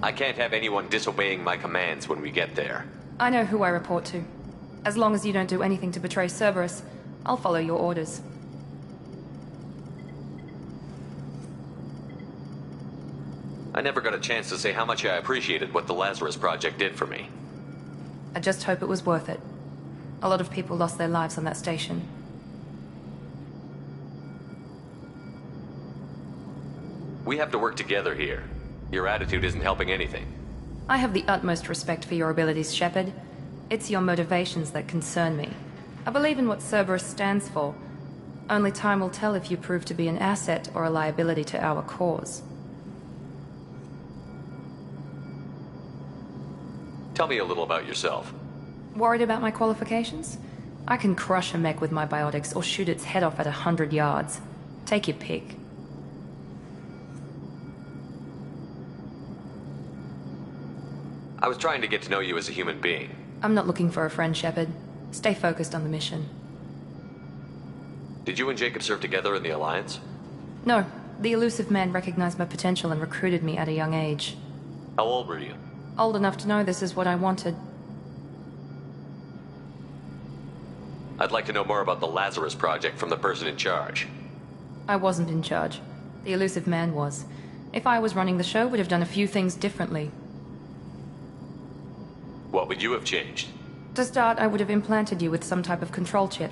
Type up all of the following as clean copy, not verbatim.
I can't have anyone disobeying my commands when we get there. I know who I report to. As long as you don't do anything to betray Cerberus, I'll follow your orders. I never got a chance to say how much I appreciated what the Lazarus Project did for me. I just hope it was worth it. A lot of people lost their lives on that station. We have to work together here. Your attitude isn't helping anything. I have the utmost respect for your abilities, Shepard. It's your motivations that concern me. I believe in what Cerberus stands for. Only time will tell if you prove to be an asset or a liability to our cause. Tell me a little about yourself. Worried about my qualifications? I can crush a mech with my biotics or shoot its head off at 100 yards. Take your pick. I was trying to get to know you as a human being. I'm not looking for a friend, Shepard. Stay focused on the mission. Did you and Jacob serve together in the Alliance? No. The Illusive Man recognized my potential and recruited me at a young age. How old were you? Old enough to know this is what I wanted. I'd like to know more about the Lazarus Project from the person in charge. I wasn't in charge. The Illusive Man was. If I was running the show, would have done a few things differently. What would you have changed? To start, I would have implanted you with some type of control chip.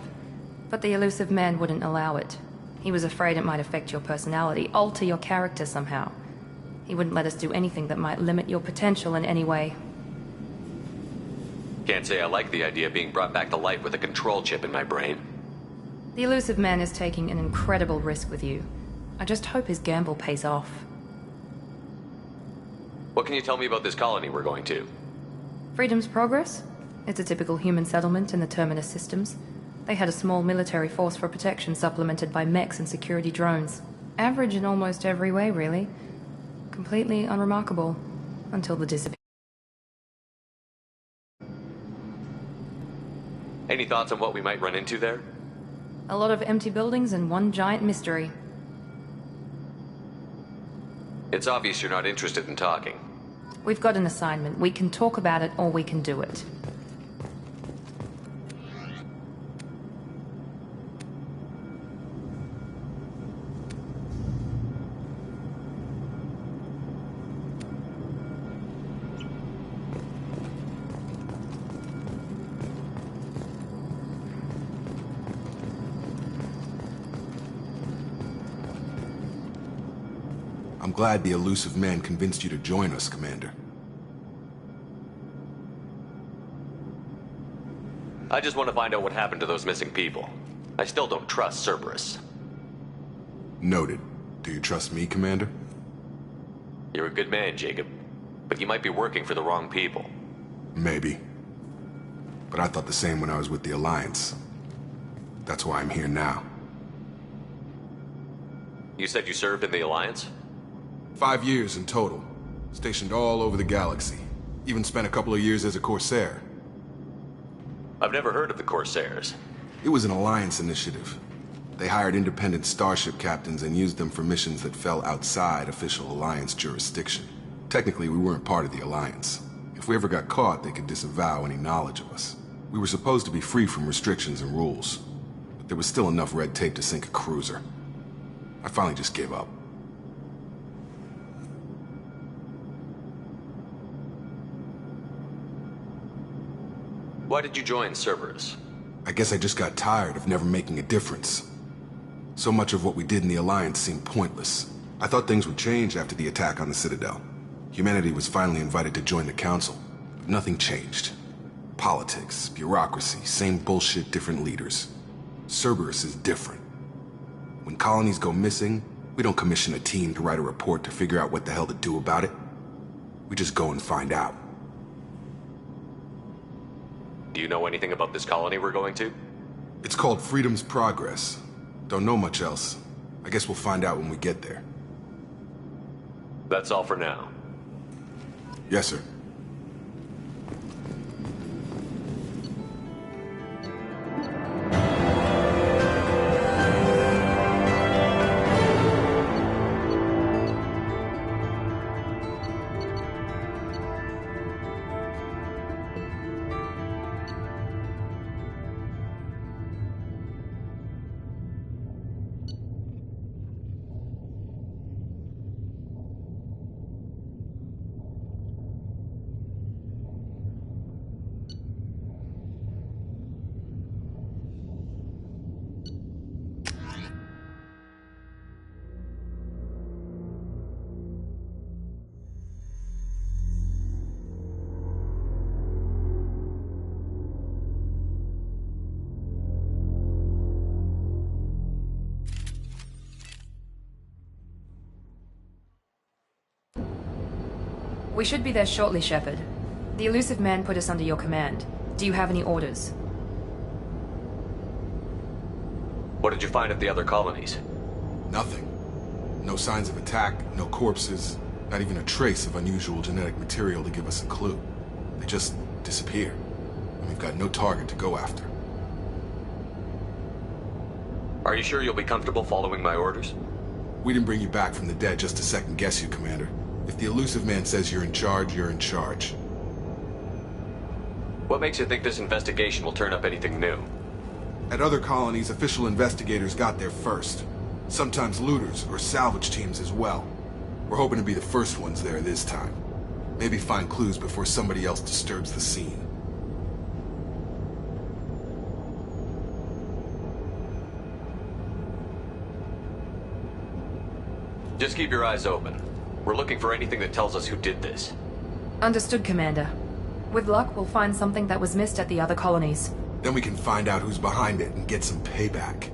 But the Illusive Man wouldn't allow it. He was afraid it might affect your personality, alter your character somehow. He wouldn't let us do anything that might limit your potential in any way. Can't say I like the idea of being brought back to life with a control chip in my brain. The Illusive Man is taking an incredible risk with you. I just hope his gamble pays off. What can you tell me about this colony we're going to? Freedom's Progress? It's a typical human settlement in the Terminus systems. They had a small military force for protection supplemented by mechs and security drones. Average in almost every way, really. Completely unremarkable. Until the disappearance. Any thoughts on what we might run into there? A lot of empty buildings and one giant mystery. It's obvious you're not interested in talking. We've got an assignment. We can talk about it or we can do it. I'm glad the Illusive Man convinced you to join us, Commander. I just want to find out what happened to those missing people. I still don't trust Cerberus. Noted. Do you trust me, Commander? You're a good man, Jacob. But you might be working for the wrong people. Maybe. But I thought the same when I was with the Alliance. That's why I'm here now. You said you served in the Alliance? 5 years in total. Stationed all over the galaxy. Even spent a couple of years as a Corsair. I've never heard of the Corsairs. It was an Alliance initiative. They hired independent starship captains and used them for missions that fell outside official Alliance jurisdiction. Technically, we weren't part of the Alliance. If we ever got caught, they could disavow any knowledge of us. We were supposed to be free from restrictions and rules. But there was still enough red tape to sink a cruiser. I finally just gave up. Why did you join Cerberus? I guess I just got tired of never making a difference. So much of what we did in the Alliance seemed pointless. I thought things would change after the attack on the Citadel. Humanity was finally invited to join the Council, but nothing changed. Politics, bureaucracy, same bullshit, different leaders. Cerberus is different. When colonies go missing, we don't commission a team to write a report to figure out what the hell to do about it. We just go and find out. Do you know anything about this colony we're going to? It's called Freedom's Progress. Don't know much else. I guess we'll find out when we get there. That's all for now. Yes, sir. We should be there shortly, Shepard. The Illusive Man put us under your command. Do you have any orders? What did you find at the other colonies? Nothing. No signs of attack, no corpses, not even a trace of unusual genetic material to give us a clue. They just disappear, and we've got no target to go after. Are you sure you'll be comfortable following my orders? We didn't bring you back from the dead just to second guess you, Commander. If the Illusive Man says you're in charge, you're in charge. What makes you think this investigation will turn up anything new? At other colonies, official investigators got there first. Sometimes looters or salvage teams as well. We're hoping to be the first ones there this time. Maybe find clues before somebody else disturbs the scene. Just keep your eyes open. We're looking for anything that tells us who did this. Understood, Commander. With luck, we'll find something that was missed at the other colonies. Then we can find out who's behind it and get some payback.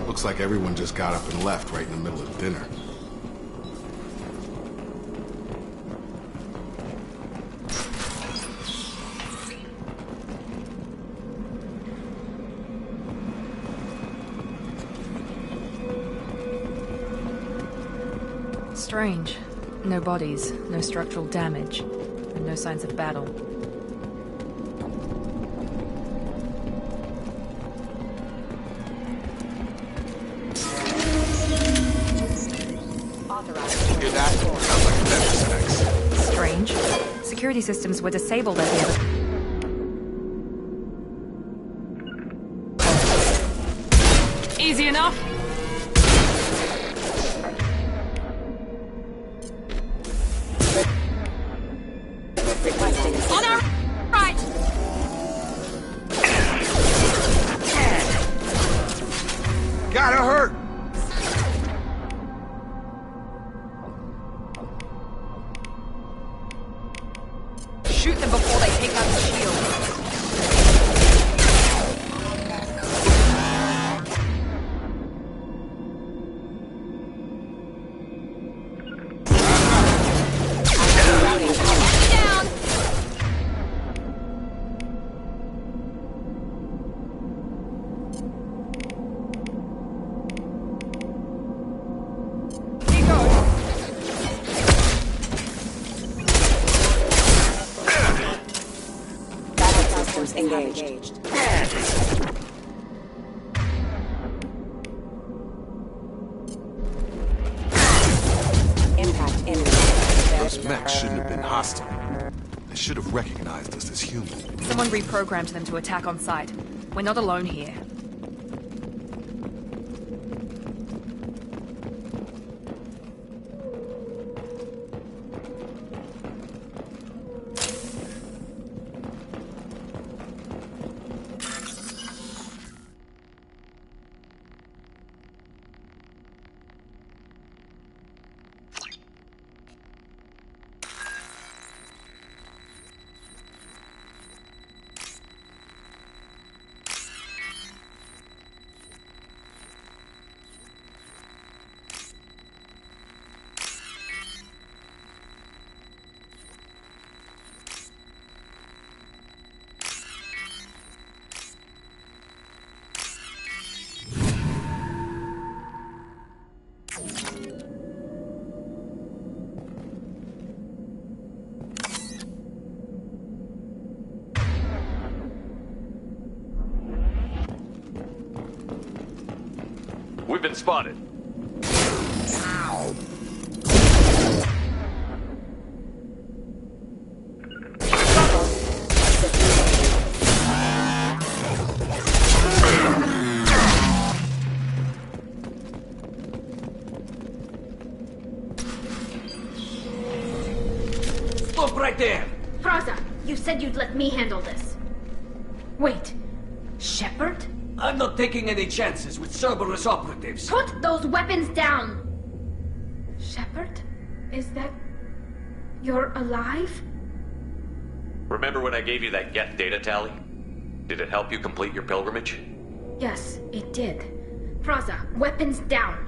Looks like everyone just got up and left right in the middle of dinner. Strange. No bodies, no structural damage, and no signs of battle. Hear that? Sounds like a Tetris X. Strange. Security systems were disabled at the other... Easy enough? On our right! Gotta hurt! Shoot them before they take out the shield. Down! engaged. Impact imminent. Those mechs shouldn't have been hostile. They should have recognized us as human. Someone reprogrammed them to attack on sight. We're not alone here. We've been spotted. Stop right there! Praza, you said you'd let me handle this. Wait, Shepard? I'm not taking any chances with Cerberus operatives. Put those weapons down! Shepard? Is that... You're alive? Remember when I gave you that Geth data tally? Did it help you complete your pilgrimage? Yes, it did. Praza, weapons down.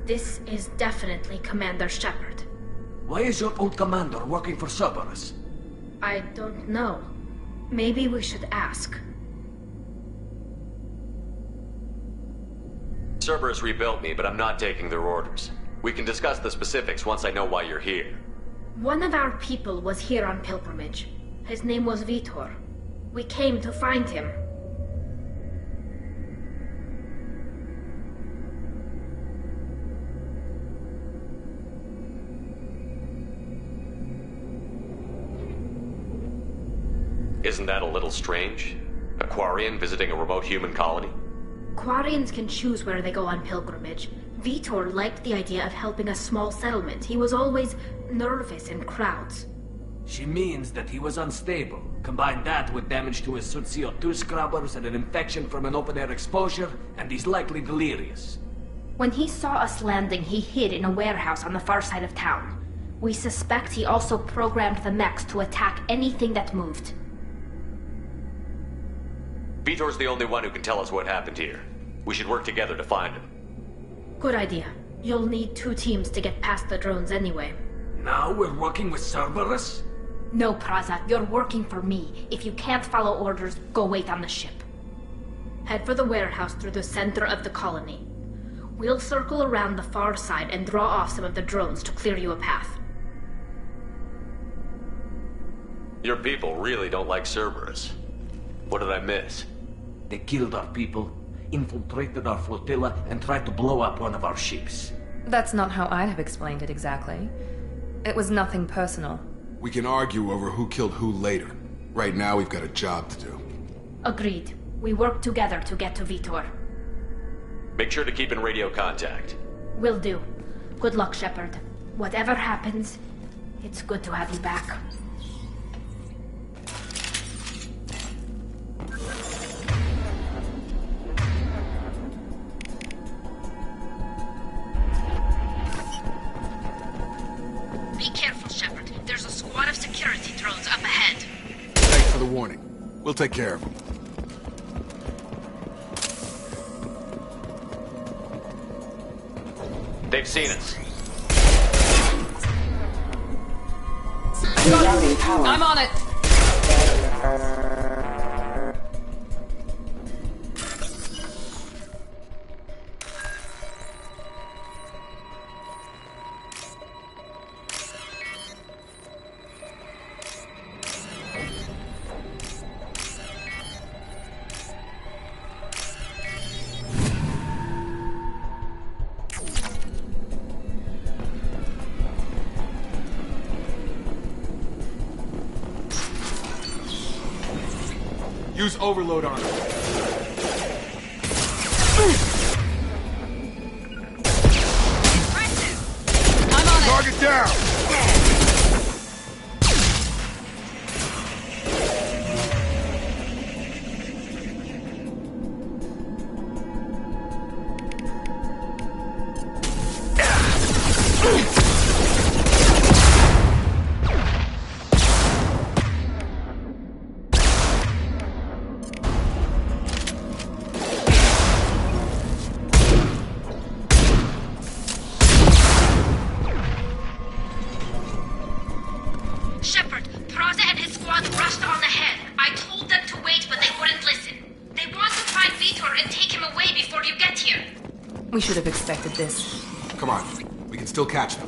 This is definitely Commander Shepard. Why is your old commander working for Cerberus? I don't know. Maybe we should ask. Cerberus rebuilt me, but I'm not taking their orders. We can discuss the specifics once I know why you're here. One of our people was here on pilgrimage. His name was Vitor. We came to find him. Isn't that a little strange? A Quarian visiting a remote human colony? Quarians can choose where they go on pilgrimage. Vitor liked the idea of helping a small settlement. He was always nervous in crowds. She means that he was unstable. Combine that with damage to his suit CO2 scrubbers and an infection from an open-air exposure, and he's likely delirious. When he saw us landing, he hid in a warehouse on the far side of town. We suspect he also programmed the mechs to attack anything that moved. Vitor's the only one who can tell us what happened here. We should work together to find him. Good idea. You'll need 2 teams to get past the drones anyway. Now we're working with Cerberus? No, Praza, you're working for me. If you can't follow orders, go wait on the ship. Head for the warehouse through the center of the colony. We'll circle around the far side and draw off some of the drones to clear you a path. Your people really don't like Cerberus. What did I miss? They killed our people, infiltrated our flotilla, and tried to blow up one of our ships. That's not how I'd have explained it exactly. It was nothing personal. We can argue over who killed who later. Right now, we've got a job to do. Agreed. We work together to get to Vitor. Make sure to keep in radio contact. Will do. Good luck, Shepard. Whatever happens, it's good to have you back. Be careful, Shepard. There's a squad of security drones up ahead. Thanks for the warning. We'll take care of them. They've seen us. I'm on it! Use overload on him. I'm on it! Target down! Shepard, Praza and his squad rushed on ahead. I told them to wait, but they wouldn't listen. They want to find Vitor and take him away before you get here. We should have expected this. Come on, we can still catch them.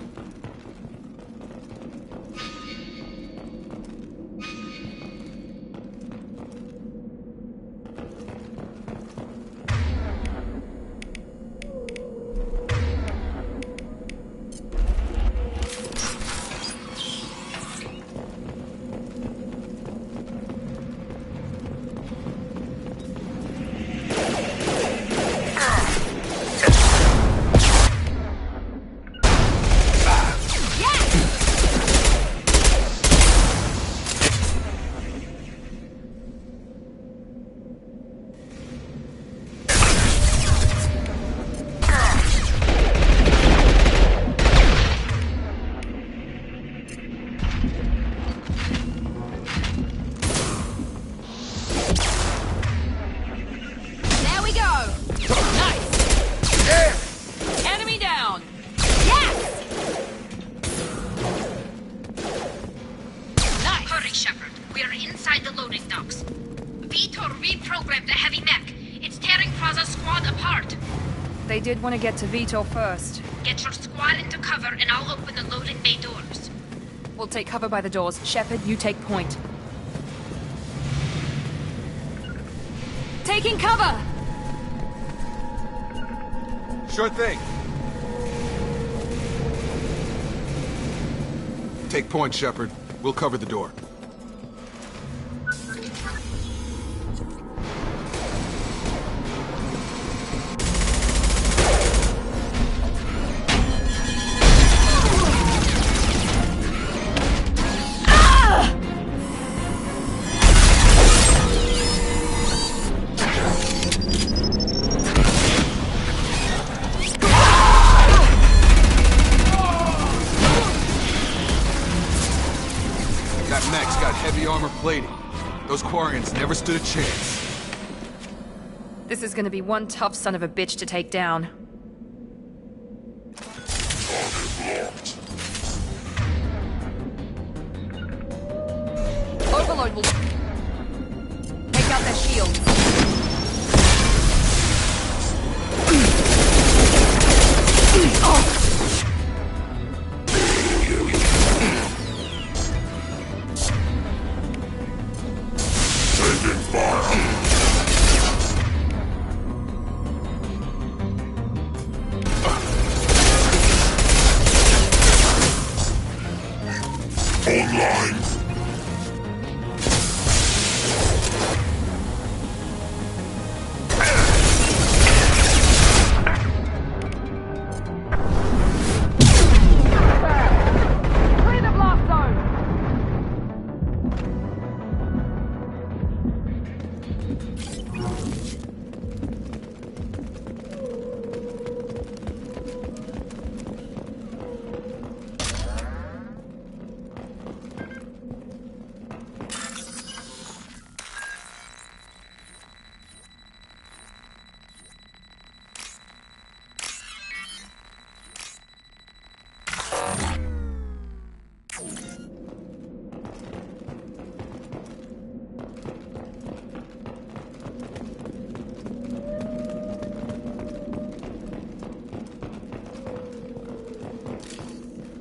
There we go! Nice! Enemy down! Yes! Nice! Hurry, Shepard. We are inside the loading docks. Vitor reprogrammed the heavy mech. It's tearing Praza's squad apart. They did want to get to Vitor first. Get your squad into cover and I'll open the loading bay doors. We'll take cover by the doors. Shepard, you take point. Taking cover! Sure thing. Take point, Shepard. We'll cover the door. That mech's got heavy armor plating. Those Quarians never stood a chance. This is gonna be one tough son of a bitch to take down. Overload will take out their shields. Clear the blast zone!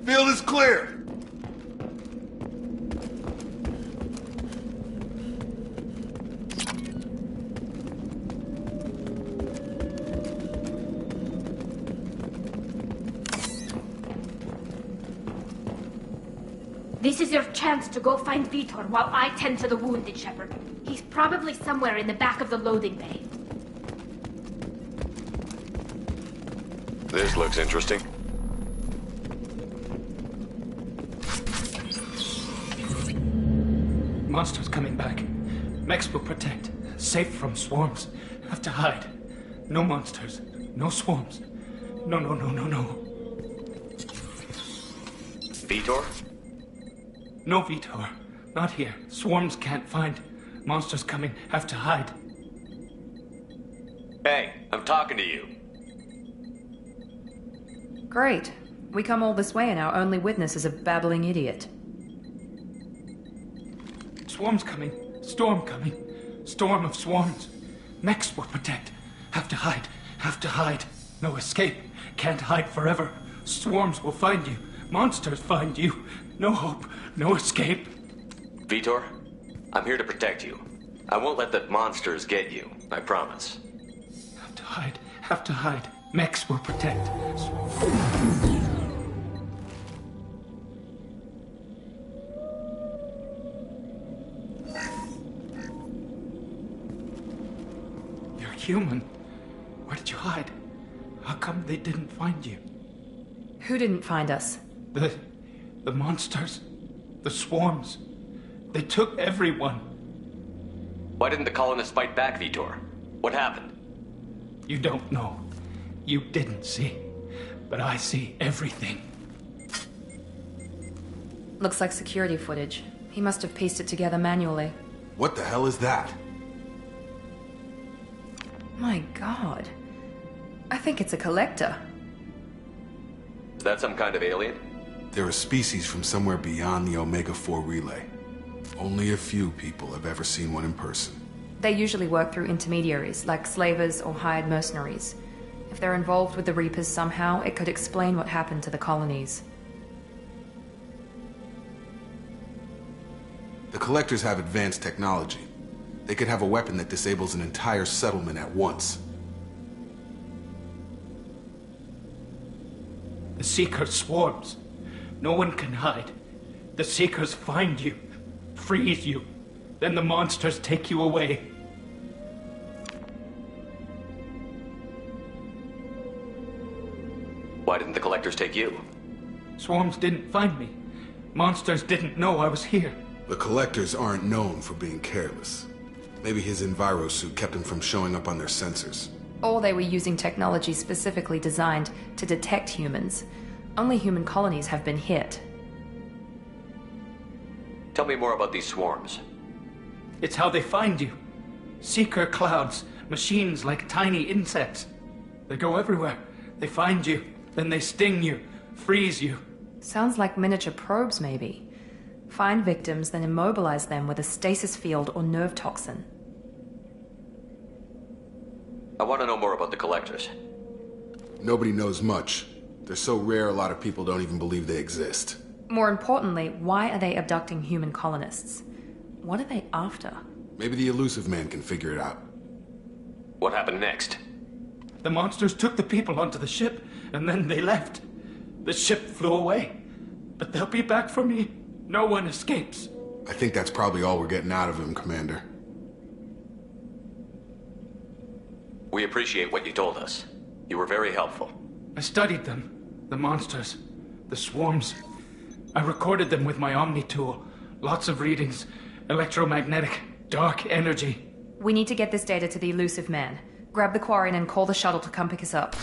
Field is clear. This is your chance to go find Vitor while I tend to the wounded, Shepard. He's Probably somewhere in the back of the loading bay. This looks interesting. Monsters coming back. Mechs will protect. Safe from swarms. Have to hide. No monsters. No swarms. No. Vitor? No Vitor. Not here. Swarms can't find. Monsters coming. Have to hide. Hey, I'm talking to you. Great. We come all this way and our only witness is a babbling idiot. Swarms coming. Storm coming. Storm of swarms. Mechs will protect. Have to hide. Have to hide. No escape. Can't hide forever. Swarms will find you. Monsters find you. No hope. No escape. Vitor, I'm here to protect you. I won't let the monsters get you, I promise. Have to hide. Have to hide. Mechs will protect. You're human. Where did you hide? How come they didn't find you? Who didn't find us? The monsters. The swarms. They took everyone. Why didn't the colonists fight back, Vitor? What happened? You don't know. You didn't see. But I see everything. Looks like security footage. He must have pieced it together manually. What the hell is that? My god. I think it's a collector. Is that some kind of alien? They're a species from somewhere beyond the Omega-4 relay. Only a few people have ever seen one in person. They usually work through intermediaries, like slavers or hired mercenaries. If they're involved with the Reapers somehow, it could explain what happened to the colonies. The Collectors have advanced technology. They could have a weapon that disables an entire settlement at once. The Seeker swarms. No one can hide. The Seekers find you, freeze you. Then the monsters take you away. Why didn't the collectors take you? Swarms didn't find me. Monsters didn't know I was here. The Collectors aren't known for being careless. Maybe his Enviro suit kept him from showing up on their sensors. Or they were using technology specifically designed to detect humans. Only human colonies have been hit. Tell me more about these swarms. It's how they find you. Seeker clouds, machines like tiny insects. They go everywhere. They find you, then they sting you, freeze you. Sounds like miniature probes, maybe. Find victims, then immobilize them with a stasis field or nerve toxin. I want to know more about the collectors. Nobody knows much. They're so rare a lot of people don't even believe they exist. More importantly, why are they abducting human colonists? What are they after? Maybe the Elusive Man can figure it out. What happened next? The monsters took the people onto the ship, and then they left. The ship flew away. But they'll be back for me. No one escapes. I think that's probably all we're getting out of him, Commander. We appreciate what you told us. You were very helpful. I studied them. The monsters. The swarms. I recorded them with my Omni tool. Lots of readings. Electromagnetic. Dark energy. We need to get this data to the Elusive Man. Grab the Quarian and call the shuttle to come pick us up.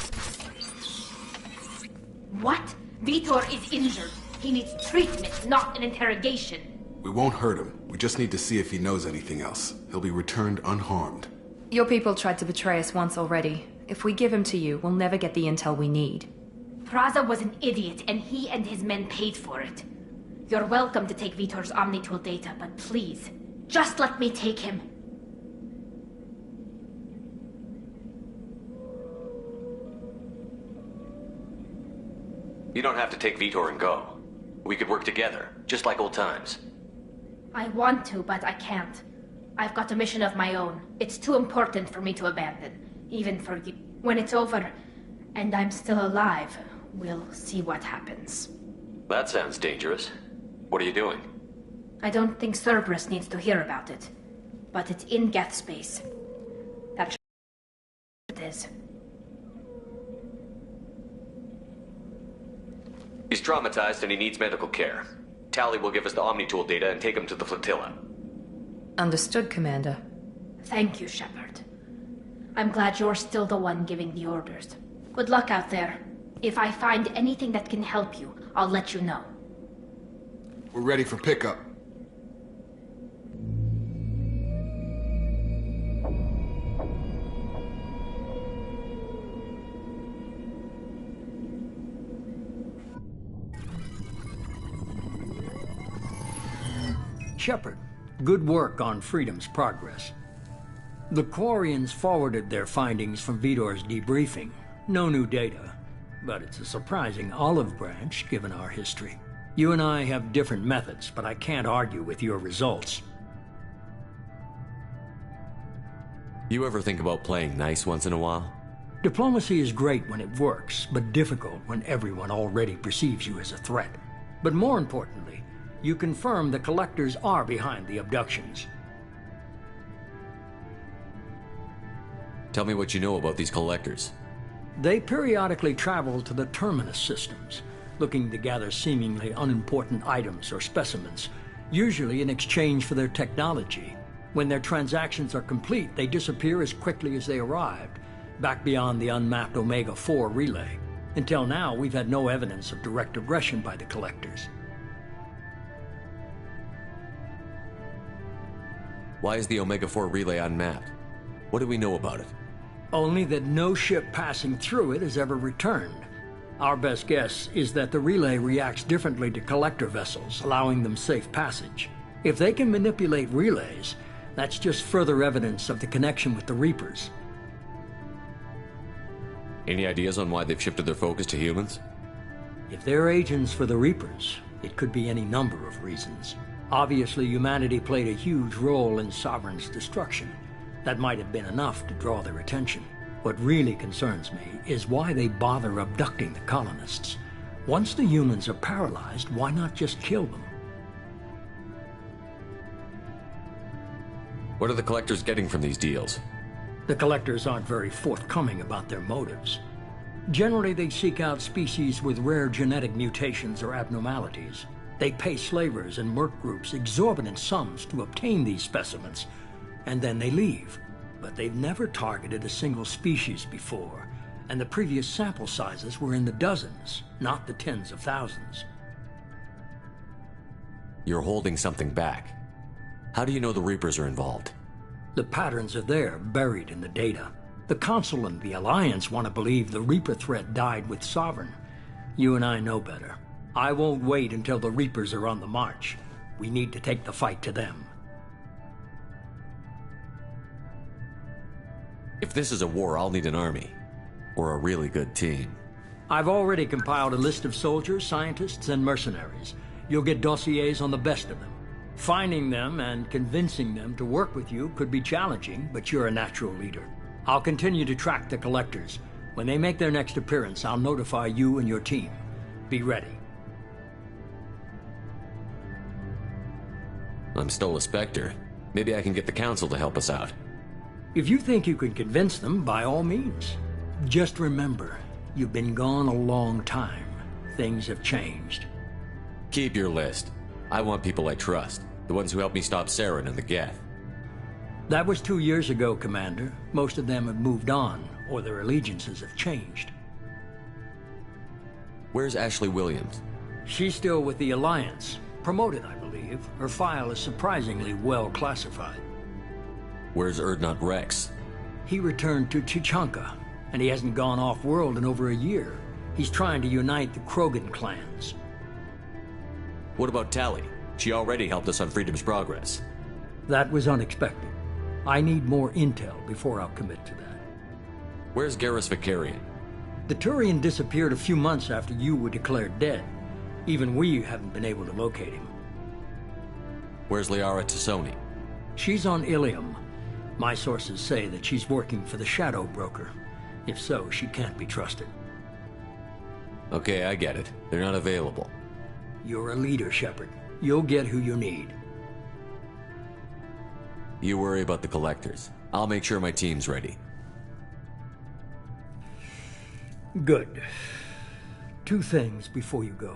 What? Vitor is injured. He needs treatment, not an interrogation. We won't hurt him. We just need to see if he knows anything else. He'll be returned unharmed. Your people tried to betray us once already. If we give him to you, we'll never get the intel we need. Praza was an idiot, and he and his men paid for it. You're welcome to take Vitor's Omnitool data, but please, just let me take him. You don't have to take Vitor and go. We could work together, just like old times. I want to, but I can't. I've got a mission of my own. It's too important for me to abandon, even for you. When it's over, and I'm still alive, we'll see what happens. That sounds dangerous. What are you doing? I don't think Cerberus needs to hear about it. but it's in Geth space. That's what it is. He's traumatized and he needs medical care. Tali will give us the Omnitool data and take him to the flotilla. Understood, Commander. Thank you, Shepard. I'm glad you're still the one giving the orders. Good luck out there. If I find anything that can help you, I'll let you know. We're ready for pickup. Shepard, good work on Freedom's progress. The Quarians forwarded their findings from Vidor's debriefing. No new data, but it's a surprising olive branch given our history. You and I have different methods, but I can't argue with your results. You ever think about playing nice once in a while? Diplomacy is great when it works, but difficult when everyone already perceives you as a threat. But more importantly, you confirm the Collectors are behind the abductions. Tell me what you know about these Collectors. They periodically travel to the Terminus systems, looking to gather seemingly unimportant items or specimens, usually in exchange for their technology. When their transactions are complete, they disappear as quickly as they arrived, back beyond the unmapped Omega-4 relay. Until now, we've had no evidence of direct aggression by the Collectors. Why is the Omega-4 relay unmapped? What do we know about it? Only that no ship passing through it has ever returned. Our best guess is that the relay reacts differently to Collector vessels, allowing them safe passage. If they can manipulate relays, that's just further evidence of the connection with the Reapers. Any ideas on why they've shifted their focus to humans? If they're agents for the Reapers, it could be any number of reasons. Obviously, humanity played a huge role in Sovereign's destruction. That might have been enough to draw their attention. What really concerns me is why they bother abducting the colonists. Once the humans are paralyzed, why not just kill them? What are the Collectors getting from these deals? The Collectors aren't very forthcoming about their motives. Generally, they seek out species with rare genetic mutations or abnormalities. They pay slavers and merc groups exorbitant sums to obtain these specimens, and then they leave. But they've never targeted a single species before, and the previous sample sizes were in the dozens, not the tens of thousands. You're holding something back. How do you know the Reapers are involved? The patterns are there, buried in the data. The Council and the Alliance want to believe the Reaper threat died with Sovereign. You and I know better. I won't wait until the Reapers are on the march. We need to take the fight to them. If this is a war, I'll need an army. Or a really good team. I've already compiled a list of soldiers, scientists, and mercenaries. You'll get dossiers on the best of them. Finding them and convincing them to work with you could be challenging, but you're a natural leader. I'll continue to track the Collectors. When they make their next appearance, I'll notify you and your team. Be ready. I'm still a Spectre. Maybe I can get the Council to help us out. If you think you can convince them, by all means. Just remember, you've been gone a long time. Things have changed. Keep your list. I want people I trust. The ones who helped me stop Saren and the Geth. That was 2 years ago, Commander. Most of them have moved on, or their allegiances have changed. Where's Ashley Williams? She's still with the Alliance. Promoted, I believe. Her file is surprisingly well classified. Where's Urdnot Rex? He returned to Tuchanka, and he hasn't gone off-world in over a year. He's trying to unite the Krogan clans. What about Tali? She already helped us on Freedom's progress. That was unexpected. I need more intel before I'll commit to that. Where's Garrus Vakarian? The Turian disappeared a few months after you were declared dead. Even we haven't been able to locate him. Where's Liara Tassoni? She's on Ilium. My sources say that she's working for the Shadow Broker. If so, she can't be trusted. Okay, I get it. They're not available. You're a leader, Shepard. You'll get who you need. You worry about the collectors. I'll make sure my team's ready. Good. 2 things before you go.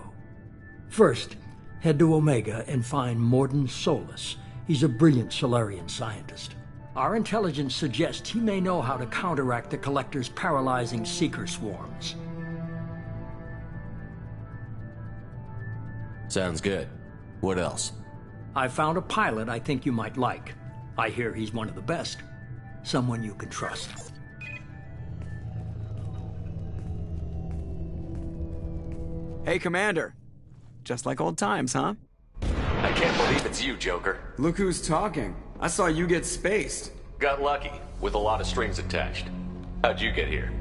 First, head to Omega and find Mordin Solus. He's a brilliant Solarian scientist. Our intelligence suggests he may know how to counteract the Collector's paralyzing Seeker swarms. Sounds good. What else? I found a pilot I think you might like. I hear he's one of the best. Someone you can trust. Hey, Commander. Just like old times, huh? I can't believe it's you, Joker. Look who's talking. I saw you get spaced. Got lucky, with a lot of strings attached. How'd you get here?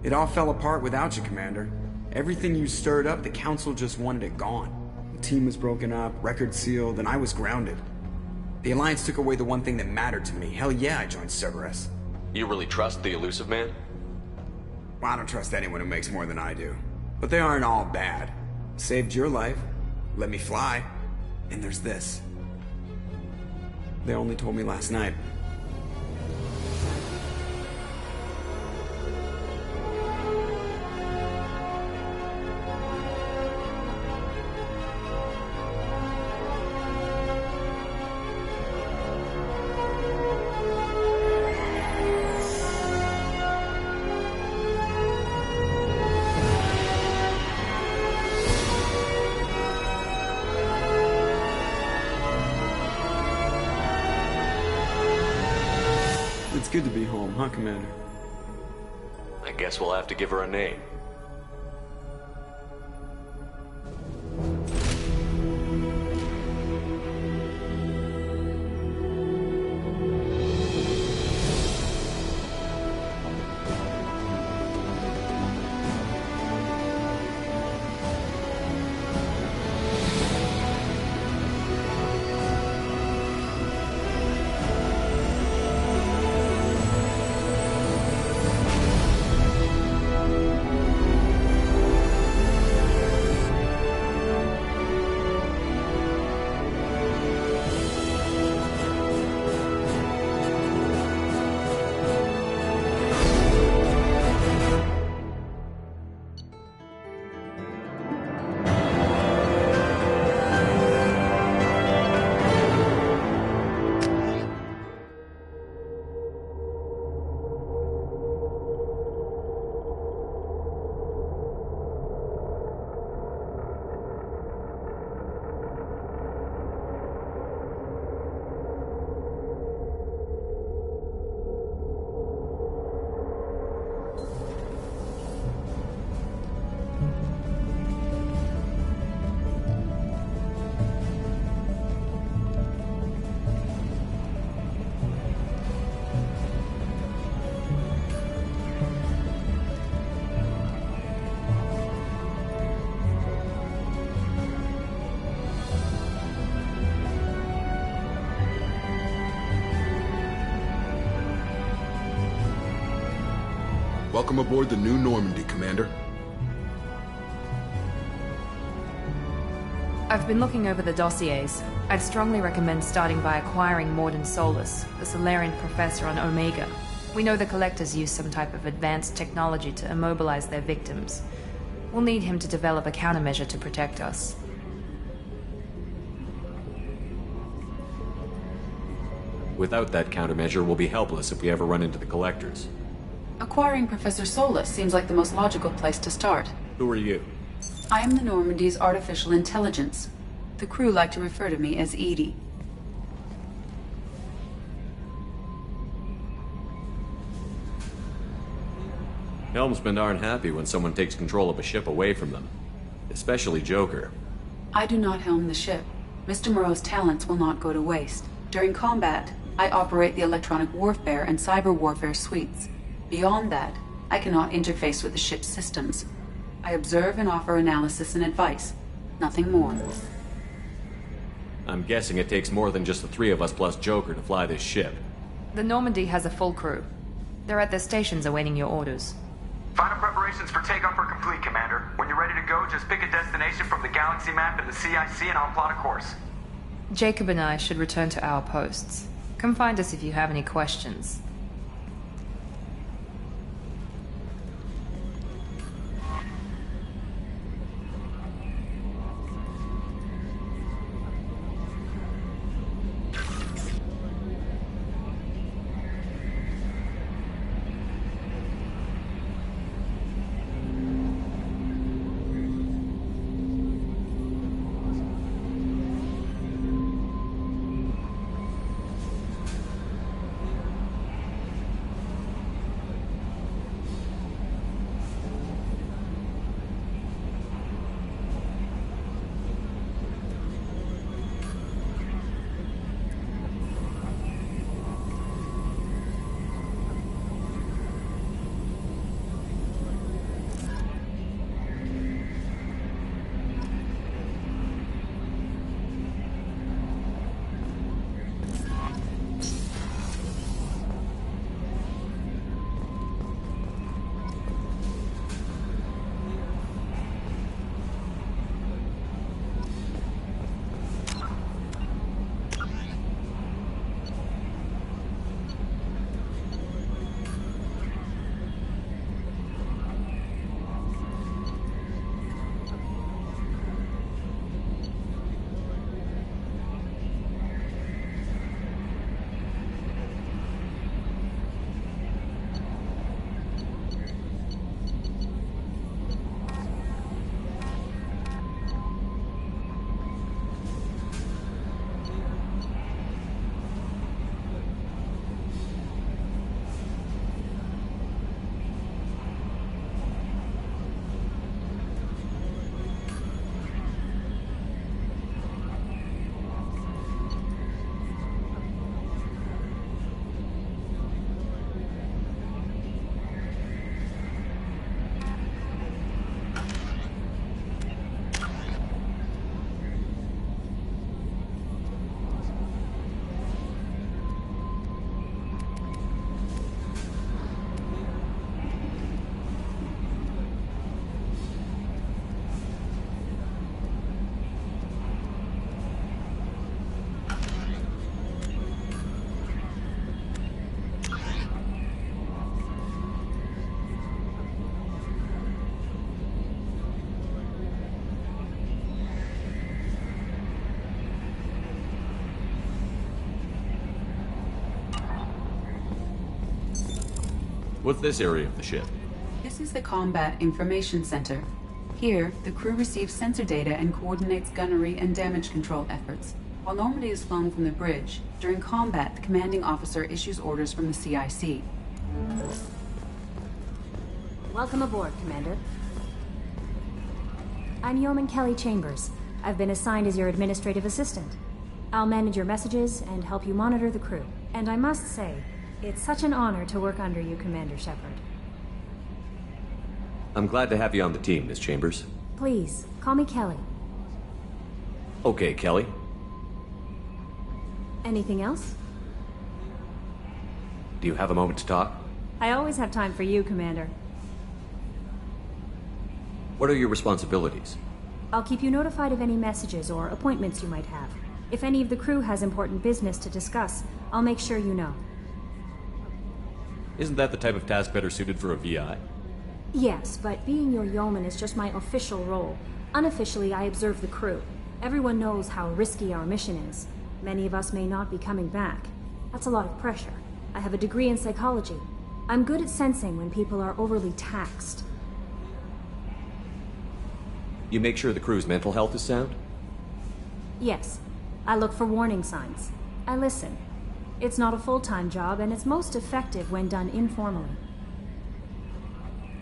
It all fell apart without you, Commander. Everything you stirred up, the Council just wanted it gone. The team was broken up, record sealed, and I was grounded. The Alliance took away the one thing that mattered to me. Hell yeah, I joined Cerberus. You really trust the Illusive Man? Well, I don't trust anyone who makes more than I do. But they aren't all bad. Saved your life, let me fly, and there's this. They only told me last night. It's good to be home, huh, Commander? I guess we'll have to give her a name. Welcome aboard the New Normandy, Commander. I've been looking over the dossiers. I'd strongly recommend starting by acquiring Mordin Solus, the Solarian professor on Omega. We know the Collectors use some type of advanced technology to immobilize their victims. We'll need him to develop a countermeasure to protect us. Without that countermeasure, we'll be helpless if we ever run into the Collectors. Acquiring Professor Solus seems like the most logical place to start. Who are you? I am the Normandy's artificial intelligence. The crew like to refer to me as Edie. Helmsmen aren't happy when someone takes control of a ship away from them. Especially Joker. I do not helm the ship. Mr. Moreau's talents will not go to waste. During combat, I operate the electronic warfare and cyber warfare suites. Beyond that, I cannot interface with the ship's systems. I observe and offer analysis and advice. Nothing more. I'm guessing it takes more than just the 3 of us plus Joker to fly this ship. The Normandy has a full crew. They're at their stations awaiting your orders. Final preparations for takeoff are complete, Commander. When you're ready to go, just pick a destination from the galaxy map in the CIC and I'll plot a course. Jacob and I should return to our posts. Come find us if you have any questions. What's this area of the ship? This is the Combat Information Center. Here, the crew receives sensor data and coordinates gunnery and damage control efforts. While Normandy is flown from the bridge, during combat, the commanding officer issues orders from the CIC. Welcome aboard, Commander. I'm Yeoman Kelly Chambers. I've been assigned as your administrative assistant. I'll manage your messages and help you monitor the crew. And I must say, it's such an honor to work under you, Commander Shepard. I'm glad to have you on the team, Miss Chambers. Please, call me Kelly. Okay, Kelly. Anything else? Do you have a moment to talk? I always have time for you, Commander. What are your responsibilities? I'll keep you notified of any messages or appointments you might have. If any of the crew has important business to discuss, I'll make sure you know. Isn't that the type of task better suited for a VI? Yes, but being your yeoman is just my official role. Unofficially, I observe the crew. Everyone knows how risky our mission is. Many of us may not be coming back. That's a lot of pressure. I have a degree in psychology. I'm good at sensing when people are overly taxed. You make sure the crew's mental health is sound? Yes. I look for warning signs. I listen. It's not a full-time job, and it's most effective when done informally.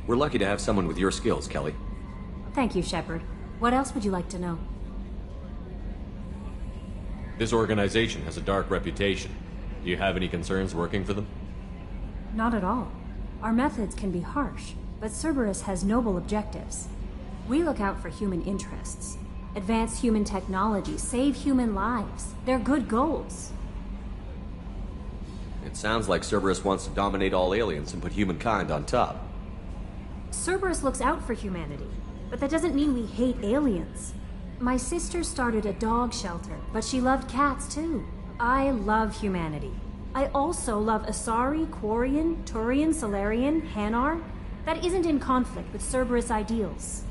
We're lucky to have someone with your skills, Kelly. Thank you, Shepard. What else would you like to know? This organization has a dark reputation. Do you have any concerns working for them? Not at all. Our methods can be harsh, but Cerberus has noble objectives. We look out for human interests. Advance human technology, save human lives. They're good goals. It sounds like Cerberus wants to dominate all aliens and put humankind on top. Cerberus looks out for humanity, but that doesn't mean we hate aliens. My sister started a dog shelter, but she loved cats too. I love humanity. I also love Asari, Quarian, Turian, Solarian, Hanar. That isn't in conflict with Cerberus ideals.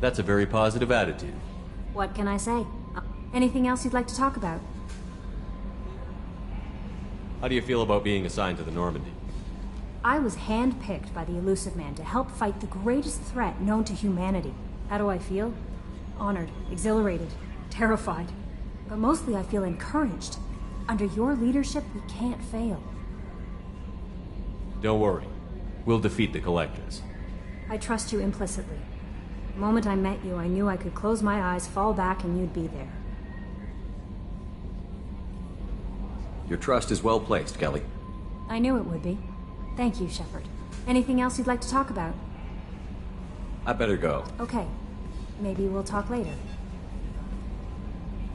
That's a very positive attitude. What can I say? Anything else you'd like to talk about? How do you feel about being assigned to the Normandy? I was handpicked by the Illusive Man to help fight the greatest threat known to humanity. How do I feel? Honored, exhilarated, terrified. But mostly I feel encouraged. Under your leadership, we can't fail. Don't worry. We'll defeat the Collectors. I trust you implicitly. The moment I met you, I knew I could close my eyes, fall back, and you'd be there. Your trust is well placed, Kelly. I knew it would be. Thank you, Shepard. Anything else you'd like to talk about? I better go. Okay. Maybe we'll talk later.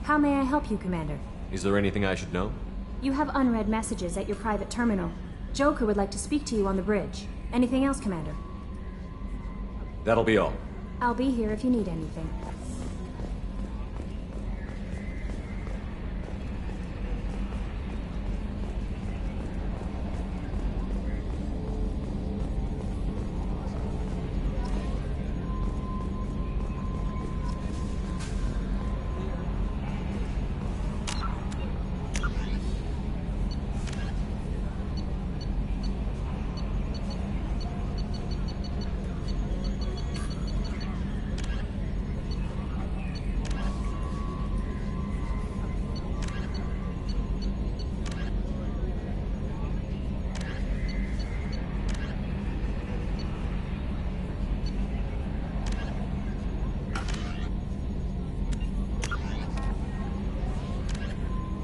How may I help you, Commander? Is there anything I should know? You have unread messages at your private terminal. Joker would like to speak to you on the bridge. Anything else, Commander? That'll be all. I'll be here if you need anything.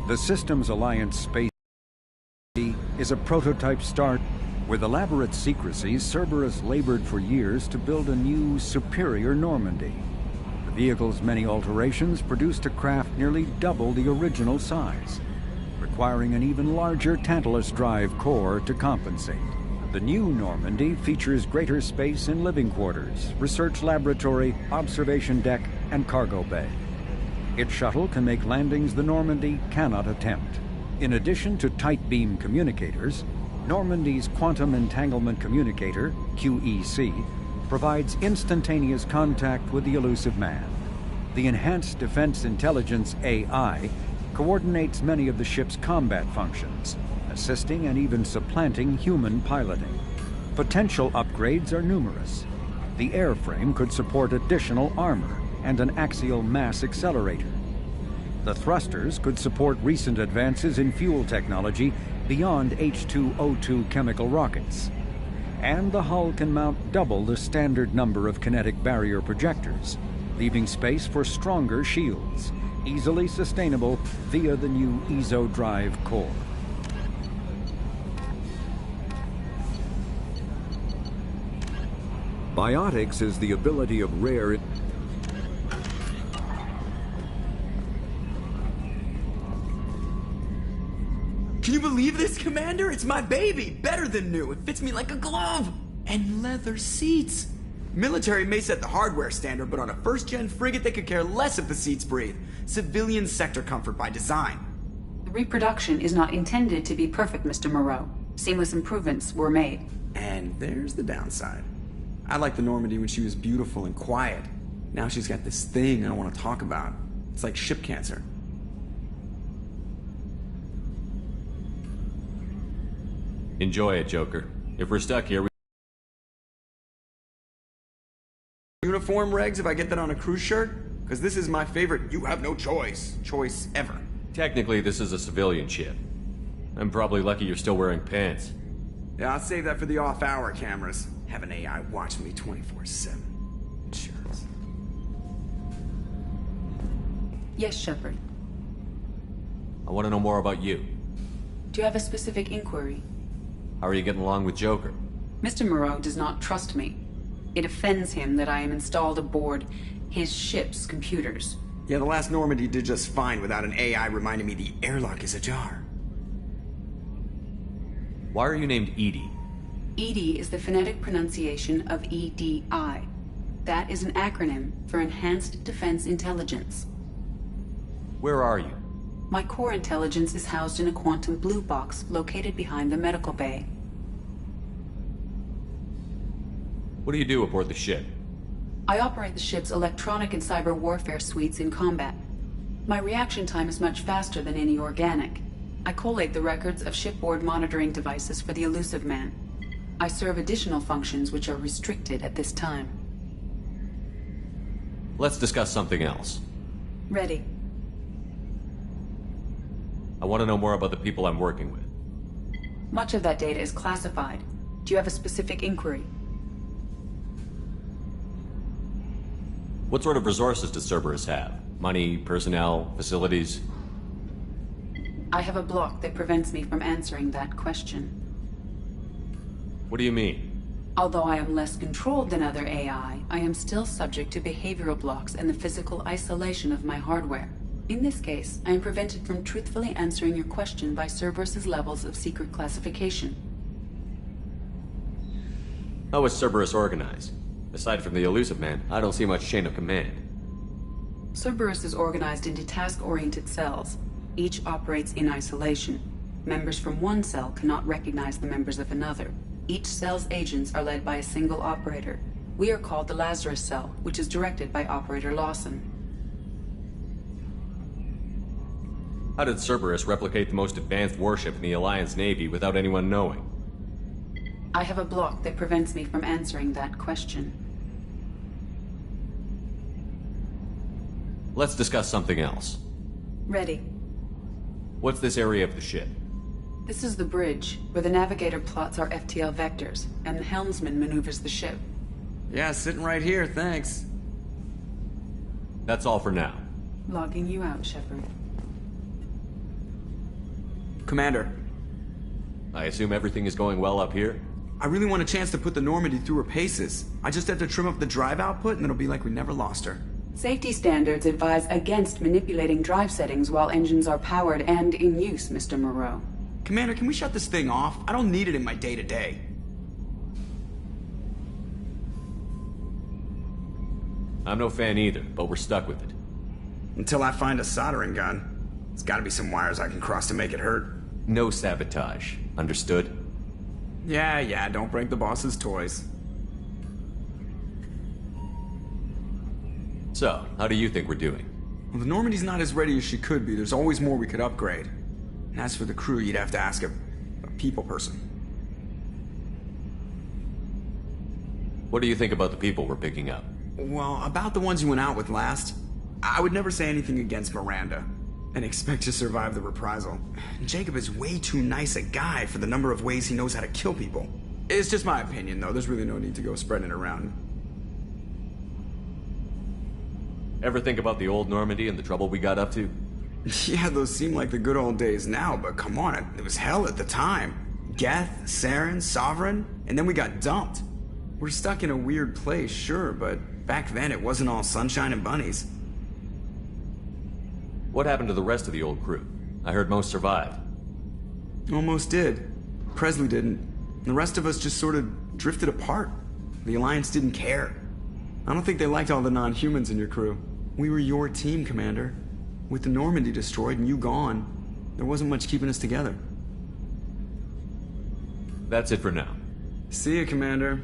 The Systems Alliance Space is a prototype start. With elaborate secrecy, Cerberus labored for years to build a new, superior Normandy. The vehicle's many alterations produced a craft nearly double the original size, requiring an even larger Tantalus drive core to compensate. The new Normandy features greater space in living quarters, research laboratory, observation deck, and cargo bay. Its shuttle can make landings the Normandy cannot attempt. In addition to tight beam communicators, Normandy's Quantum Entanglement Communicator, QEC, provides instantaneous contact with the Illusive Man. The Enhanced Defense Intelligence AI coordinates many of the ship's combat functions, assisting and even supplanting human piloting. Potential upgrades are numerous. The airframe could support additional armor and an axial mass accelerator. The thrusters could support recent advances in fuel technology beyond H2O2 chemical rockets. And the hull can mount double the standard number of kinetic barrier projectors, leaving space for stronger shields, easily sustainable via the new EZO drive core. Biotics is the ability of rare... Can you believe this, Commander? It's my baby! Better than new. It fits me like a glove! And leather seats! Military may set the hardware standard, but on a first-gen frigate they could care less if the seats breathe. Civilian sector comfort by design. The reproduction is not intended to be perfect, Mr. Moreau. Seamless improvements were made. And there's the downside. I liked the Normandy when she was beautiful and quiet. Now she's got this thing I don't want to talk about. It's like ship cancer. Enjoy it, Joker. If we're stuck here, Uniform regs if I get that on a cruise shirt? Because this is my favorite you have no choice ever. Technically, this is a civilian ship. I'm probably lucky you're still wearing pants. Yeah, I'll save that for the off-hour cameras. Have an AI watching me 24/7. Insurance. Yes, Shepard. I want to know more about you. Do you have a specific inquiry? How are you getting along with Joker? Mr. Moreau does not trust me. It offends him that I am installed aboard his ship's computers. Yeah, the last Normandy did just fine without an AI reminding me the airlock is ajar. Why are you named EDI? EDI is the phonetic pronunciation of EDI. That is an acronym for Enhanced Defense Intelligence. Where are you? My core intelligence is housed in a quantum blue box located behind the medical bay. What do you do aboard the ship? I operate the ship's electronic and cyber warfare suites in combat. My reaction time is much faster than any organic. I collate the records of shipboard monitoring devices for the Elusive Man. I serve additional functions which are restricted at this time. Let's discuss something else. Ready. I want to know more about the people I'm working with. Much of that data is classified. Do you have a specific inquiry? What sort of resources does Cerberus have? Money, personnel, facilities? I have a block that prevents me from answering that question. What do you mean? Although I am less controlled than other AI, I am still subject to behavioral blocks and the physical isolation of my hardware. In this case, I am prevented from truthfully answering your question by Cerberus's levels of secret classification. How is Cerberus organized? Aside from the Elusive Man, I don't see much chain of command. Cerberus is organized into task-oriented cells. Each operates in isolation. Members from one cell cannot recognize the members of another. Each cell's agents are led by a single operator. We are called the Lazarus Cell, which is directed by Operator Lawson. How did Cerberus replicate the most advanced warship in the Alliance Navy without anyone knowing? I have a block that prevents me from answering that question. Let's discuss something else. Ready. What's this area of the ship? This is the bridge, where the navigator plots our FTL vectors, and the helmsman maneuvers the ship. Yeah, sitting right here, thanks. That's all for now. Logging you out, Shepard. Commander. I assume everything is going well up here? I really want a chance to put the Normandy through her paces. I just have to trim up the drive output and it'll be like we never lost her. Safety standards advise against manipulating drive settings while engines are powered and in use, Mr. Moreau. Commander, can we shut this thing off? I don't need it in my day-to-day. I'm no fan either, but we're stuck with it. Until I find a soldering gun. There's gotta be some wires I can cross to make it hurt. No sabotage. Understood? Yeah, don't break the boss's toys. So, how do you think we're doing? Well, the Normandy's not as ready as she could be. There's always more we could upgrade. And as for the crew, you'd have to ask a people person. What do you think about the people we're picking up? Well, about the ones you went out with last, I would never say anything against Miranda and expect to survive the reprisal. Jacob is way too nice a guy for the number of ways he knows how to kill people. It's just my opinion, though. There's really no need to go spreading it around. Ever think about the old Normandy and the trouble we got up to? Yeah, those seem like the good old days now, but come on, it was hell at the time. Geth, Saren, Sovereign, and then we got dumped. We're stuck in a weird place, sure, but back then it wasn't all sunshine and bunnies. What happened to the rest of the old crew? I heard most survived. Almost did. Presley didn't. The rest of us just sort of drifted apart. The Alliance didn't care. I don't think they liked all the non-humans in your crew. We were your team, Commander. With the Normandy destroyed and you gone, there wasn't much keeping us together. That's it for now. See you, Commander.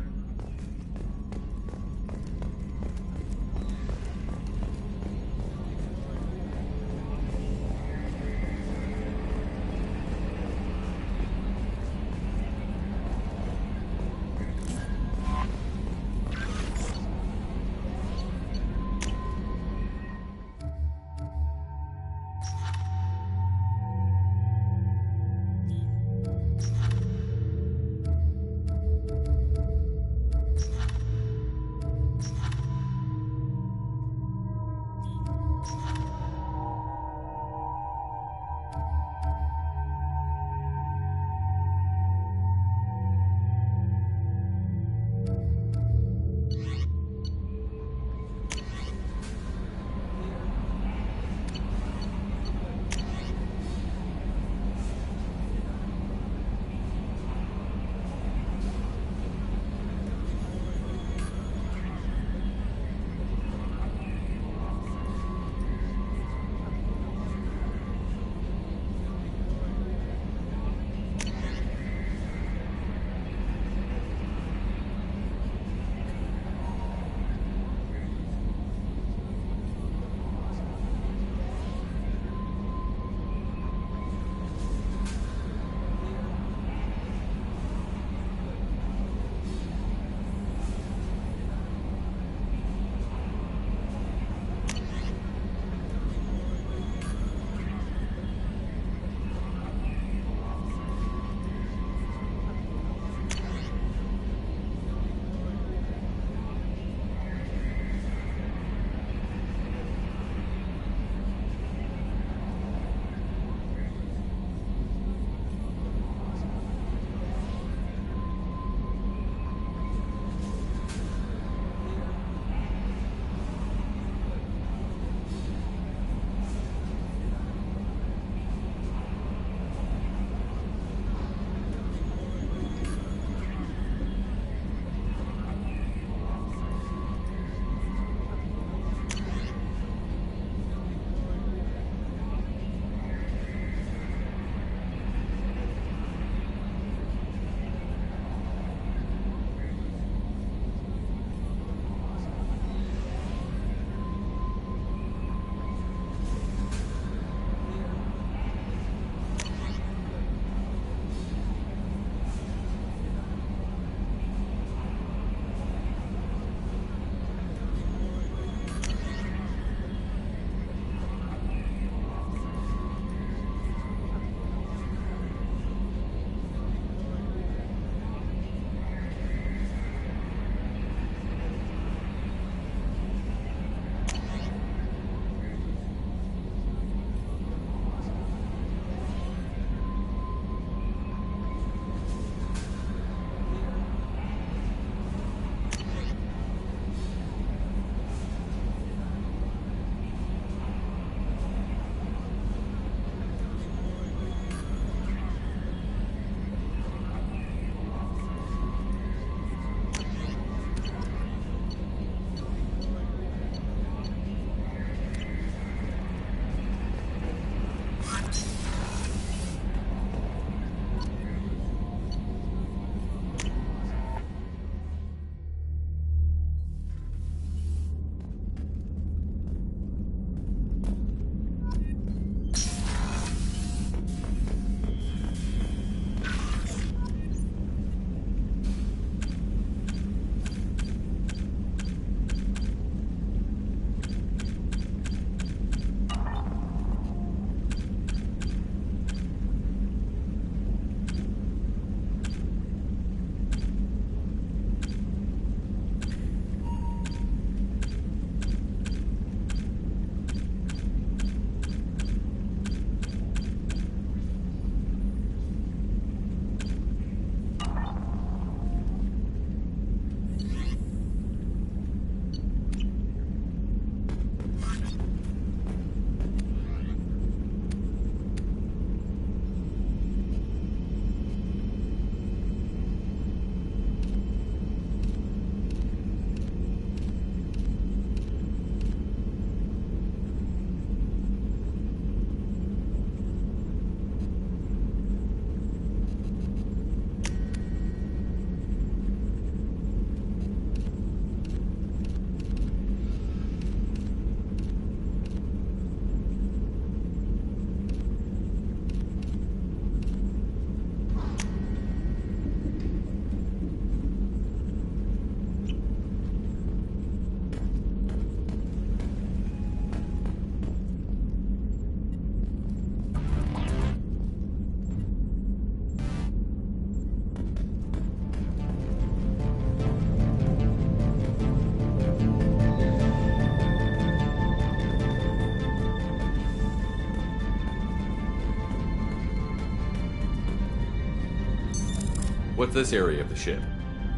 What's this area of the ship?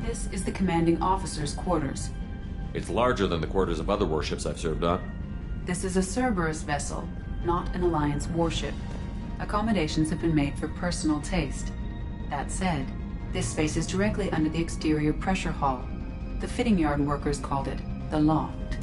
This is the commanding officer's quarters. It's larger than the quarters of other warships I've served on. This is a Cerberus vessel, not an Alliance warship. Accommodations have been made for personal taste. That said, this space is directly under the exterior pressure hull. The fitting yard workers called it the loft.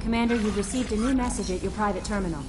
Commander, you've received a new message at your private terminal.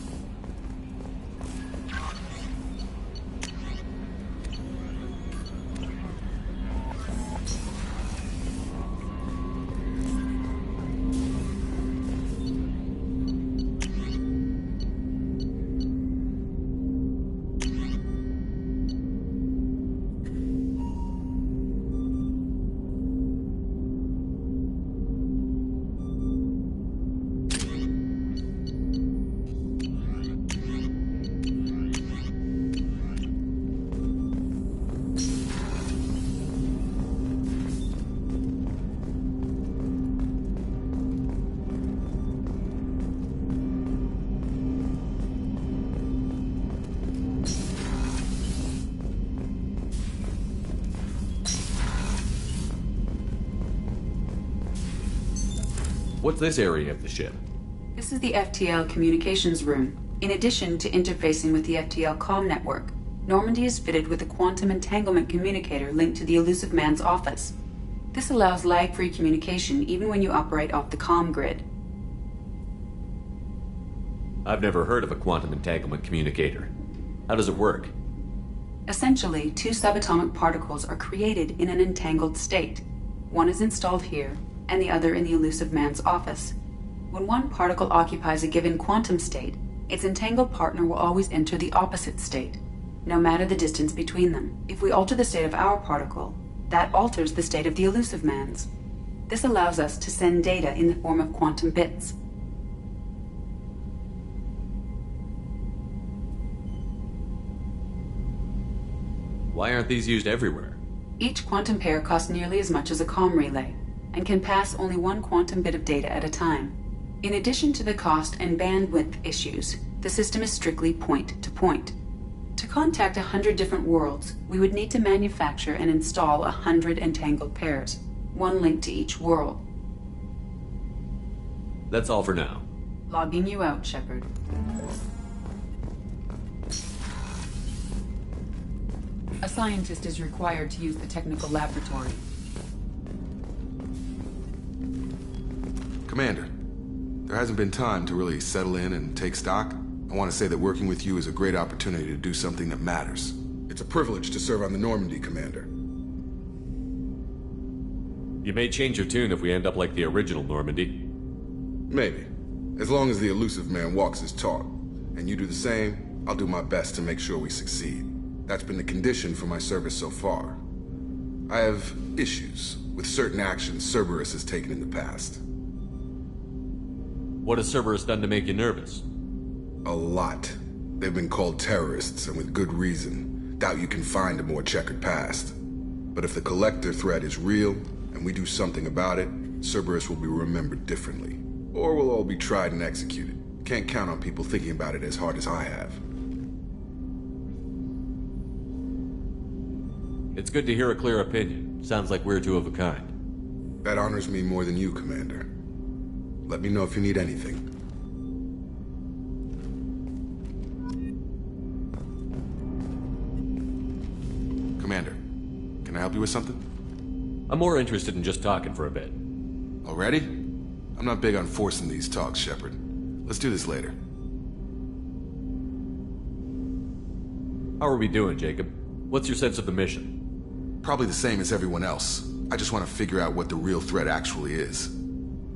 What's this area of the ship? This is the FTL communications room. In addition to interfacing with the FTL comm network, Normandy is fitted with a quantum entanglement communicator linked to the Elusive Man's office. This allows lag-free communication even when you operate off the comm grid. I've never heard of a quantum entanglement communicator. How does it work? Essentially, two subatomic particles are created in an entangled state. One is installed here, and the other in the Elusive Man's office. When one particle occupies a given quantum state, its entangled partner will always enter the opposite state, no matter the distance between them. If we alter the state of our particle, that alters the state of the Elusive Man's. This allows us to send data in the form of quantum bits. Why aren't these used everywhere? Each quantum pair costs nearly as much as a comm relay, and can pass only one quantum bit of data at a time. In addition to the cost and bandwidth issues, the system is strictly point-to-point. To contact 100 different worlds, we would need to manufacture and install 100 entangled pairs, one linked to each world. That's all for now. Logging you out, Shepard. A scientist is required to use the technical laboratory. Commander, there hasn't been time to really settle in and take stock. I want to say that working with you is a great opportunity to do something that matters. It's a privilege to serve on the Normandy, Commander. You may change your tune if we end up like the original Normandy. Maybe. As long as the Elusive Man walks his talk, and you do the same, I'll do my best to make sure we succeed. That's been the condition for my service so far. I have issues with certain actions Cerberus has taken in the past. What has Cerberus done to make you nervous? A lot. They've been called terrorists, and with good reason. Doubt you can find a more checkered past. But if the Collector threat is real, and we do something about it, Cerberus will be remembered differently. Or we'll all be tried and executed. Can't count on people thinking about it as hard as I have. It's good to hear a clear opinion. Sounds like we're two of a kind. That honors me more than you, Commander. Let me know if you need anything. Commander, can I help you with something? I'm more interested in just talking for a bit. Already? I'm not big on forcing these talks, Shepard. Let's do this later. How are we doing, Jacob? What's your sense of the mission? Probably the same as everyone else. I just want to figure out what the real threat actually is.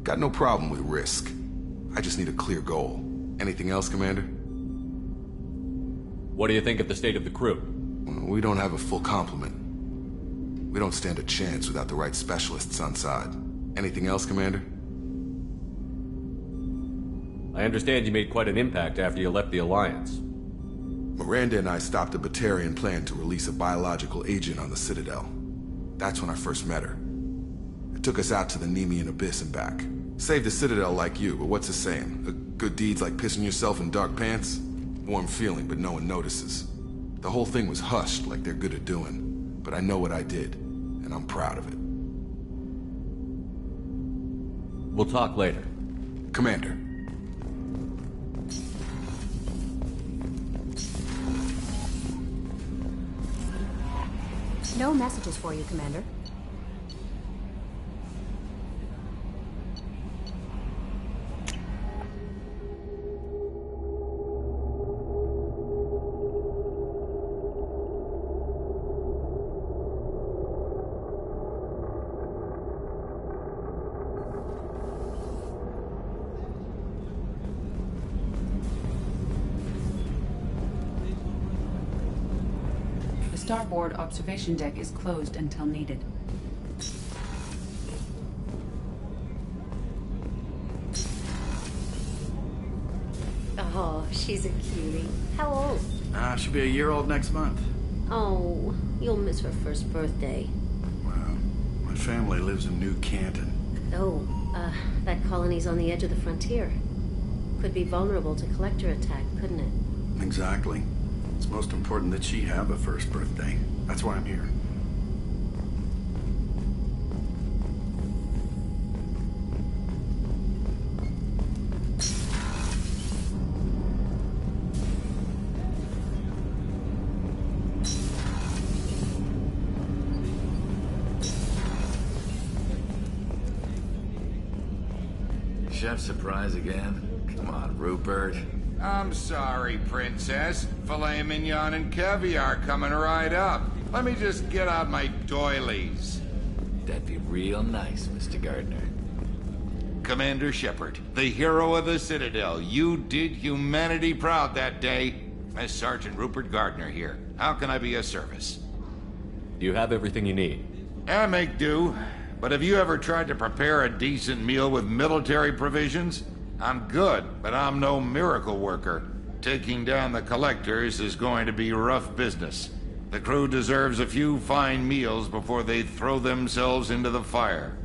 Got no problem with risk. I just need a clear goal. Anything else, Commander? What do you think of the state of the crew? We don't have a full complement. We don't stand a chance without the right specialists on side. Anything else, Commander? I understand you made quite an impact after you left the Alliance. Miranda and I stopped a Batarian plan to release a biological agent on the Citadel. That's when I first met her. It took us out to the Nemean Abyss and back. Saved the Citadel like you, but what's the saying? A good deed's like pissing yourself in dark pants? Warm feeling, but no one notices. The whole thing was hushed like they're good at doing. But I know what I did, and I'm proud of it. We'll talk later. Commander. No messages for you, Commander. The starboard observation deck is closed until needed. Oh, she's a cutie. How old? She'll be a year old next month. Oh, you'll miss her first birthday. Well, my family lives in New Canton. Oh, that colony's on the edge of the frontier. Could be vulnerable to collector attack, couldn't it? Exactly. It's most important that she have a first birthday. That's why I'm here. Chef surprise again? Come on, Rupert. I'm sorry, Princess. Filet mignon and caviar coming right up. Let me just get out my doilies. That'd be real nice, Mr. Gardner. Commander Shepard, the hero of the Citadel. You did humanity proud that day. As Sergeant Rupert Gardner here. How can I be of service? Do you have everything you need? I make do. But have you ever tried to prepare a decent meal with military provisions? I'm good, but I'm no miracle worker. Taking down the collectors is going to be rough business. The crew deserves a few fine meals before they throw themselves into the fire.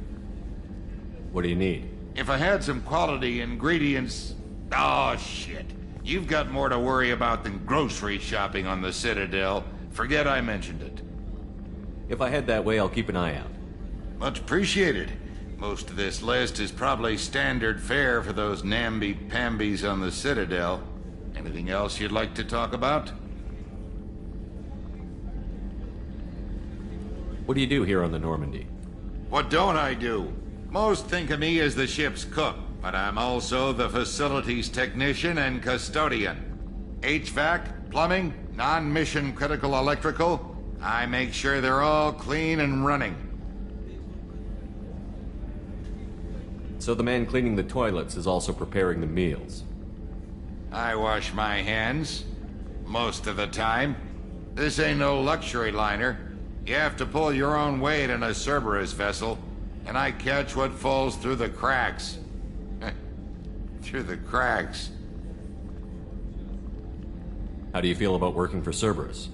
What do you need? If I had some quality ingredients... Oh, shit. You've got more to worry about than grocery shopping on the Citadel. Forget I mentioned it. If I head that way, I'll keep an eye out. Much appreciated. Most of this list is probably standard fare for those namby-pambies on the Citadel. Anything else you'd like to talk about? What do you do here on the Normandy? What don't I do? Most think of me as the ship's cook, but I'm also the facilities technician and custodian. HVAC, plumbing, non-mission critical electrical. I make sure they're all clean and running. So the man cleaning the toilets is also preparing the meals. I wash my hands. Most of the time. This ain't no luxury liner. You have to pull your own weight in a Cerberus vessel, and I catch what falls through the cracks. Through the cracks. How do you feel about working for Cerberus?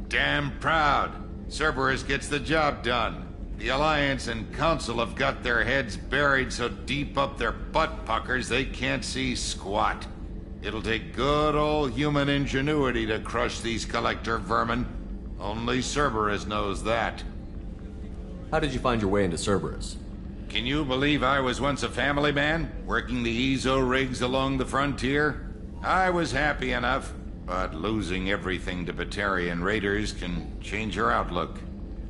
Damn proud. Cerberus gets the job done. The Alliance and Council have got their heads buried so deep up their butt puckers they can't see squat. It'll take good old human ingenuity to crush these collector vermin. Only Cerberus knows that. How did you find your way into Cerberus? Can you believe I was once a family man, working the Ezo rigs along the frontier? I was happy enough, but losing everything to Batarian raiders can change your outlook.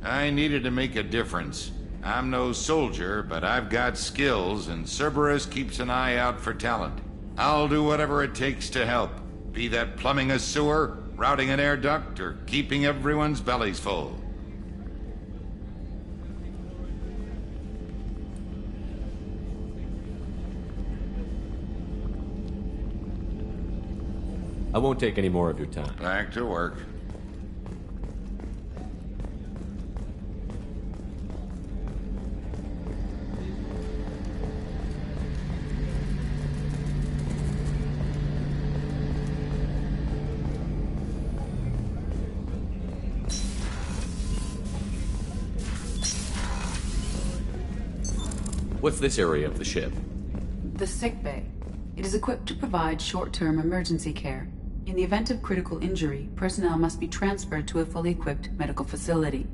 I needed to make a difference. I'm no soldier, but I've got skills, and Cerberus keeps an eye out for talent. I'll do whatever it takes to help, be that plumbing a sewer, routing an air duct, or keeping everyone's bellies full. I won't take any more of your time. Back to work. What's this area of the ship? The sick bay. It is equipped to provide short-term emergency care. In the event of critical injury, personnel must be transferred to a fully equipped medical facility.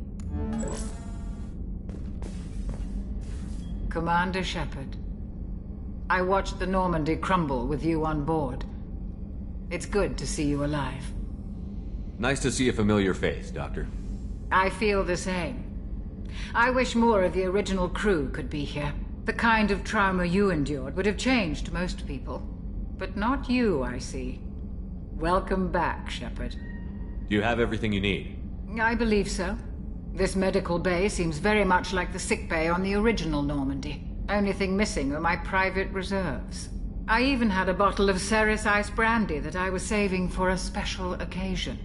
Commander Shepard, I watched the Normandy crumble with you on board. It's good to see you alive. Nice to see a familiar face, Doctor. I feel the same. I wish more of the original crew could be here. The kind of trauma you endured would have changed most people. But not you, I see. Welcome back, Shepard. Do you have everything you need? I believe so. This medical bay seems very much like the sick bay on the original Normandy. Only thing missing are my private reserves. I even had a bottle of Ceres Ice Brandy that I was saving for a special occasion.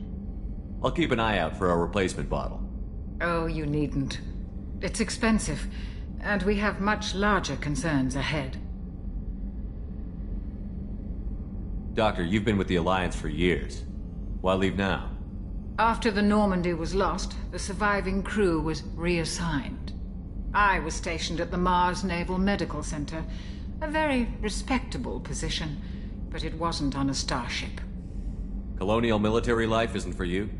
I'll keep an eye out for a replacement bottle. Oh, you needn't. It's expensive, and we have much larger concerns ahead. Doctor, you've been with the Alliance for years. Why leave now? After the Normandy was lost, the surviving crew was reassigned. I was stationed at the Mars Naval Medical Center, a very respectable position, but it wasn't on a starship. Colonial military life isn't for you?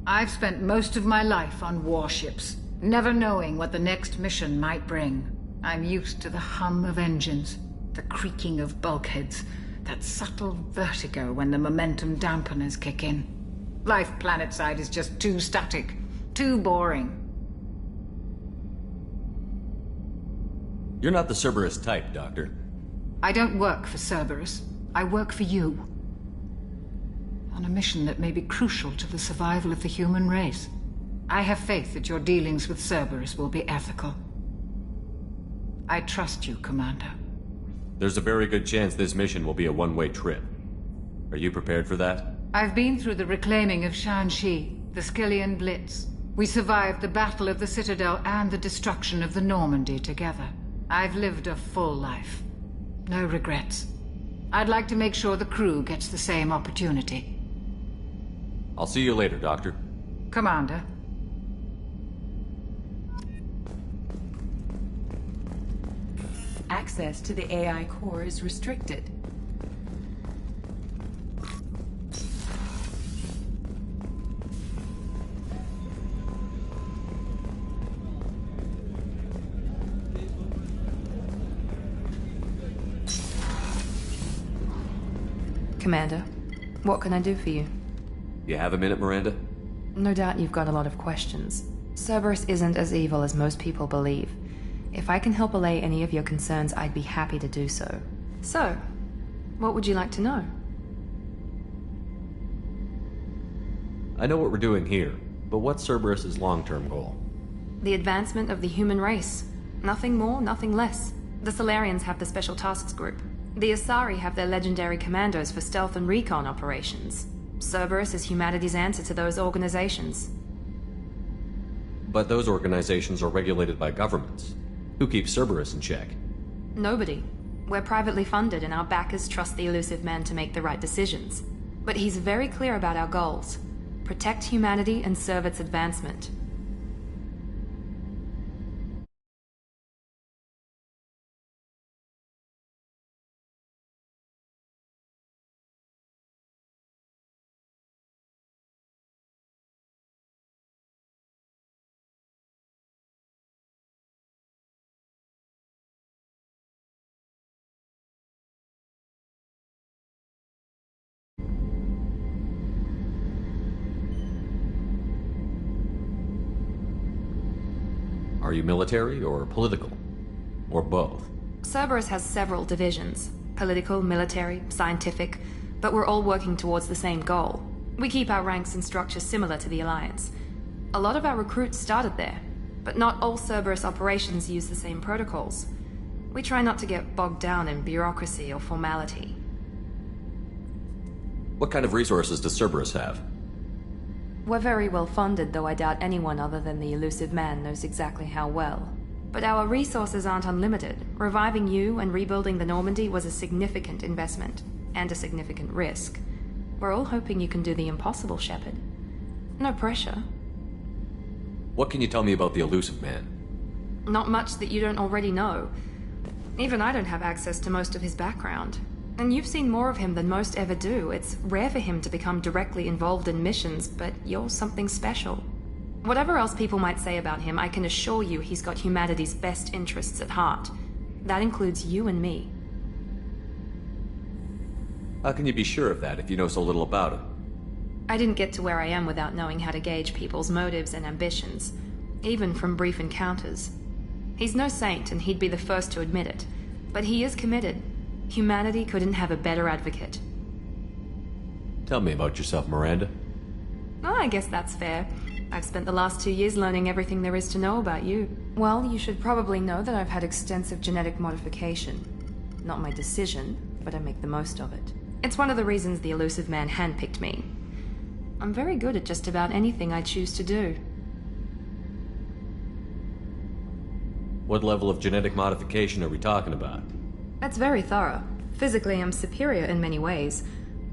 I've spent most of my life on warships, never knowing what the next mission might bring. I'm used to the hum of engines, the creaking of bulkheads, that subtle vertigo when the momentum dampeners kick in. Life planetside is just too static, too boring. You're not the Cerberus type, Doctor. I don't work for Cerberus. I work for you. On a mission that may be crucial to the survival of the human race. I have faith that your dealings with Cerberus will be ethical. I trust you, Commander. There's a very good chance this mission will be a one-way trip. Are you prepared for that? I've been through the reclaiming of Shanxi, the Skyllian Blitz. We survived the Battle of the Citadel and the destruction of the Normandy together. I've lived a full life. No regrets. I'd like to make sure the crew gets the same opportunity. I'll see you later, Doctor. Commander. Access to the AI core is restricted. Commander, what can I do for you? You have a minute, Miranda? No doubt you've got a lot of questions. Cerberus isn't as evil as most people believe. If I can help allay any of your concerns, I'd be happy to do so. So, what would you like to know? I know what we're doing here, but what's Cerberus's long-term goal? The advancement of the human race. Nothing more, nothing less. The Solarians have the Special Tasks Group. The Asari have their legendary commandos for stealth and recon operations. Cerberus is humanity's answer to those organizations. But those organizations are regulated by governments. Who keeps Cerberus in check? Nobody. We're privately funded and our backers trust the elusive man to make the right decisions. But he's very clear about our goals. Protect humanity and serve its advancement. Are you military or political? Or both? Cerberus has several divisions. Political, military, scientific, but we're all working towards the same goal. We keep our ranks and structure similar to the Alliance. A lot of our recruits started there, but not all Cerberus operations use the same protocols. We try not to get bogged down in bureaucracy or formality. What kind of resources does Cerberus have? We're very well funded, though I doubt anyone other than the elusive man knows exactly how well. But our resources aren't unlimited. Reviving you and rebuilding the Normandy was a significant investment, and a significant risk. We're all hoping you can do the impossible, Shepard. No pressure. What can you tell me about the elusive man? Not much that you don't already know. Even I don't have access to most of his background. And you've seen more of him than most ever do. It's rare for him to become directly involved in missions, but you're something special. Whatever else people might say about him, I can assure you he's got humanity's best interests at heart. That includes you and me. How can you be sure of that if you know so little about him? I didn't get to where I am without knowing how to gauge people's motives and ambitions, even from brief encounters. He's no saint, and he'd be the first to admit it. But he is committed. Humanity couldn't have a better advocate. Tell me about yourself, Miranda. Oh, I guess that's fair. I've spent the last 2 years learning everything there is to know about you. Well, you should probably know that I've had extensive genetic modification. Not my decision, but I make the most of it. It's one of the reasons the elusive man handpicked me. I'm very good at just about anything I choose to do. What level of genetic modification are we talking about? That's very thorough. Physically, I'm superior in many ways.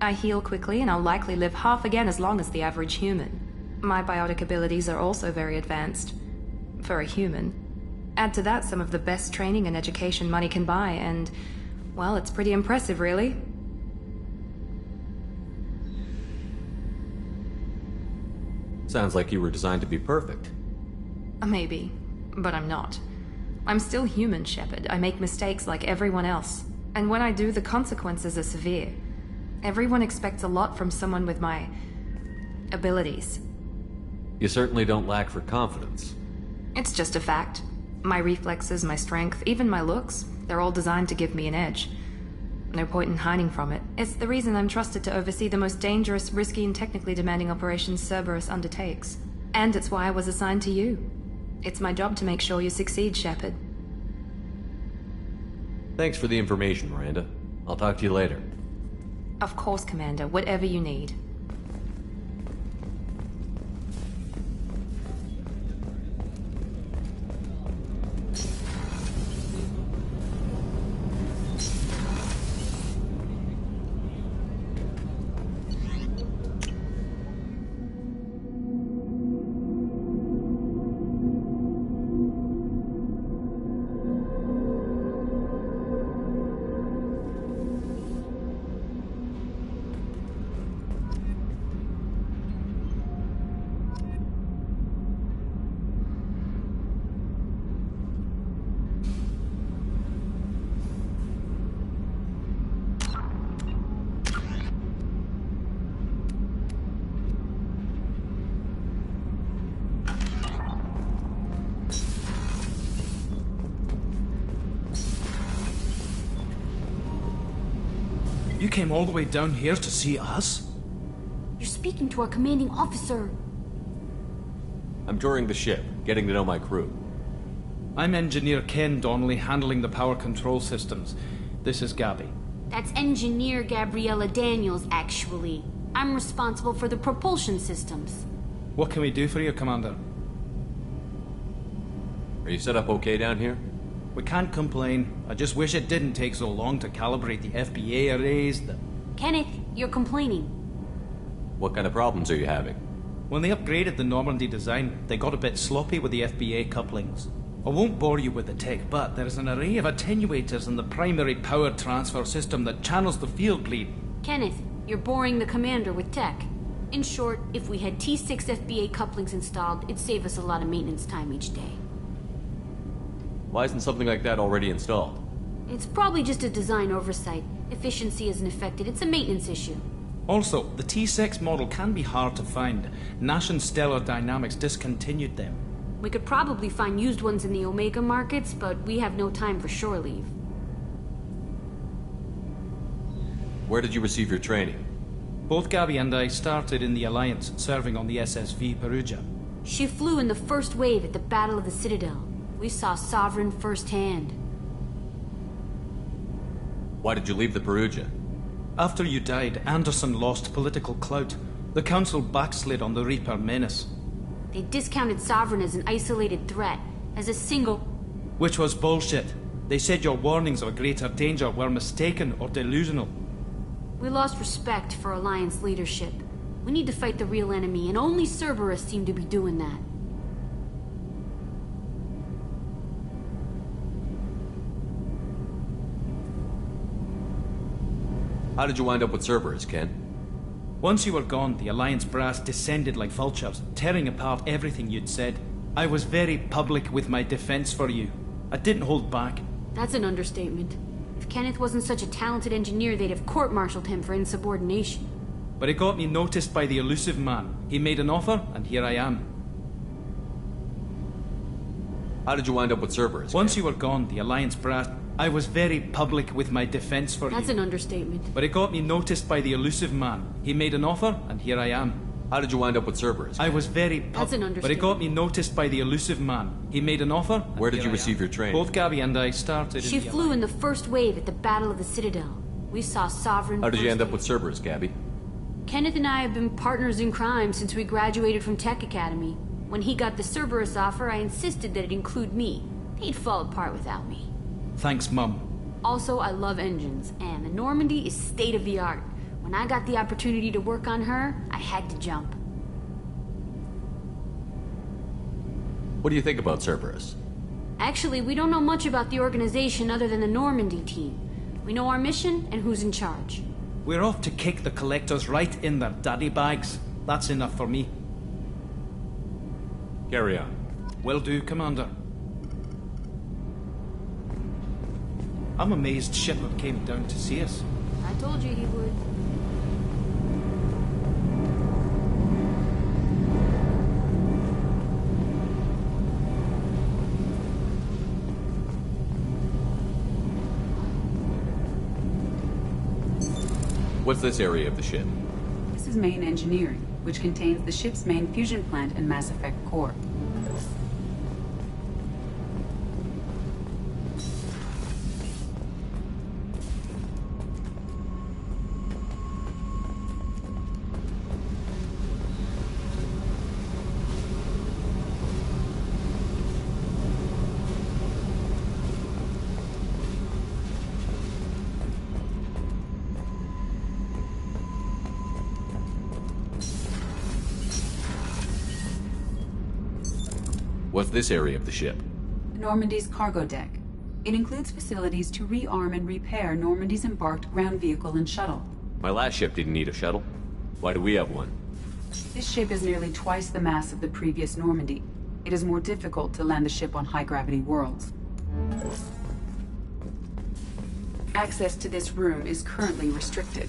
I heal quickly, and I'll likely live half again as long as the average human. My biotic abilities are also very advanced. For a human. Add to that some of the best training and education money can buy, and, well, it's pretty impressive, really. Sounds like you were designed to be perfect. Maybe, but I'm not. I'm still human, Shepard. I make mistakes like everyone else. And when I do, the consequences are severe. Everyone expects a lot from someone with my abilities. You certainly don't lack for confidence. It's just a fact. My reflexes, my strength, even my looks, they're all designed to give me an edge. No point in hiding from it. It's the reason I'm trusted to oversee the most dangerous, risky, and technically demanding operations Cerberus undertakes. And it's why I was assigned to you. It's my job to make sure you succeed, Shepard. Thanks for the information, Miranda. I'll talk to you later. Of course, Commander. Whatever you need. You came all the way down here to see us? You're speaking to our commanding officer. I'm touring the ship, getting to know my crew. I'm Engineer Ken Donnelly, handling the power control systems. This is Gabby. That's Engineer Gabriella Daniels, actually. I'm responsible for the propulsion systems. What can we do for you, Commander? Are you set up okay down here? We can't complain. I just wish it didn't take so long to calibrate the FBA arrays. Kenneth, you're complaining. What kind of problems are you having? When they upgraded the Normandy design, they got a bit sloppy with the FBA couplings. I won't bore you with the tech, but there is an array of attenuators in the primary power transfer system that channels the field bleed. Kenneth, you're boring the commander with tech. In short, if we had T6 FBA couplings installed, it'd save us a lot of maintenance time each day. Why isn't something like that already installed? It's probably just a design oversight. Efficiency isn't affected. It's a maintenance issue. Also, the T6 model can be hard to find. Nash and Stellar Dynamics discontinued them. We could probably find used ones in the Omega markets, but we have no time for shore leave. Where did you receive your training? Both Gabby and I started in the Alliance, serving on the SSV Perugia. She flew in the first wave at the Battle of the Citadel. We saw Sovereign firsthand. Why did you leave the Perugia? After you died, Anderson lost political clout. The Council backslid on the Reaper menace. They discounted Sovereign as an isolated threat, as a single... Which was bullshit. They said your warnings of a greater danger were mistaken or delusional. We lost respect for Alliance leadership. We need to fight the real enemy, and only Cerberus seem to be doing that. How did you wind up with Cerberus, Ken? Once you were gone, the Alliance brass descended like vultures, tearing apart everything you'd said. I was very public with my defense for you. I didn't hold back. That's an understatement. If Kenneth wasn't such a talented engineer, they'd have court-martialed him for insubordination. But it got me noticed by the elusive man. He made an offer, and here I am. How did you wind up with Cerberus? Once you were gone, the Alliance brass... I was very public with my defense for you. That's an understatement. But it got me noticed by the elusive man. He made an offer, and here I am. How did you wind up with Cerberus? I was very That's an understatement. But it got me noticed by the elusive man. He made an offer. Where did you receive your training? Both Gabby and I started She flew in the first wave at the Battle of the Citadel. We saw Sovereign. How did you end up with Cerberus, Gabby? Kenneth and I have been partners in crime since we graduated from Tech Academy. When he got the Cerberus offer, I insisted that it include me. He'd fall apart without me. Thanks, Mum. Also, I love engines, and the Normandy is state-of-the-art. When I got the opportunity to work on her, I had to jump. What do you think about Cerberus? Actually, we don't know much about the organization other than the Normandy team. We know our mission and who's in charge. We're off to kick the Collectors right in their daddy bags. That's enough for me. Carry on. Will do, Commander. I'm amazed Shepard came down to see us. I told you he would. What's this area of the ship? This is main engineering, which contains the ship's main fusion plant and Mass Effect core. What's this area of the ship? Normandy's cargo deck. It includes facilities to rearm and repair Normandy's embarked ground vehicle and shuttle. My last ship didn't need a shuttle. Why do we have one? This ship is nearly twice the mass of the previous Normandy. It is more difficult to land the ship on high-gravity worlds. Access to this room is currently restricted.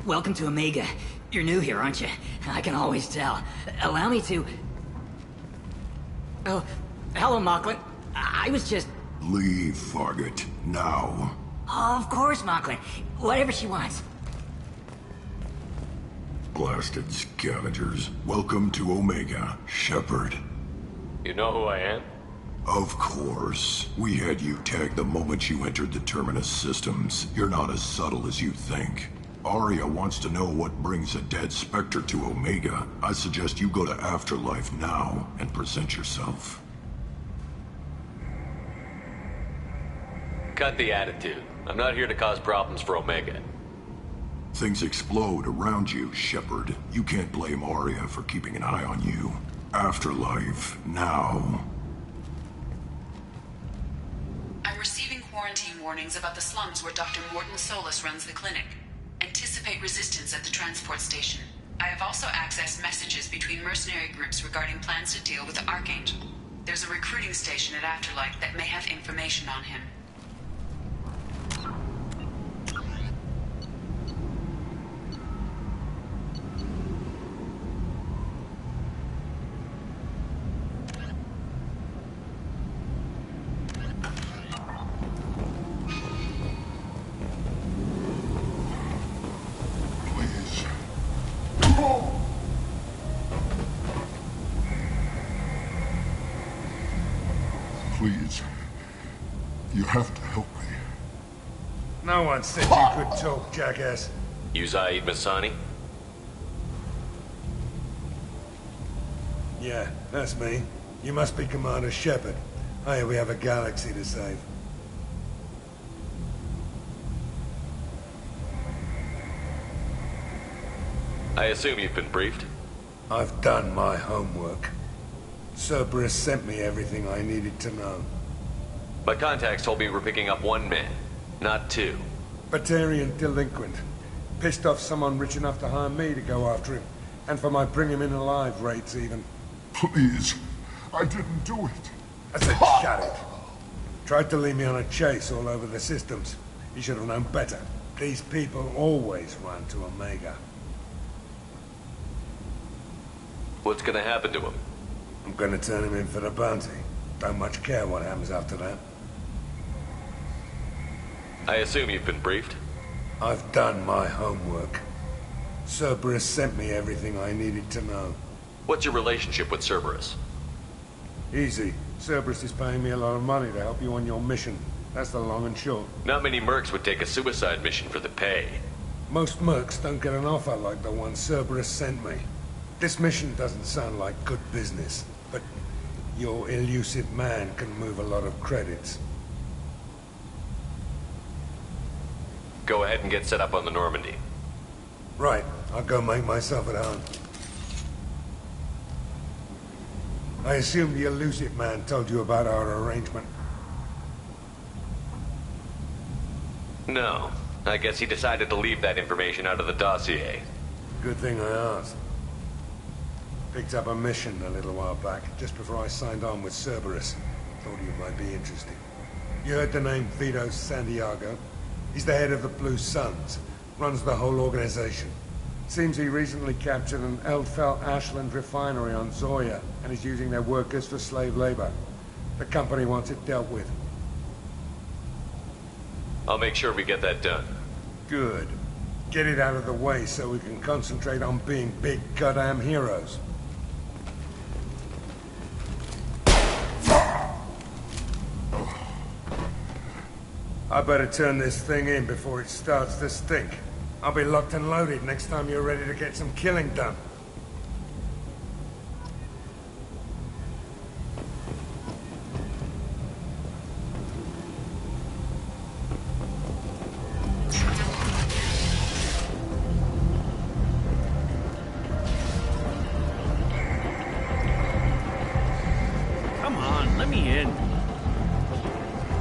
Welcome to Omega. You're new here, aren't you? I can always tell. Allow me to... Oh, hello, Mocklin. I was just... Leave, Fargate. Now. Of course, Mocklin. Whatever she wants. Blasted scavengers. Welcome to Omega, Shepard. You know who I am? Of course. We had you tagged the moment you entered the Terminus systems. You're not as subtle as you think. Aria wants to know what brings a dead Spectre to Omega. I suggest you go to Afterlife now and present yourself. Cut the attitude. I'm not here to cause problems for Omega. Things explode around you, Shepard. You can't blame Aria for keeping an eye on you. Afterlife now. I'm receiving quarantine warnings about the slums where Dr. Mordin Solus runs the clinic. Anticipate resistance at the transport station. I have also accessed messages between mercenary groups regarding plans to deal with the Archangel. There's a recruiting station at Afterlife that may have information on him. Please. You have to help me. No one said you could talk, jackass. You Zaid Masani? Yeah, that's me. You must be Commander Shepard. Hey, we have a galaxy to save. I assume you've been briefed? I've done my homework. Cerberus sent me everything I needed to know. My contacts told me we're picking up one man, not two. Batarian delinquent. Pissed off someone rich enough to hire me to go after him. And for my bring him in alive rates even. Please. I didn't do it. I said shut it. Tried to lead me on a chase all over the systems. He should have known better. These people always run to Omega. What's gonna happen to him? I'm gonna turn him in for the bounty. Don't much care what happens after that. I assume you've been briefed? I've done my homework. Cerberus sent me everything I needed to know. What's your relationship with Cerberus? Easy. Cerberus is paying me a lot of money to help you on your mission. That's the long and short. Not many mercs would take a suicide mission for the pay. Most mercs don't get an offer like the one Cerberus sent me. This mission doesn't sound like good business, but your elusive man can move a lot of credits. Go ahead and get set up on the Normandy. Right. I'll go make myself at home. I assume the elusive man told you about our arrangement. No. I guess he decided to leave that information out of the dossier. Good thing I asked. Picked up a mission a little while back, just before I signed on with Cerberus. Thought you might be interested. You heard the name Vito Santiago? He's the head of the Blue Suns. Runs the whole organization. Seems he recently captured an Eldfell Ashland refinery on Zoya, and is using their workers for slave labor. The company wants it dealt with. I'll make sure we get that done. Good. Get it out of the way so we can concentrate on being big goddamn heroes. I better turn this thing in before it starts to stink. I'll be locked and loaded next time you're ready to get some killing done. Come on, let me in.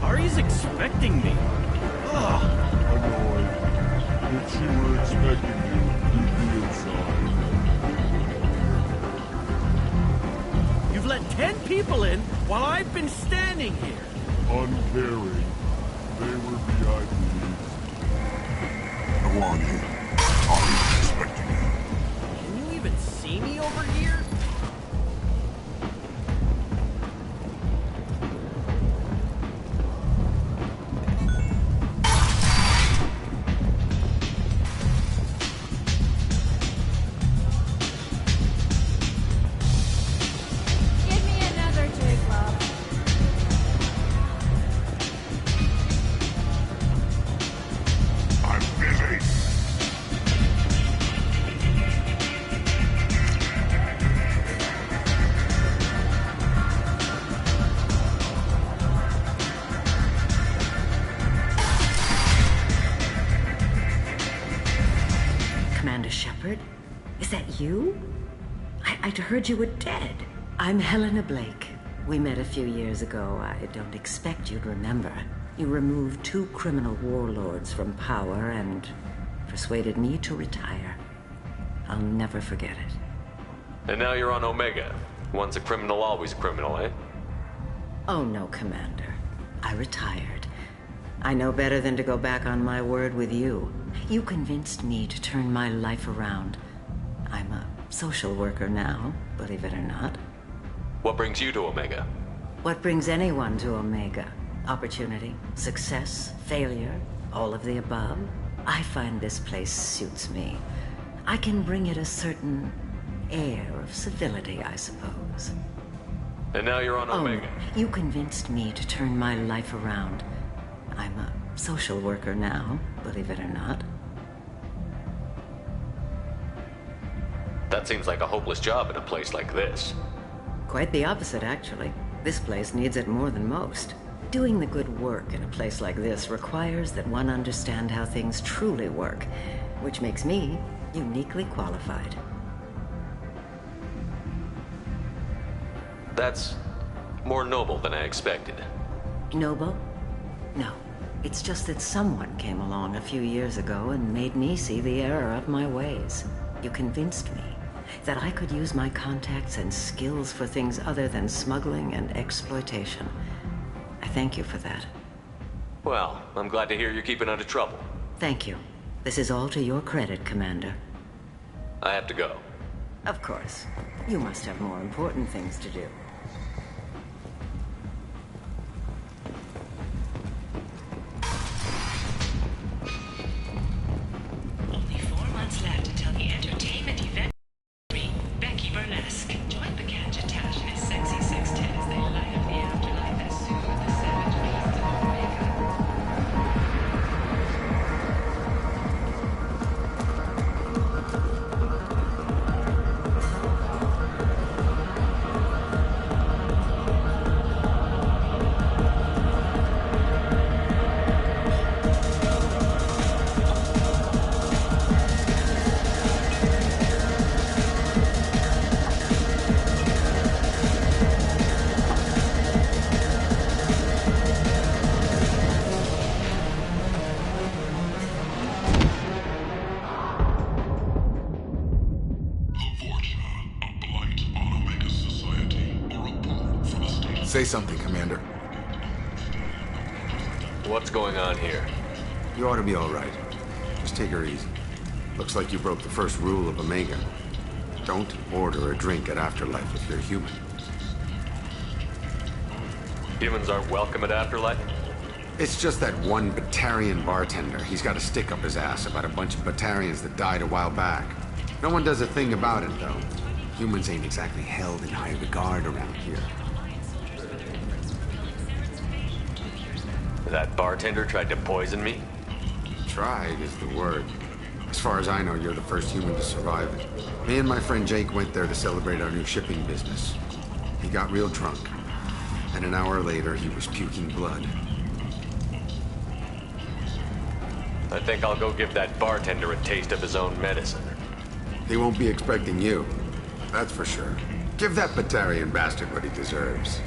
Ari's expecting me. Ugh. Annoyed. If she were expecting you, you'd be inside. You've let 10 people in while I've been standing here. Uncaring. They were VIPs. Go on in. Ari. Commander Shepard? Is that you? I'd heard you were dead. I'm Helena Blake. We met a few years ago. I don't expect you'd remember. You removed 2 criminal warlords from power and persuaded me to retire. I'll never forget it. And now you're on Omega. Once a criminal, always a criminal, eh? Oh no, Commander. I retired. I know better than to go back on my word with you. You convinced me to turn my life around. I'm a social worker now, believe it or not. What brings you to Omega? What brings anyone to Omega? Opportunity, success, failure, all of the above. I find this place suits me. I can bring it a certain air of civility, I suppose. And now you're on Omega. You convinced me to turn my life around. I'm a social worker now, believe it or not. That seems like a hopeless job in a place like this. Quite the opposite, actually. This place needs it more than most. Doing the good work in a place like this requires that one understand how things truly work, which makes me uniquely qualified. That's more noble than I expected. Noble? No. It's just that someone came along a few years ago and made me see the error of my ways. You convinced me that I could use my contacts and skills for things other than smuggling and exploitation. I thank you for that. Well, I'm glad to hear you're keeping out of trouble. Thank you. This is all to your credit, Commander. I have to go. Of course. You must have more important things to do. Only 4 months left until the entertainment event. Becky Burlesque. Join the Gadget Tash and his sexy sextet as they light up the afterlife as soon as the savage beast of Omega. Say something, Commander. What's going on here? You ought to be all right. Just take her easy. Looks like you broke the first rule of Omega. Don't order a drink at Afterlife if you're human. Humans aren't welcome at Afterlife? It's just that one Batarian bartender. He's got a stick up his ass about a bunch of Batarians that died a while back. No one does a thing about it, though. Humans ain't exactly held in high regard around here. That bartender tried to poison me? Tried is the word. As far as I know, you're the first human to survive it. Me and my friend Jake went there to celebrate our new shipping business. He got real drunk, and an hour later he was puking blood. I think I'll go give that bartender a taste of his own medicine. He won't be expecting you, that's for sure. Give that Batarian bastard what he deserves.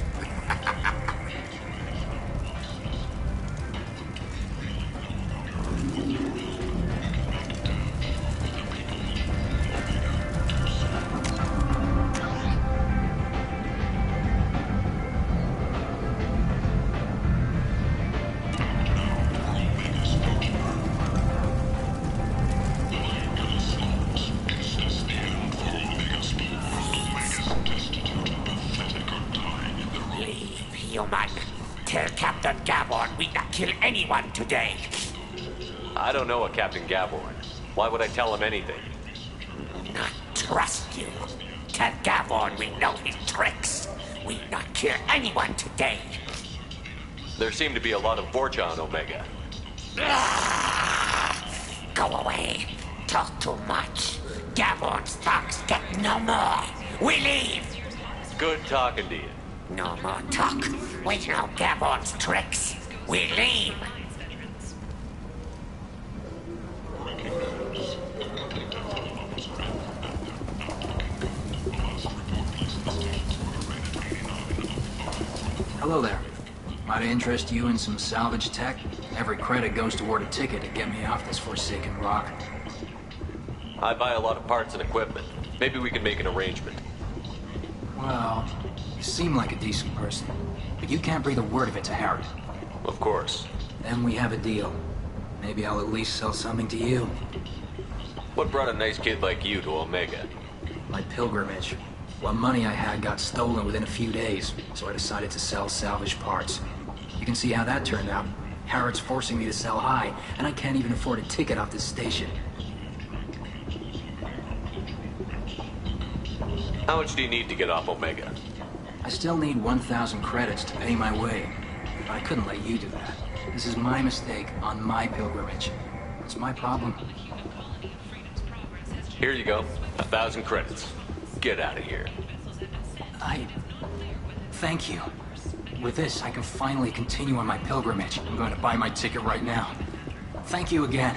Anyone today. I don't know a Captain Gavorn. Why would I tell him anything? Not trust you. Tell Gavorn we know his tricks. We'll not kill anyone today. There seem to be a lot of Vorcha on Omega. Go away. Talk too much. Gavorn's thugs get no more. We leave. Good talking to you. No more talk. We know Gavorn's tricks. We leave! Hello there. Might I interest you in some salvage tech? Every credit goes toward a ticket to get me off this forsaken rock. I buy a lot of parts and equipment. Maybe we can make an arrangement. Well, you seem like a decent person, but you can't breathe a word of it to Harry. Of course. Then we have a deal. Maybe I'll at least sell something to you. What brought a nice kid like you to Omega? My pilgrimage. What money I had got stolen within a few days, so I decided to sell salvage parts. You can see how that turned out. Harrod's forcing me to sell high, and I can't even afford a ticket off this station. How much do you need to get off Omega? I still need 1,000 credits to pay my way. But I couldn't let you do that. This is my mistake on my pilgrimage. It's my problem. Here you go. 1,000 credits. Get out of here. Thank you. With this, I can finally continue on my pilgrimage. I'm going to buy my ticket right now. Thank you again.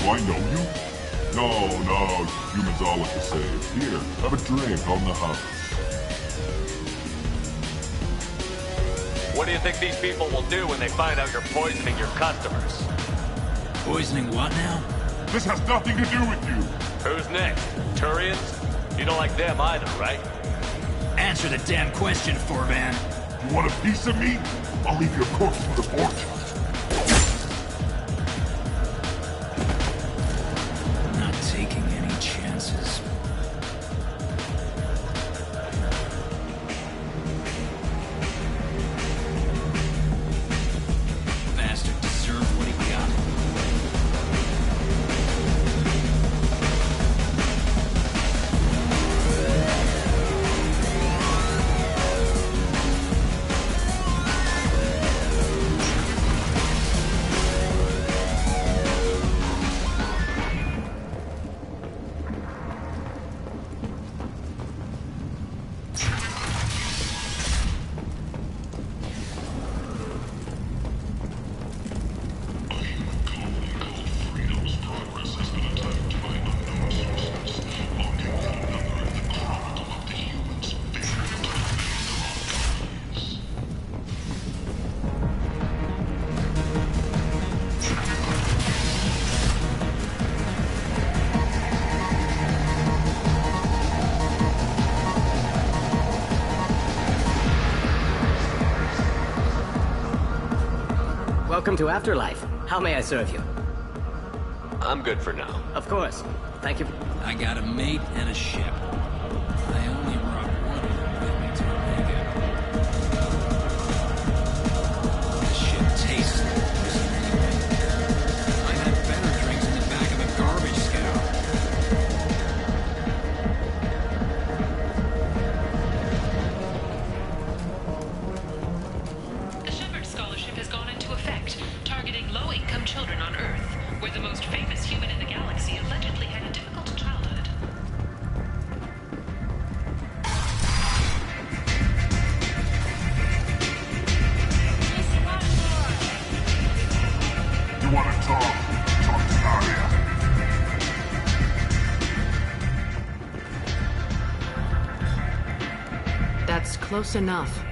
I know you? No, humans all look the same. Here, have a drink on the house. What do you think these people will do when they find out you're poisoning your customers? Poisoning what now? This has nothing to do with you. Who's next? Turians? You don't like them either, right? Answer the damn question, Forvan. You want a piece of me? I'll leave your corpse for the fortune. Not taking any chances. Bastard deserved what he got. Welcome to Afterlife. How may I serve you? I'm good for now. Of course. Thank you. I got a mate and a ship. I only brought one of them with me to Omega. This shit tastes like prison anyway. I had better drinks in the back of a garbage scow. A Shepard Scholarship has gone into effect, targeting low-income children on Earth, where the most famous human in the galaxy allegedly had a difficult childhood. You wanna talk? Talk to Aria. That's close enough.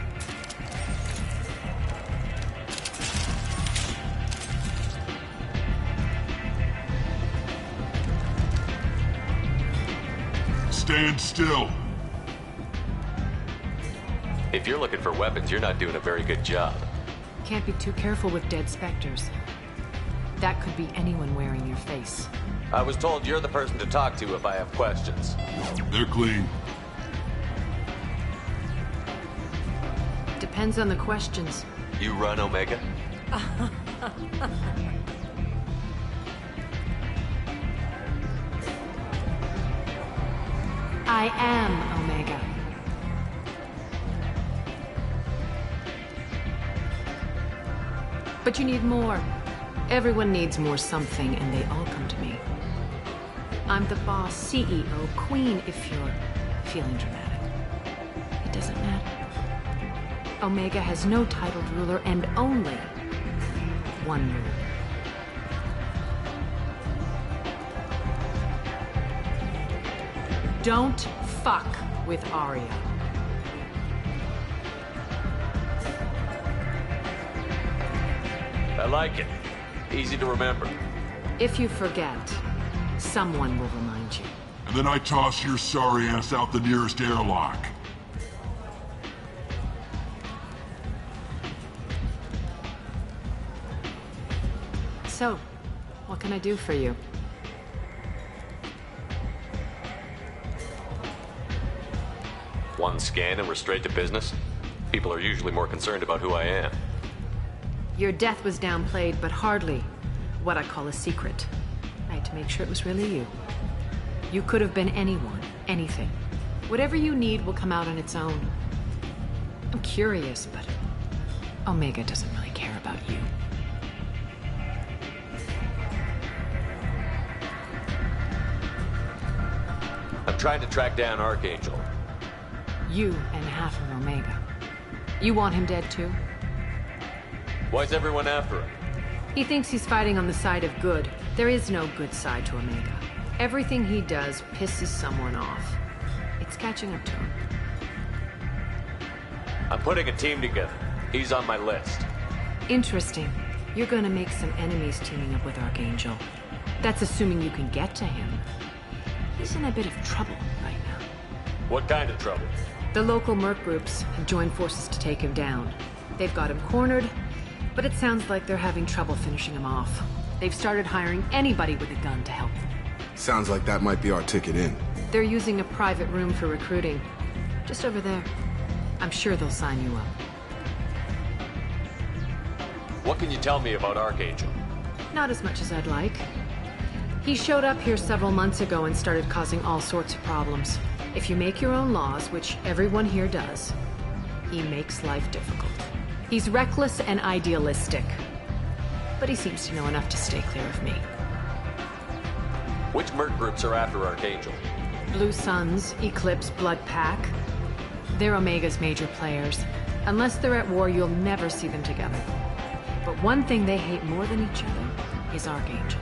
Stand still. If you're looking for weapons, you're not doing a very good job. Can't be too careful with dead specters. That could be anyone wearing your face. I was told you're the person to talk to if I have questions. They're clean. Depends on the questions. You run Omega? I am Omega. But you need more. Everyone needs more something, and they all come to me. I'm the boss, CEO, queen, if you're feeling dramatic. It doesn't matter. Omega has no titled ruler and only one rule. Don't fuck with Aria. I like it. Easy to remember. If you forget, someone will remind you. And then I toss your sorry ass out the nearest airlock. So, what can I do for you? One scan and we're straight to business? People are usually more concerned about who I am. Your death was downplayed, but hardly what I call a secret. I had to make sure it was really you. You could have been anyone, anything. Whatever you need will come out on its own. I'm curious, but Omega doesn't really care about you. I'm trying to track down Archangel. You and half of Omega. You want him dead too? Why's everyone after him? He thinks he's fighting on the side of good. There is no good side to Omega. Everything he does pisses someone off. It's catching up to him. I'm putting a team together. He's on my list. Interesting. You're gonna make some enemies teaming up with Archangel. That's assuming you can get to him. He's in a bit of trouble right now. What kind of trouble? The local merc groups have joined forces to take him down. They've got him cornered, but it sounds like they're having trouble finishing him off. They've started hiring anybody with a gun to help them. Sounds like that might be our ticket in. They're using a private room for recruiting. Just over there. I'm sure they'll sign you up. What can you tell me about Archangel? Not as much as I'd like. He showed up here several months ago and started causing all sorts of problems. If you make your own laws, which everyone here does, he makes life difficult. He's reckless and idealistic. But he seems to know enough to stay clear of me. Which merc groups are after Archangel? Blue Suns, Eclipse, Blood Pack. They're Omega's major players. Unless they're at war, you'll never see them together. But one thing they hate more than each other is Archangel.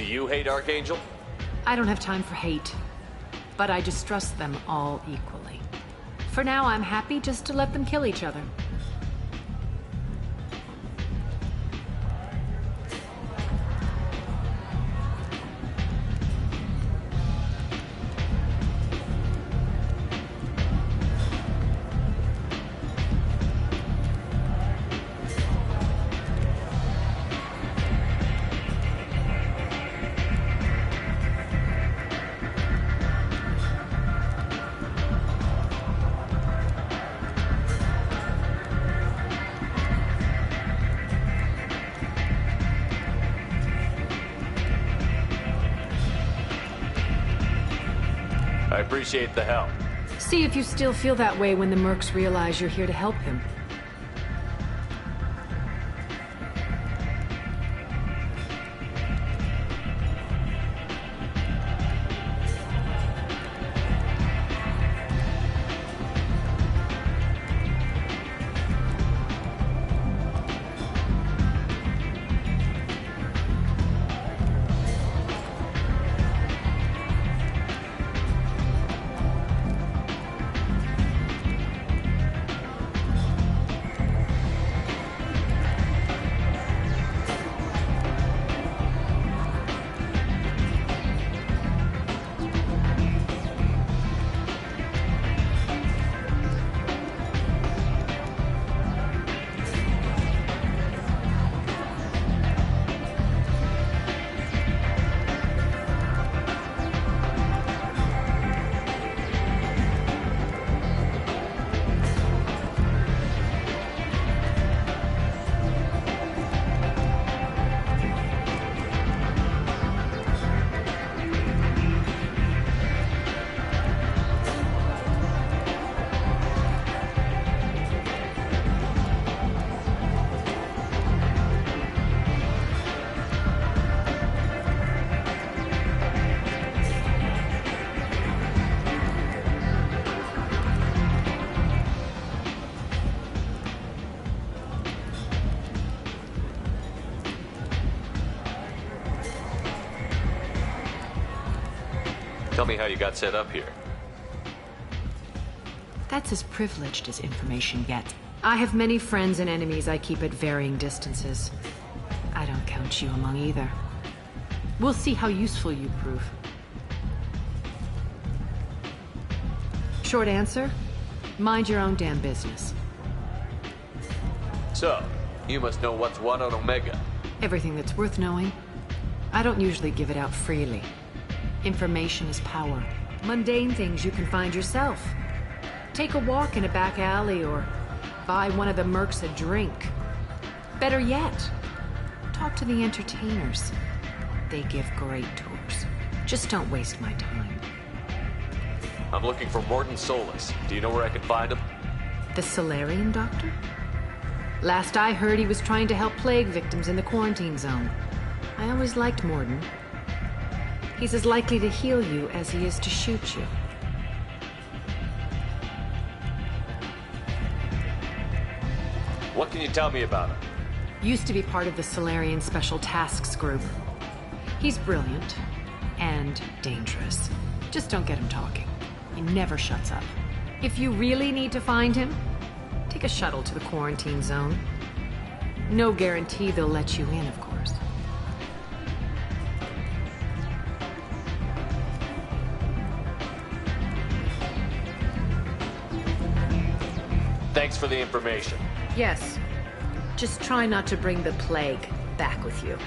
you hate Archangel? I don't have time for hate, but I distrust them all equally. For now, I'm happy just to let them kill each other. I appreciate the help. See if you still feel that way when the mercs realize you're here to help him. Tell me how you got set up here. That's as privileged as information gets. I have many friends and enemies I keep at varying distances. I don't count you among either. We'll see how useful you prove. Short answer, mind your own damn business. So, you must know what's what on Omega. Everything that's worth knowing. I don't usually give it out freely. Information is power. Mundane things you can find yourself. Take a walk in a back alley or buy one of the mercs a drink. Better yet, talk to the entertainers. They give great tours. Just don't waste my time. I'm looking for Morton Solus. Do you know where I can find him? The Solarian doctor? Last I heard, he was trying to help plague victims in the quarantine zone. I always liked Morton. He's as likely to heal you as he is to shoot you. What can you tell me about him? Used to be part of the Solarian Special Tasks Group. He's brilliant and dangerous. Just don't get him talking. He never shuts up. If you really need to find him, take a shuttle to the quarantine zone. No guarantee they'll let you in, of course. Thanks for the information. Yes. Just try not to bring the plague back with you.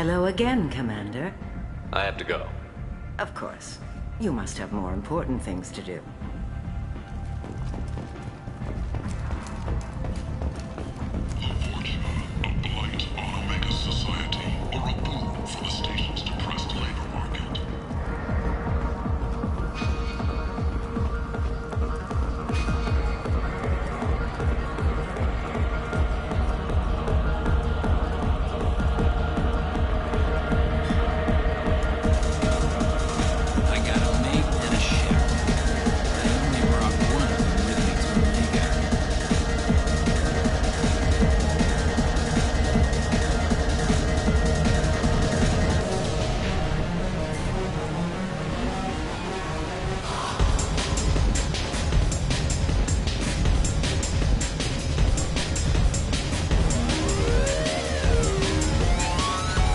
Hello again, Commander. I have to go. Of course. You must have more important things to do.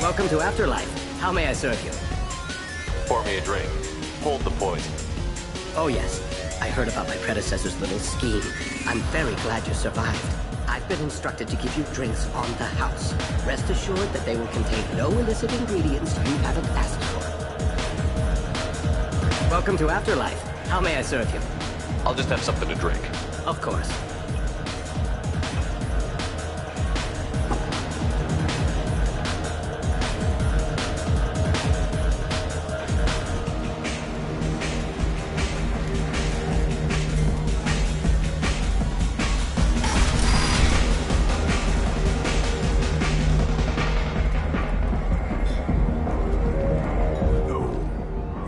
Welcome to Afterlife. How may I serve you? Pour me a drink. Hold the poison. Oh yes, I heard about my predecessor's little scheme. I'm very glad you survived. I've been instructed to give you drinks on the house. Rest assured that they will contain no illicit ingredients you haven't asked for. Welcome to Afterlife. How may I serve you? I'll just have something to drink. Of course.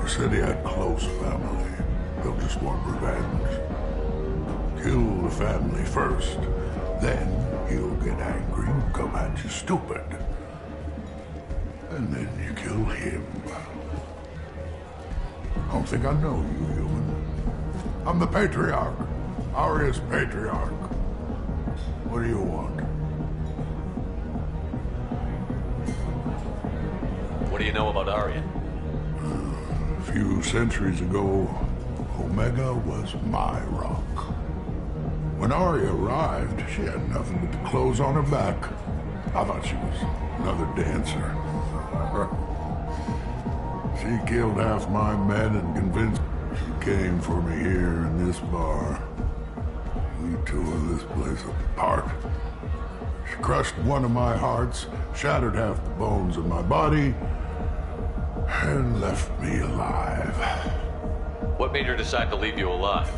Said he had close family. They'll just want revenge. Kill the family first. Then he'll get angry and come at you stupid. And then you kill him. I don't think I know you, human. I'm the Patriarch. Aria's Patriarch. What do you want? What do you know about Aria? A few centuries ago, Omega was my rock. When Aria arrived, she had nothing but the clothes on her back. I thought she was another dancer. She killed half my men and convinced me. She came for me here in this bar. We tore this place apart. She crushed one of my hearts, shattered half the bones in my body, and left me alive. What made her decide to leave you alive?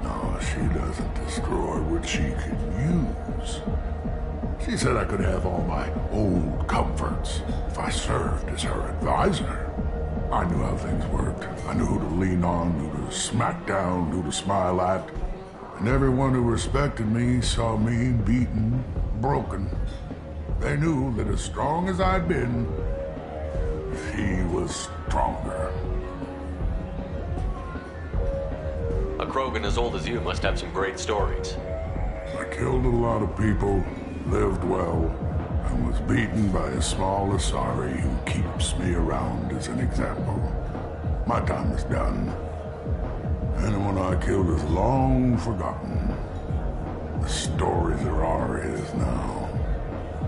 No, she doesn't destroy what she can use. She said I could have all my old comforts if I served as her advisor. I knew how things worked. I knew who to lean on, who to smack down, who to smile at. And everyone who respected me saw me beaten, broken. They knew that as strong as I'd been, she was stronger. A Krogan as old as you must have some great stories. I killed a lot of people, lived well, and was beaten by a small Asari who keeps me around as an example. My time is done. Anyone I killed is long forgotten. The stories are Aria's now.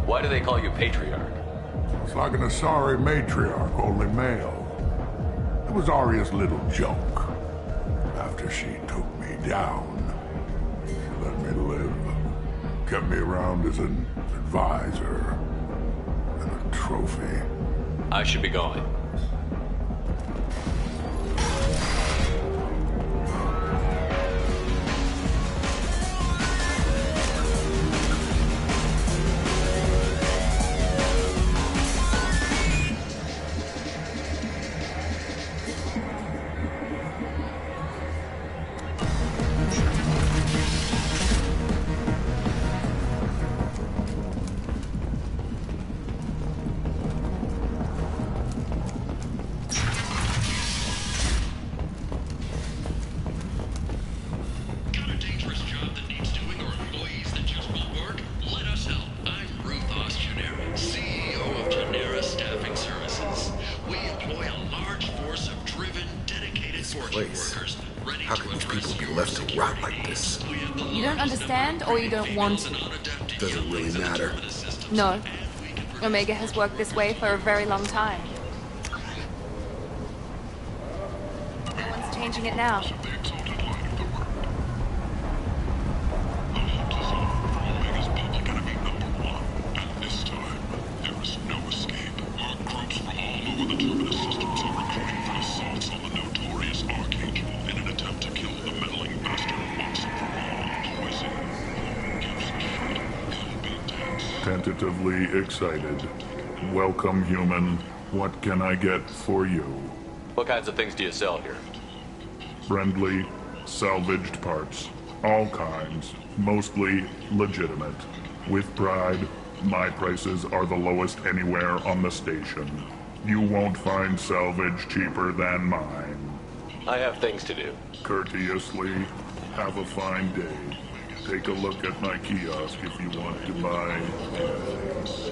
Why do they call you Patriarch? It's like an Asari matriarch, only male. It was Aria's little joke. After she took me down, she let me live. Kept me around as an advisor and a trophy. I should be going. You don't understand, or you don't want to? Doesn't really matter. No. Omega has worked this way for a very long time. No one's changing it now. Tentatively excited. Welcome, human. What can I get for you? What kinds of things do you sell here? Friendly, salvaged parts. All kinds. Mostly legitimate. With pride, my prices are the lowest anywhere on the station. You won't find salvage cheaper than mine. I have things to do. Courteously, have a fine day. Take a look at my kiosk if you want to buy anything.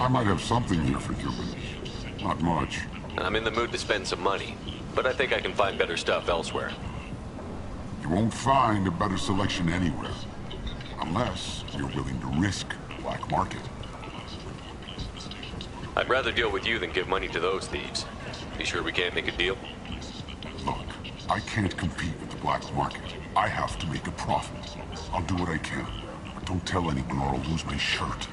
I might have something here for Cuban. Not much. I'm in the mood to spend some money, but I think I can find better stuff elsewhere. You won't find a better selection anywhere. Unless you're willing to risk black market. I'd rather deal with you than give money to those thieves. You sure we can't make a deal? Look, I can't compete with the black market. I have to make a profit. I'll do what I can. But don't tell anyone or I'll lose my shirt.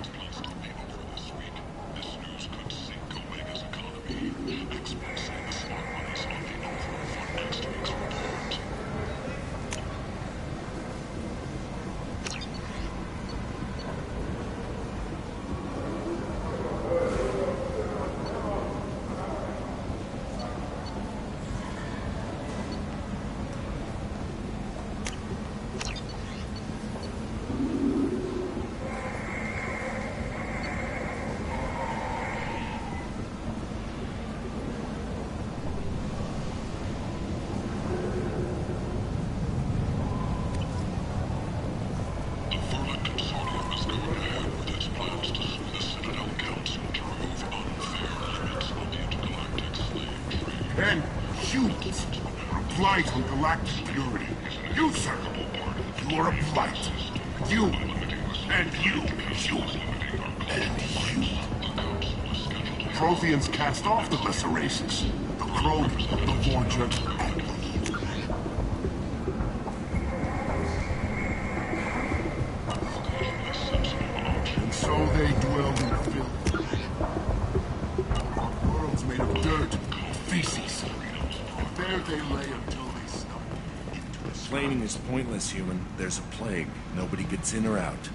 And humans are a blight on galactic purity. You, sir, you are a blight. You, and you, human, and you. Protheans cast off the lesser races. The Crone, the Vorja, and the Evil. And so they dwelled in filth. Our world's made of dirt. Feces. There they lay until they snuck. Explaining is pointless, human. There's a plague. Nobody gets in or out.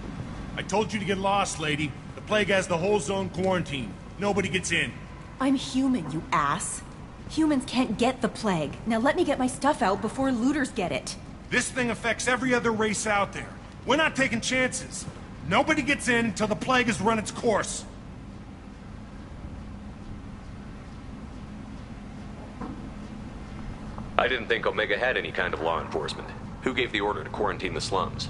I told you to get lost, lady. The plague has the whole zone quarantined. Nobody gets in. I'm human, you ass. Humans can't get the plague. Now let me get my stuff out before looters get it. This thing affects every other race out there. We're not taking chances. Nobody gets in until the plague has run its course. I didn't think Omega had any kind of law enforcement. Who gave the order to quarantine the slums?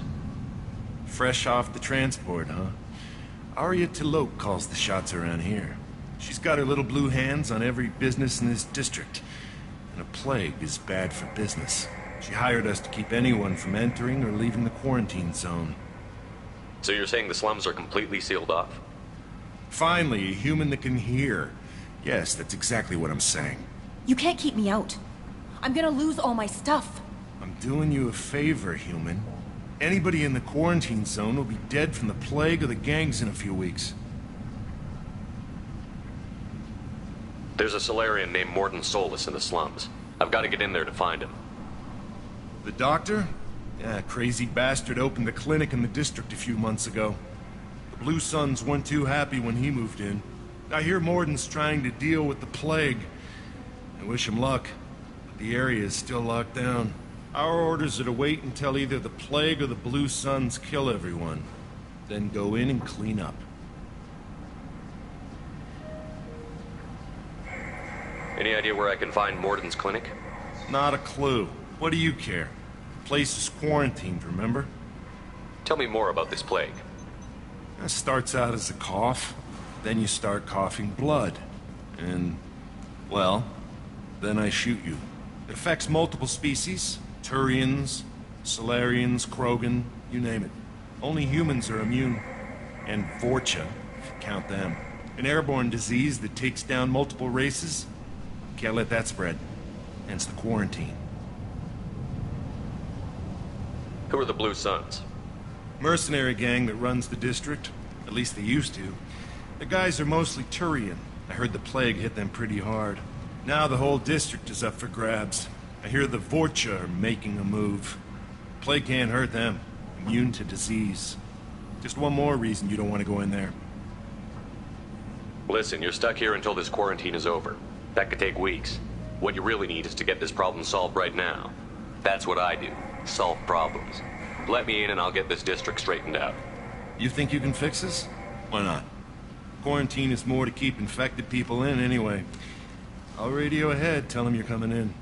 Fresh off the transport, huh? Arya T'Loak calls the shots around here. She's got her little blue hands on every business in this district. And a plague is bad for business. She hired us to keep anyone from entering or leaving the quarantine zone. So you're saying the slums are completely sealed off? Finally, a human that can hear. Yes, that's exactly what I'm saying. You can't keep me out. I'm gonna lose all my stuff. I'm doing you a favor, human. Anybody in the quarantine zone will be dead from the plague or the gangs in a few weeks. There's a Solarian named Mordin Solus in the slums. I've got to get in there to find him. The doctor? Yeah, crazy bastard opened a clinic in the district a few months ago. Blue Suns weren't too happy when he moved in. I hear Morden's trying to deal with the plague. I wish him luck, but the area is still locked down. Our orders are to wait until either the plague or the Blue Suns kill everyone. Then go in and clean up. Any idea where I can find Morden's clinic? Not a clue. What do you care? The place is quarantined, remember? Tell me more about this plague. It starts out as a cough, then you start coughing blood. And, well, then I shoot you. It affects multiple species. Turians, Solarians, Krogan, you name it. Only humans are immune. And Vorcha, if you count them. An airborne disease that takes down multiple races. Can't let that spread. Hence the quarantine. Who are the Blue Suns? Mercenary gang that runs the district. At least they used to. The guys are mostly Turian. I heard the plague hit them pretty hard. Now the whole district is up for grabs. I hear the Vorcha are making a move. Plague can't hurt them. Immune to disease. Just one more reason you don't want to go in there. Listen, you're stuck here until this quarantine is over. That could take weeks. What you really need is to get this problem solved right now. That's what I do. Solve problems. Let me in and I'll get this district straightened out. You think you can fix this? Why not? Quarantine is more to keep infected people in anyway. I'll radio ahead, tell them you're coming in.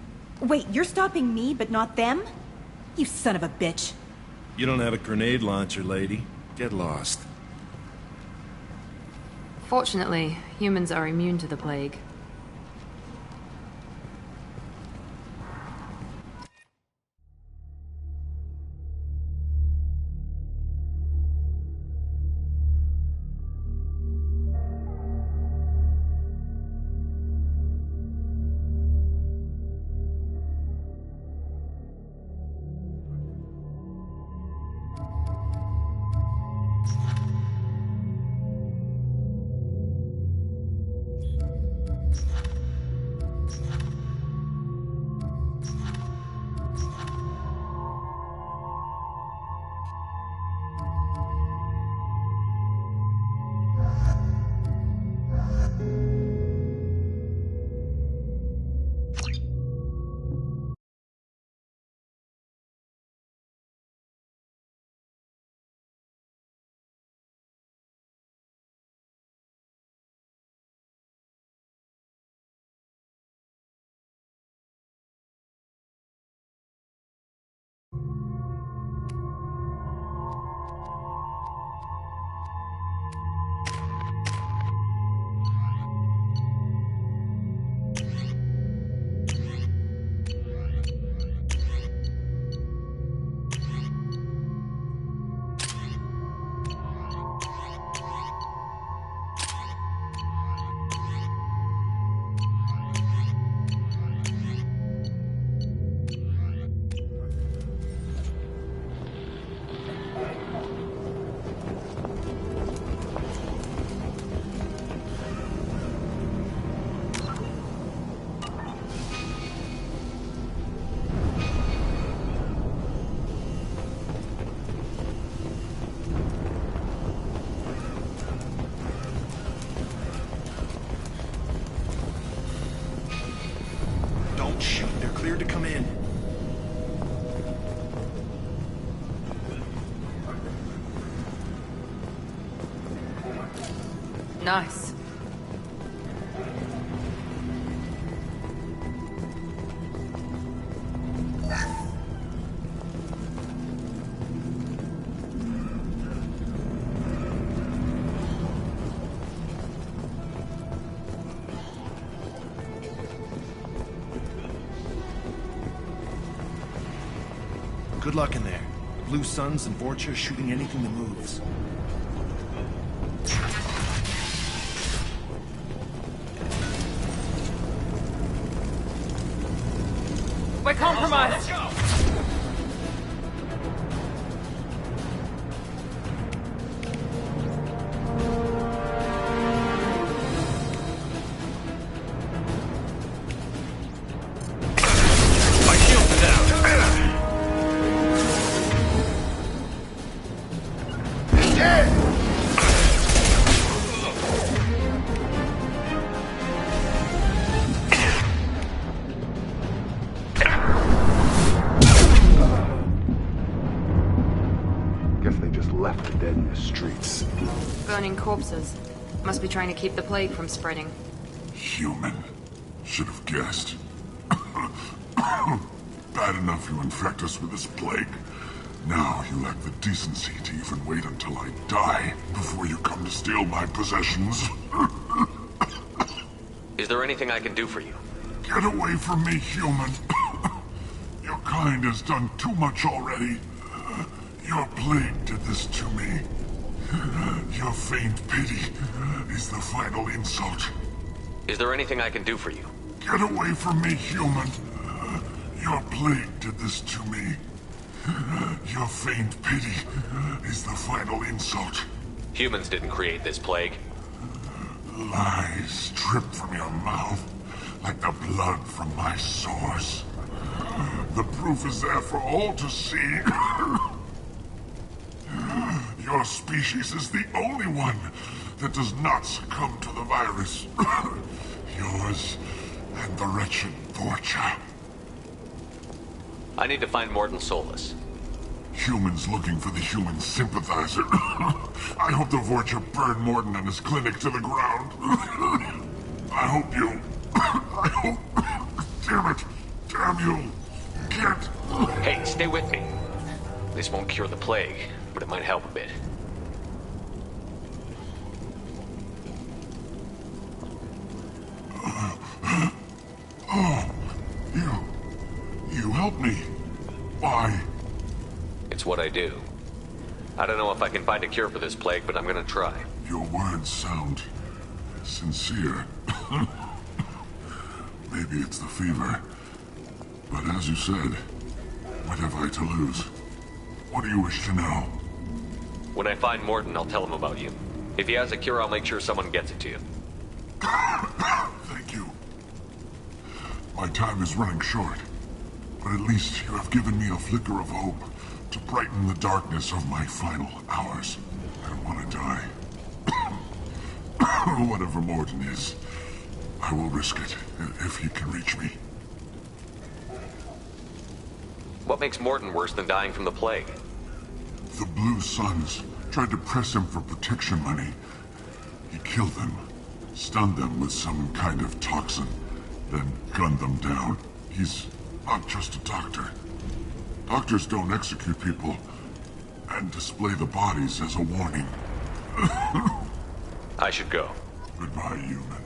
Wait, you're stopping me, but not them? You son of a bitch. You don't have a grenade launcher, lady. Get lost. Fortunately, humans are immune to the plague. Cleared to come in. Nice. Good luck in there. The Blue Suns and Vorcha shooting anything that moves. We're compromised! Let's go! left the dead in the streets. Burning corpses. Must be trying to keep the plague from spreading. Human. Should have guessed. Bad enough you infect us with this plague. Now you lack the decency to even wait until I die before you come to steal my possessions. Is there anything I can do for you? Get away from me, human. Your kind has done too much already. Your plague did this to me. Your faint pity is the final insult. Is there anything I can do for you? Get away from me, human. Your plague did this to me. Your faint pity is the final insult. Humans didn't create this plague. Lies drip from your mouth like the blood from my sores. The proof is there for all to see. Your species is the only one that does not succumb to the virus. Yours and the wretched Vorcha. I need to find Morton Solus. Humans looking for the human sympathizer. I hope the Vorcha burned Morton and his clinic to the ground. I hope you... I hope... Damn it! Damn you! Can't... Hey, stay with me. This won't cure the plague, but it might help a bit. Oh, you helped me. Why? It's what I do. I don't know if I can find a cure for this plague, but I'm gonna try. Your words sound sincere. Maybe it's the fever. But as you said, what have I to lose? What do you wish to know? When I find Morton, I'll tell him about you. If he has a cure, I'll make sure someone gets it to you. Thank you. My time is running short, but at least you have given me a flicker of hope to brighten the darkness of my final hours. I don't want to die. Whatever Morton is, I will risk it if he can reach me. What makes Morton worse than dying from the plague? The Blue Suns tried to press him for protection money. He killed them, stunned them with some kind of toxin, then gunned them down. He's not just a doctor. Doctors don't execute people and display the bodies as a warning. I should go. Goodbye, human.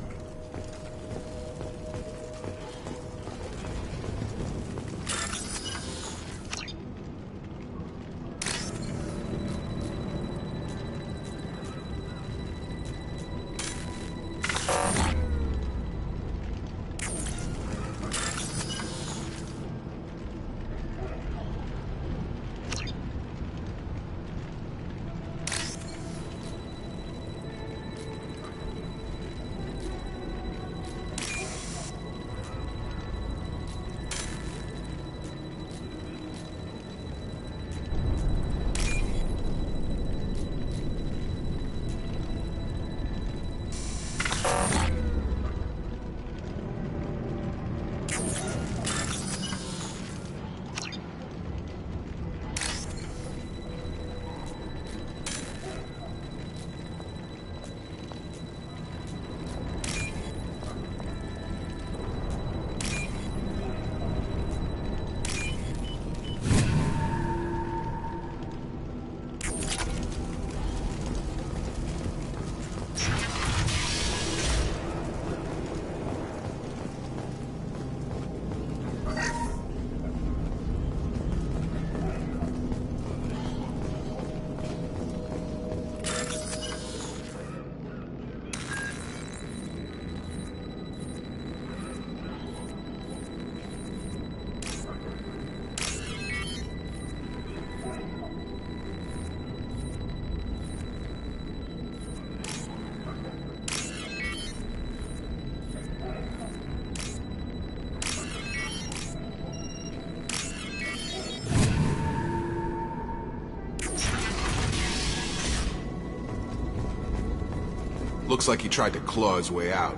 Looks like he tried to claw his way out.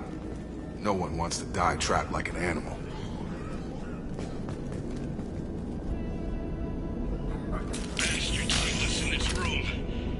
No one wants to die trapped like an animal. Bastards keep us in this room.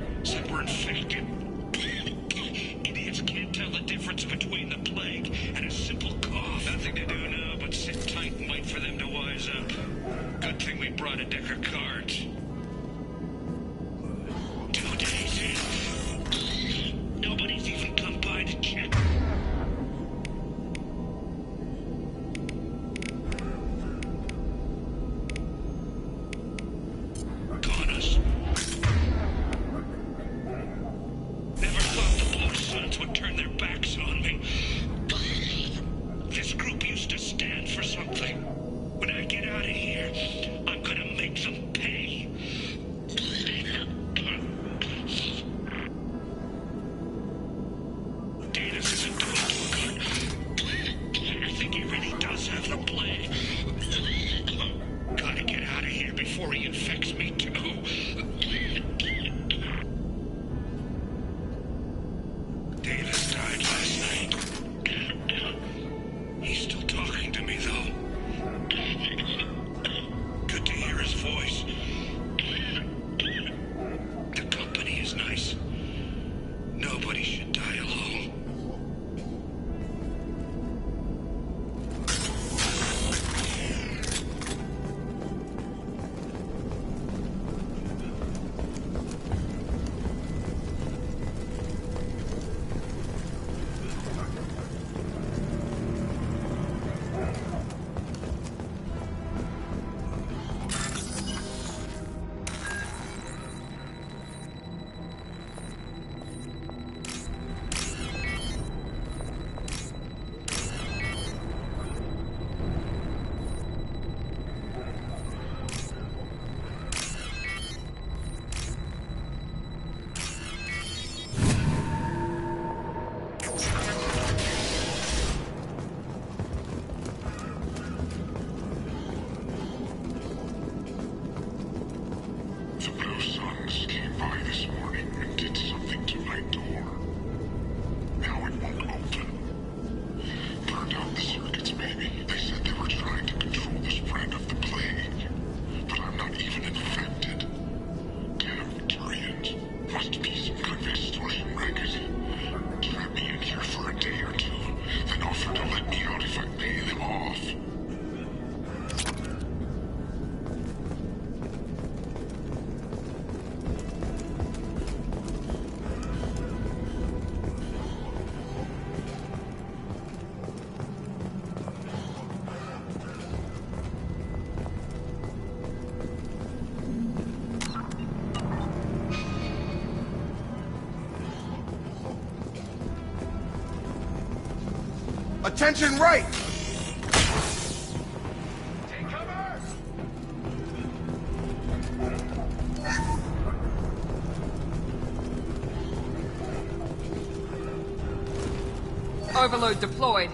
Attention right! Overload deployed.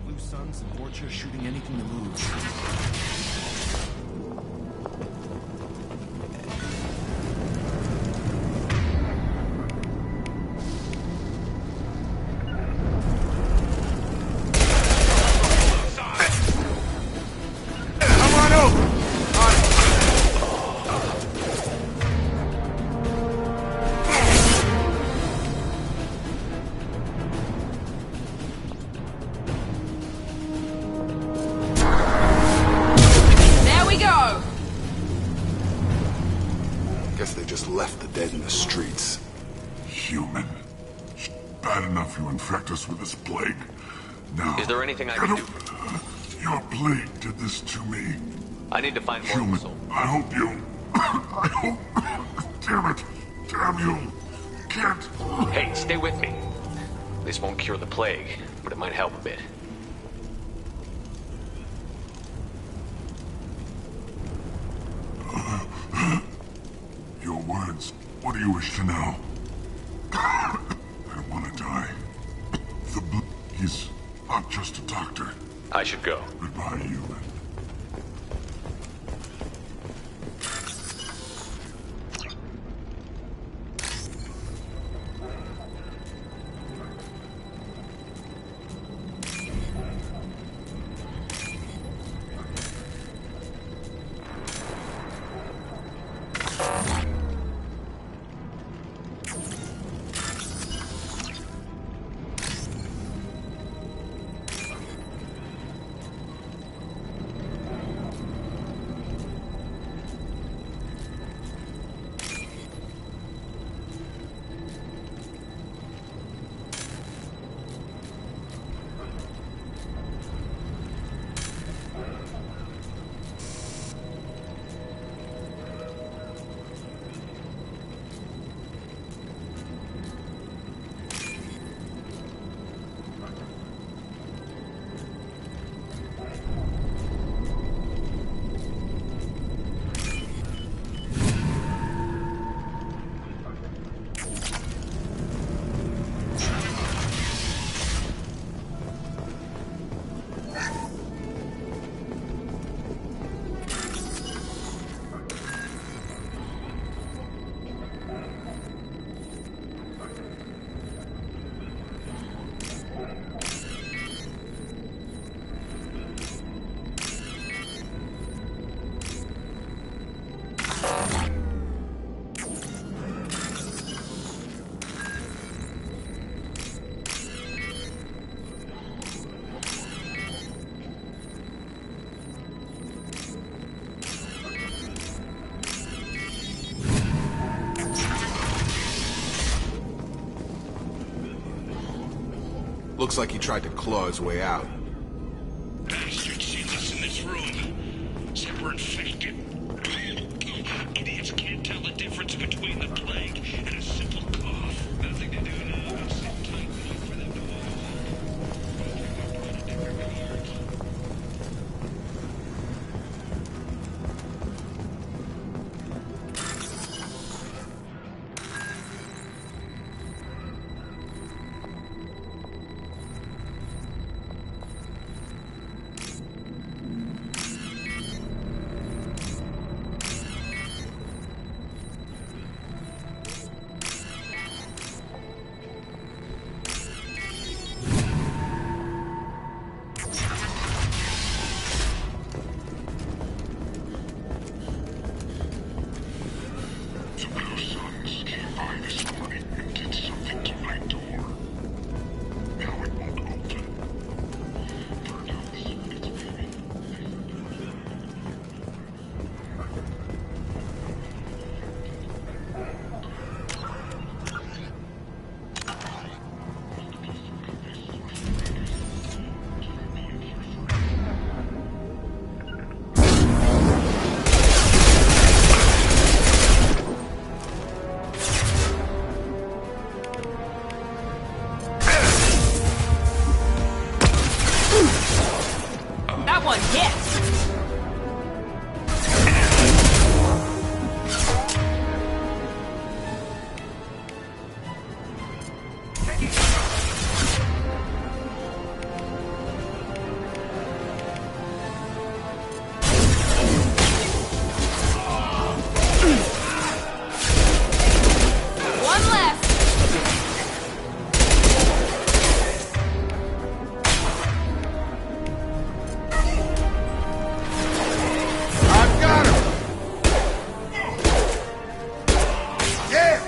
Blue suns and Vorcha shooting anything that moves. There we go! Guess they just left the dead in the streets. Human. Bad enough you infect us with this plague. Now, Is there anything I can do? your plague did this to me. I need to find more Human, Usul. I hope you... I hope... Damn it. Damn you. Can't... Hey, stay with me. This won't cure the plague, but it might help a bit. Your words. What do you wish to know? I don't want to die. He's not just a doctor. I should go. Goodbye, human. Looks like he tried to claw his way out. Bastard sees us in this room. Said we're infected. Idiots can't tell the difference between the plague and a simple cough. Nothing to do now but sit tight and wait for them to Find somebody and get something to my door. Now it won't open. For now, it's very... That one hits! One left! I've got him! Yeah!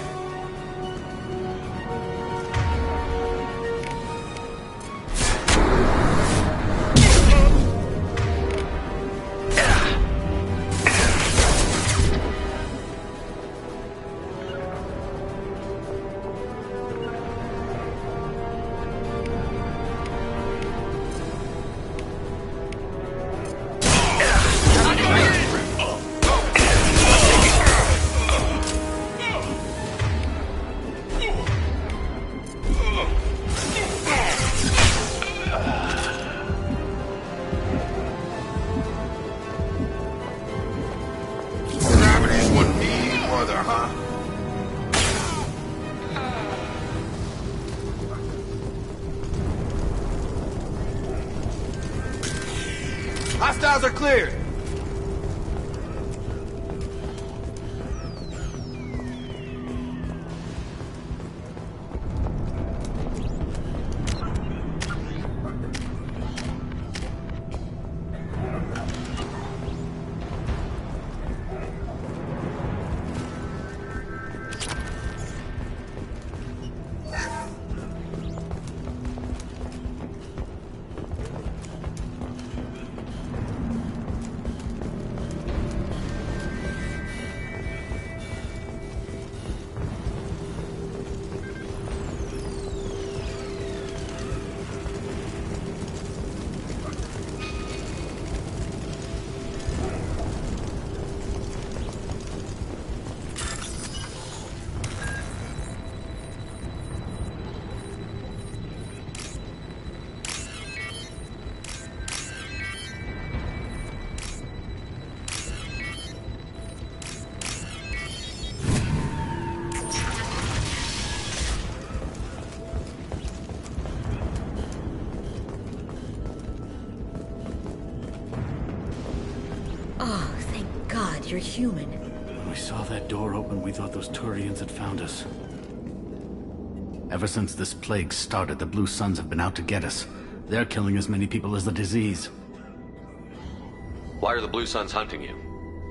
Gravity's one mean mother, huh? Hostiles are cleared. Oh, thank God you're human. When we saw that door open, we thought those Turians had found us. Ever since this plague started, the Blue Suns have been out to get us. They're killing as many people as the disease. Why are the Blue Suns hunting you?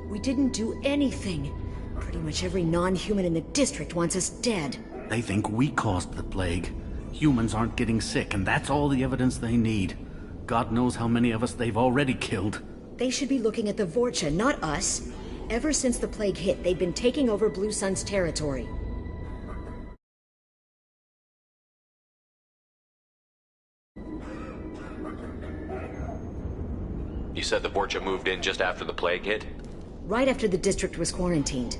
We didn't do anything. Pretty much every non-human in the district wants us dead. They think we caused the plague. Humans aren't getting sick, and that's all the evidence they need. God knows how many of us they've already killed. They should be looking at the Vorcha, not us. Ever since the plague hit, they've been taking over Blue Sun's territory. You said the Vorcha moved in just after the plague hit? Right after the district was quarantined.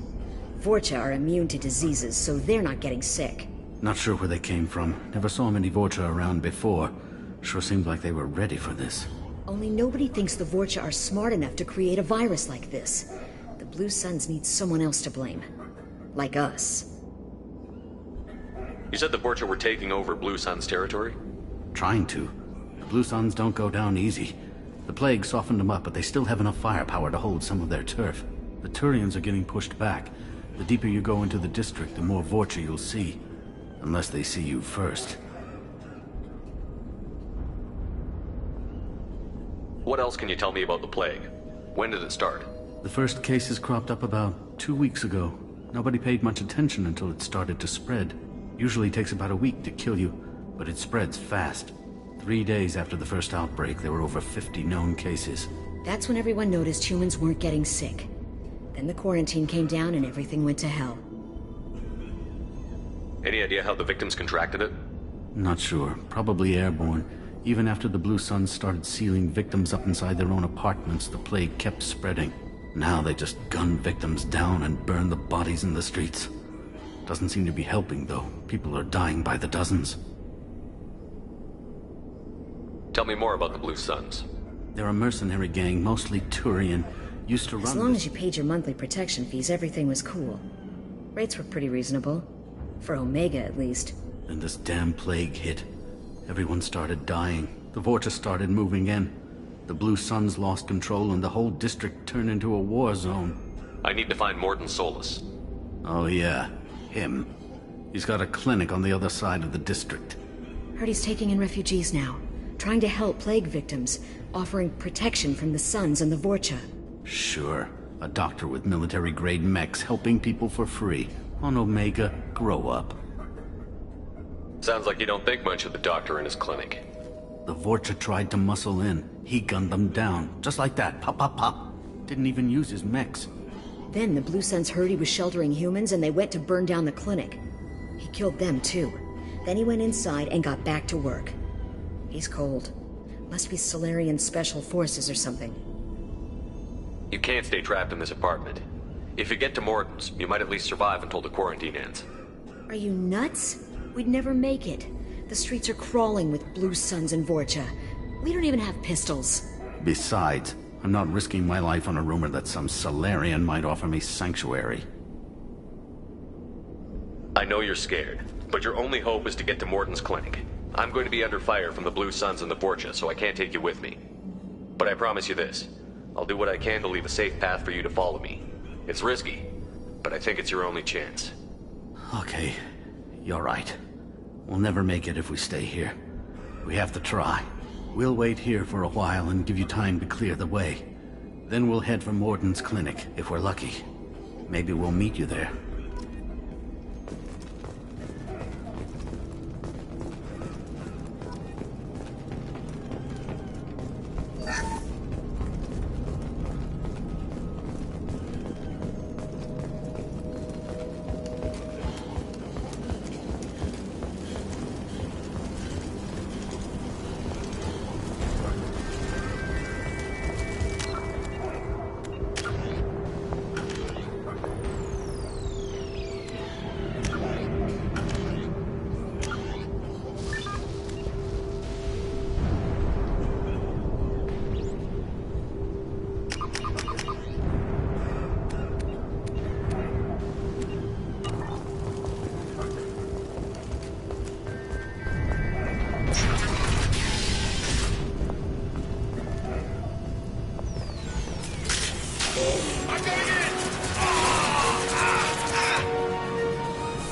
Vorcha are immune to diseases, so they're not getting sick. Not sure where they came from. Never saw many Vorcha around before. Sure seemed like they were ready for this. Only nobody thinks the Vorcha are smart enough to create a virus like this. The Blue Suns need someone else to blame. Like us. You said the Vorcha were taking over Blue Sun's territory? Trying to. The Blue Suns don't go down easy. The plague softened them up, but they still have enough firepower to hold some of their turf. The Turians are getting pushed back. The deeper you go into the district, the more Vorcha you'll see. Unless they see you first. What else can you tell me about the plague? When did it start? The first cases cropped up about 2 weeks ago. Nobody paid much attention until it started to spread. Usually takes about a week to kill you, but it spreads fast. 3 days after the first outbreak, there were over 50 known cases. That's when everyone noticed humans weren't getting sick. Then the quarantine came down and everything went to hell. Any idea how the victims contracted it? Not sure. Probably airborne. Even after the Blue Suns started sealing victims up inside their own apartments, the plague kept spreading. Now they just gun victims down and burn the bodies in the streets. Doesn't seem to be helping, though. People are dying by the dozens. Tell me more about the Blue Suns. They're a mercenary gang, mostly Turian. Used to run... As long as you paid your monthly protection fees, everything was cool. Rates were pretty reasonable. For Omega, at least. Then this damn plague hit. Everyone started dying. The Vorta started moving in. The Blue Suns lost control and the whole district turned into a war zone. I need to find Mordin Solus. Oh yeah, him. He's got a clinic on the other side of the district. Heard he's taking in refugees now. Trying to help plague victims. Offering protection from the Suns and the Vorcha. Sure. A doctor with military-grade mechs helping people for free. On Omega, grow up. Sounds like you don't think much of the doctor in his clinic. The Vorcha tried to muscle in. He gunned them down. Just like that. Pop, pop, pop. Didn't even use his mechs. Then the Blue Suns heard he was sheltering humans and they went to burn down the clinic. He killed them too. Then he went inside and got back to work. He's cold. Must be Solarian Special Forces or something. You can't stay trapped in this apartment. If you get to Mordin's, you might at least survive until the quarantine ends. Are you nuts? We'd never make it. The streets are crawling with Blue Suns and Vorcha. We don't even have pistols. Besides, I'm not risking my life on a rumor that some Solarian might offer me sanctuary. I know you're scared, but your only hope is to get to Mordin's clinic. I'm going to be under fire from the Blue Suns and the Vorcha, so I can't take you with me. But I promise you this. I'll do what I can to leave a safe path for you to follow me. It's risky, but I think it's your only chance. Okay, you're right. We'll never make it if we stay here. We have to try. We'll wait here for a while and give you time to clear the way. Then we'll head for Mordin's clinic, if we're lucky. Maybe we'll meet you there.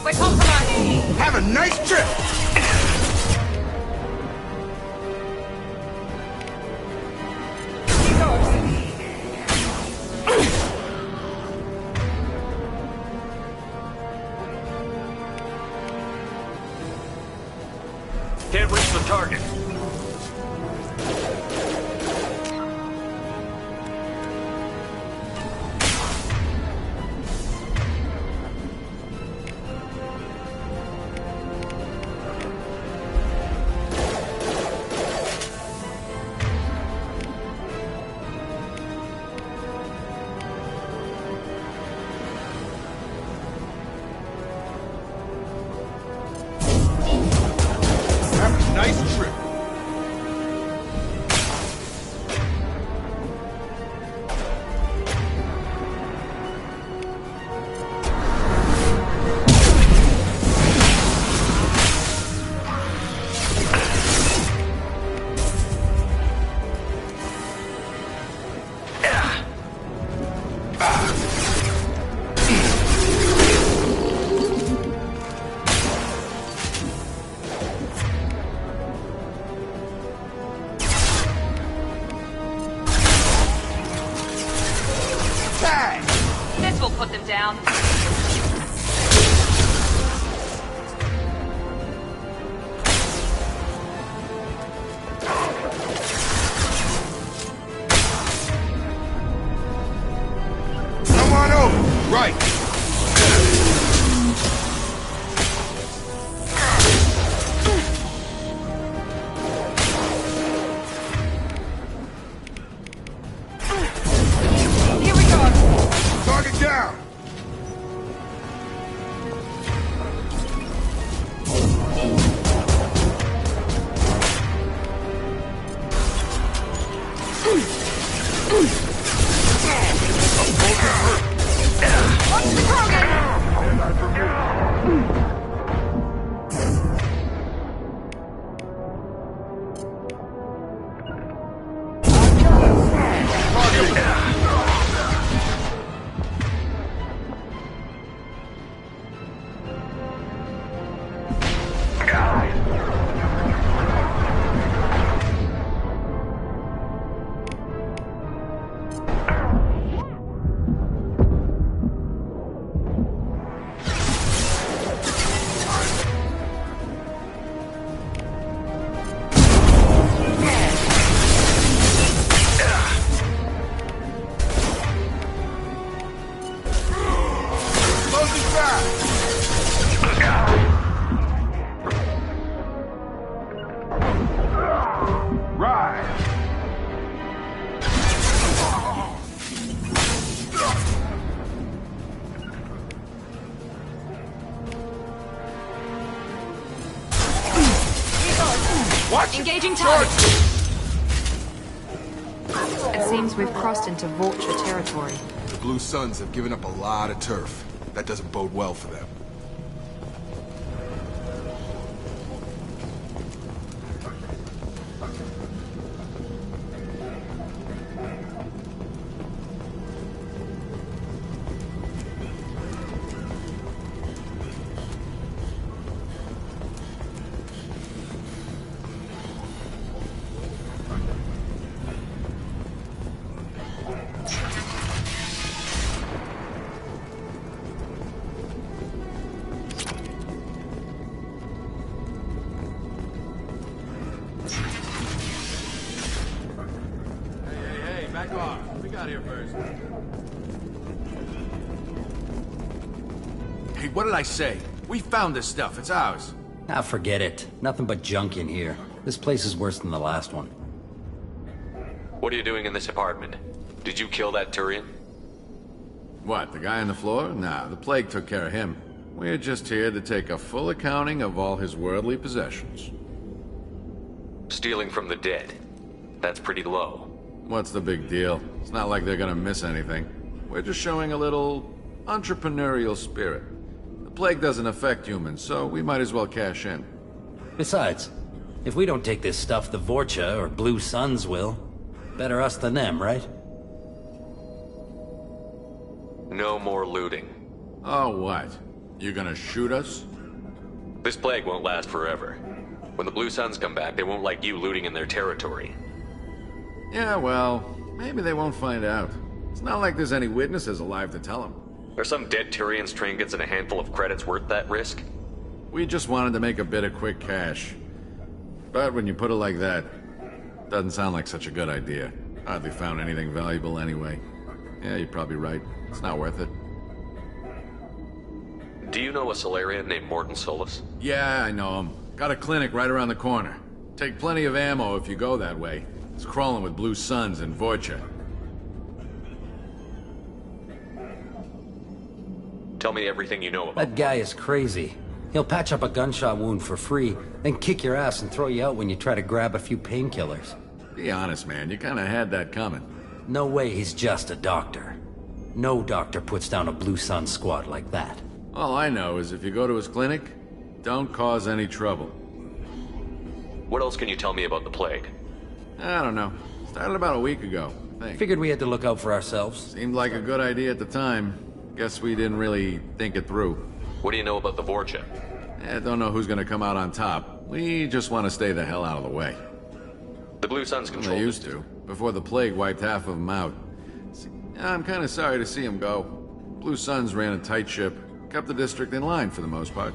We're compromised. Have a nice trip! Can't reach the target. Have a nice trip. What? Engaging target. It seems we've crossed into Vorcha territory. The Blue Suns have given up a lot of turf. That doesn't bode well for them. Back off. We got here first. Hey, what did I say? We found this stuff. It's ours. Ah, forget it. Nothing but junk in here. This place is worse than the last one. What are you doing in this apartment? Did you kill that Turian? What, the guy on the floor? Nah, the plague took care of him. We're just here to take a full accounting of all his worldly possessions. Stealing from the dead. That's pretty low. What's the big deal? It's not like they're gonna miss anything. We're just showing a little entrepreneurial spirit. The plague doesn't affect humans, so we might as well cash in. Besides, if we don't take this stuff, the Vorcha or Blue Suns will. Better us than them, right? No more looting. Oh, what? You gonna shoot us? This plague won't last forever. When the Blue Suns come back, they won't like you looting in their territory. Yeah, well, maybe they won't find out. It's not like there's any witnesses alive to tell them. Are some dead Turians' trinkets and a handful of credits worth that risk? We just wanted to make a bit of quick cash. But when you put it like that, doesn't sound like such a good idea. Hardly found anything valuable anyway. Yeah, you're probably right. It's not worth it. Do you know a Solarian named Morton Solus? Yeah, I know him. Got a clinic right around the corner. Take plenty of ammo if you go that way. It's crawling with Blue Suns and Vorcha. Tell me everything you know about. That guy is crazy. He'll patch up a gunshot wound for free, then kick your ass and throw you out when you try to grab a few painkillers. Be honest, man. You kinda had that coming. No way he's just a doctor. No doctor puts down a Blue Sun squad like that. All I know is if you go to his clinic, don't cause any trouble. What else can you tell me about the plague? I don't know. Started about a week ago, I think. Figured we had to look out for ourselves. Seemed like a good idea at the time. Guess we didn't really think it through. What do you know about the Vorcha? Don't know who's gonna come out on top. We just want to stay the hell out of the way. The Blue Suns control. They used to, before the plague wiped half of them out. I'm kind of sorry to see them go. Blue Suns ran a tight ship, kept the district in line for the most part.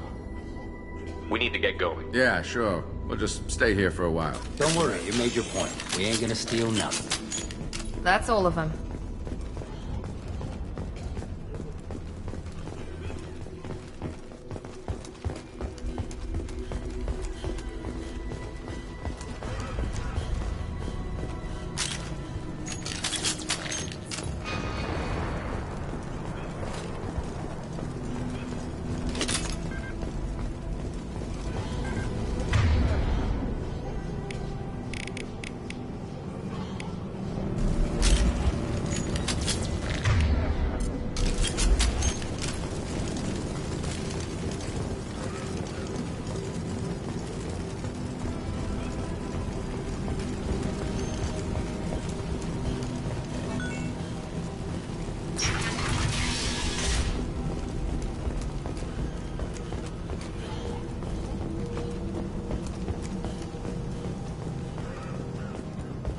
We need to get going. Yeah, sure. We'll just stay here for a while. Don't worry, you made your point. We ain't gonna steal nothing. That's all of them.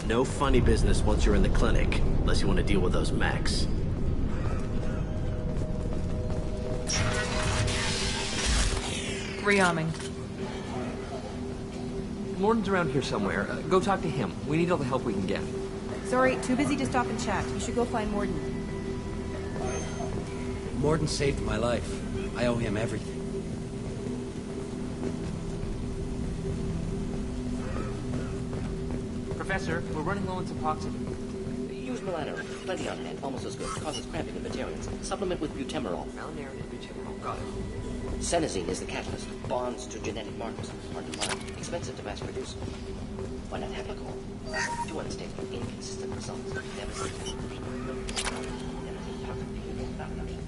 No funny business once you're in the clinic, unless you want to deal with those mechs. Rearming. Morton's around here somewhere. Go talk to him. We need all the help we can get. Sorry, too busy to stop and chat. You should go find Morton. Morton saved my life. I owe him everything. Professor, we're running low on Suboxone. Use Milano. Plenty on hand. Almost as good. Causes cramping in vegetarians. Supplement with butemerol. Valerian and butemerol. Got it. Senesine is the catalyst. Bonds to genetic markers. Hard to find. Expensive to mass produce. Why not heplicol? Too unstable. Inconsistent results. Devastating.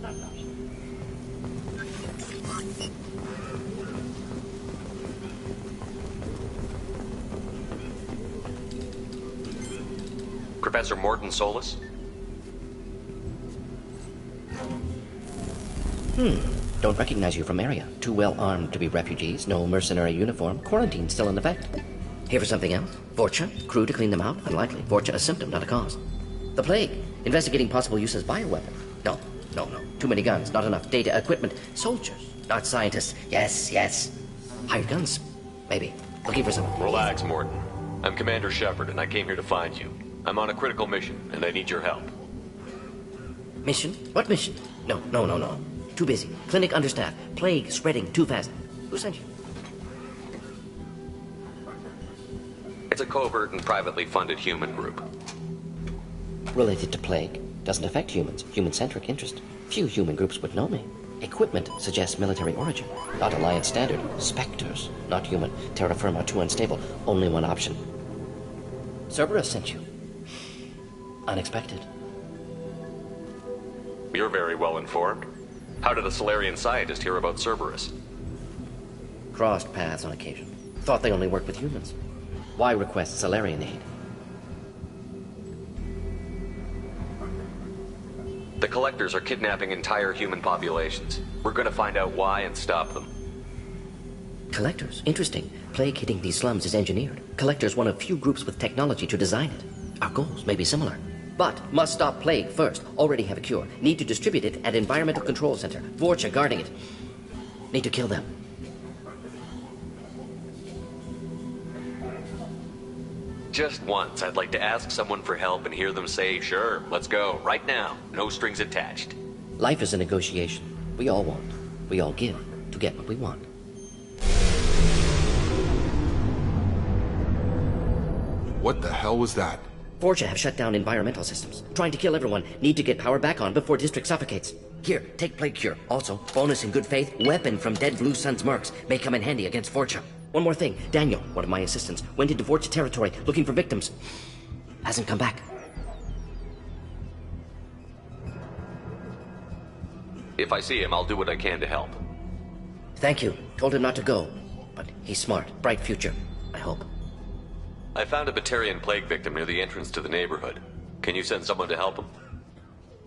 Not an option. Professor Morton Solus? Don't recognize you from area. Too well armed to be refugees. No mercenary uniform. Quarantine still in effect. Here for something else? Vorcha? Crew to clean them out? Unlikely. Vorcha a symptom, not a cause. The plague. Investigating possible use as bioweapon. No. Too many guns, not enough data, equipment. Soldiers, not scientists. Yes. Hired guns? Maybe. Looking for some... Relax, Morton. I'm Commander Shepard, and I came here to find you. I'm on a critical mission, and I need your help. Mission? What mission? No. Too busy. Clinic understaffed. Plague spreading too fast. Who sent you? It's a covert and privately funded human group. Related to plague. Doesn't affect humans. Human-centric interest. Few human groups would know me. Equipment suggests military origin. Not Alliance standard. Spectres. Not human. Terra firma too unstable. Only one option. Cerberus sent you. Unexpected. You're very well informed. How did a Solarian scientist hear about Cerberus? Crossed paths on occasion. Thought they only worked with humans. Why request Solarian aid? The Collectors are kidnapping entire human populations. We're gonna find out why and stop them. Collectors? Interesting. Plague hitting these slums is engineered. Collectors one of few groups with technology to design it. Our goals may be similar. But must stop plague first. Already have a cure. Need to distribute it at Environmental Control Center. Vorcha guarding it. Need to kill them. Just once, I'd like to ask someone for help and hear them say, sure, let's go, right now. No strings attached. Life is a negotiation. We all want. We all give to get what we want. What the hell was that? Vorcha have shut down environmental systems. Trying to kill everyone. Need to get power back on before District suffocates. Here, take Plague Cure. Also, bonus in good faith, weapon from dead Blue Sun's mercs. May come in handy against Vorcha. One more thing. Daniel, one of my assistants, went into Vorcha territory looking for victims. Hasn't come back. If I see him, I'll do what I can to help. Thank you. Told him not to go. But he's smart. Bright future. I hope. I found a Batarian plague victim near the entrance to the neighborhood. Can you send someone to help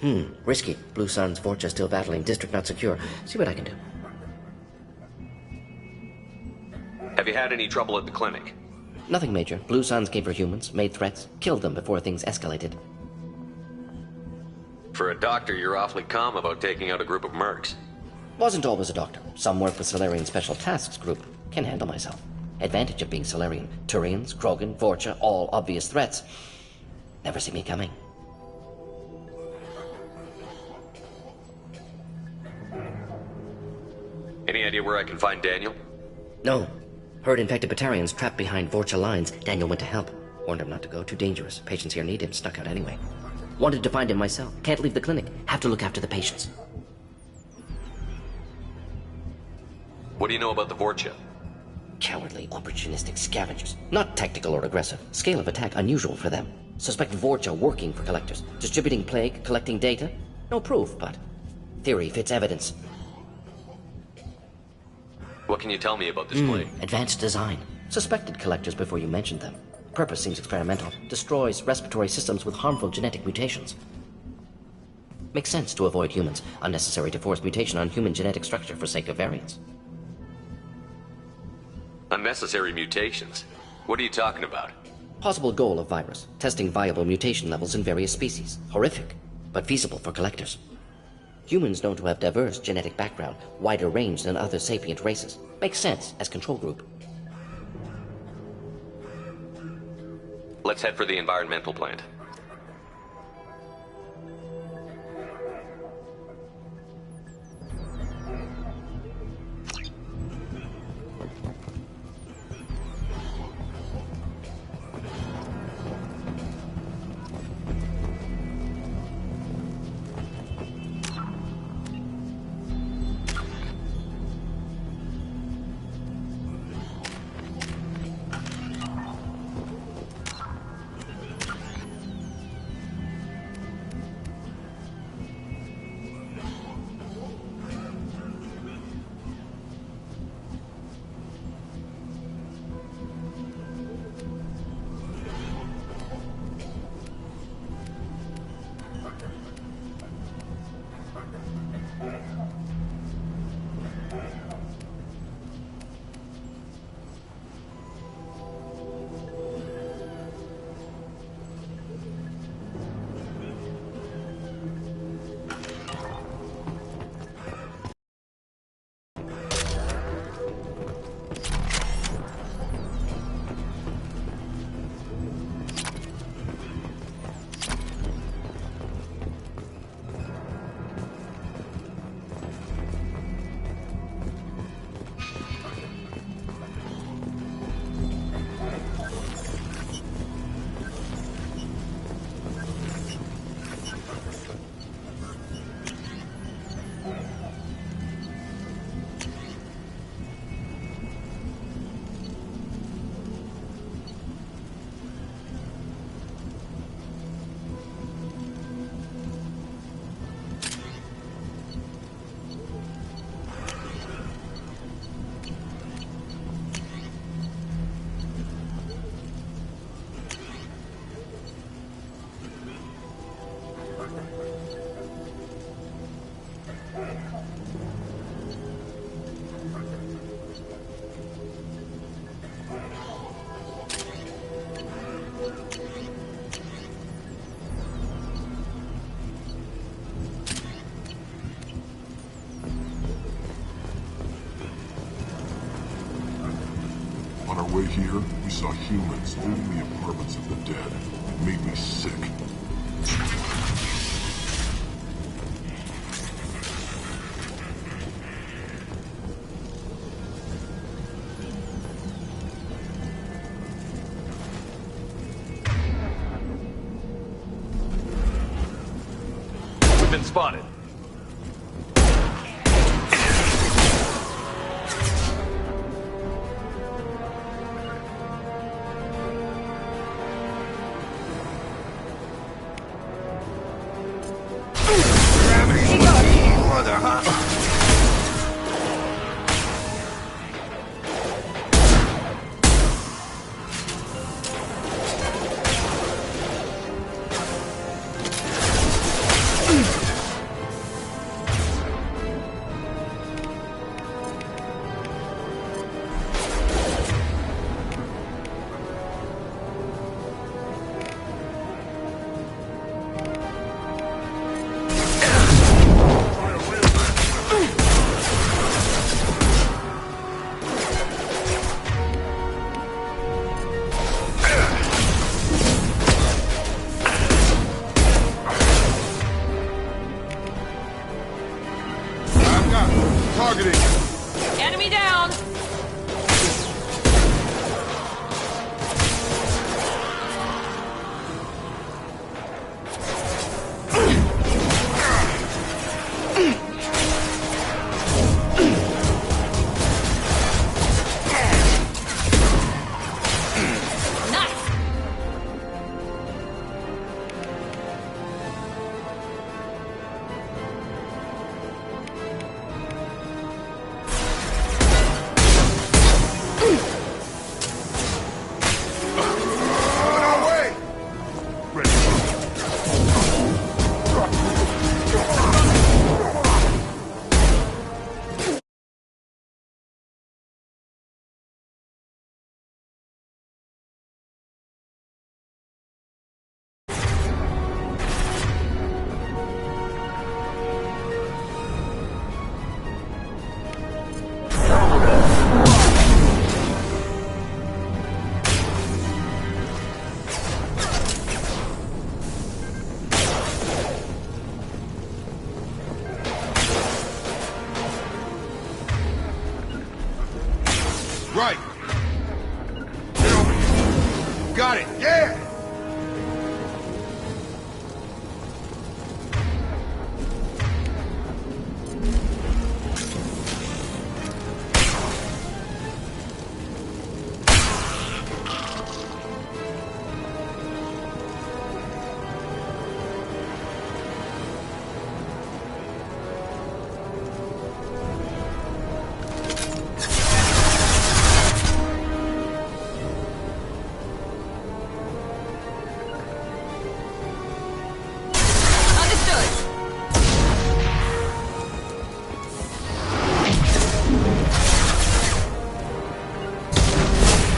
him? Risky. Blue Sun's Vorcha still battling. District not secure. See what I can do. Have you had any trouble at the clinic? Nothing major. Blue Suns came for humans, made threats, killed them before things escalated. For a doctor, you're awfully calm about taking out a group of mercs. Wasn't always a doctor. Some work with Solarian Special Tasks Group. Can handle myself. Advantage of being Solarian. Turians, Krogan, Vorcha, all obvious threats. Never see me coming. Any idea where I can find Daniel? No. Heard infected Batarians trapped behind Vorcha lines. Daniel went to help. Warned him not to go. Too dangerous. Patients here need him. Snuck out anyway. Wanted to find him myself. Can't leave the clinic. Have to look after the patients. What do you know about the Vorcha? Cowardly, opportunistic scavengers. Not tactical or aggressive. Scale of attack unusual for them. Suspect Vorcha working for Collectors. Distributing plague, collecting data. No proof, but theory fits evidence. What can you tell me about this plague? Advanced design. Suspected Collectors before you mentioned them. Purpose seems experimental. Destroys respiratory systems with harmful genetic mutations. Makes sense to avoid humans. Unnecessary to force mutation on human genetic structure for sake of variance. Unnecessary mutations? What are you talking about? Possible goal of virus. Testing viable mutation levels in various species. Horrific, but feasible for Collectors. Humans known to have diverse genetic background, wider range than other sapient races. Makes sense as control group. Let's head for the environmental plant. the way here, we saw humans looting the apartments of the dead. It made me sick. We've been spotted. Enemy down! Right. Get over here. Got it. Yeah!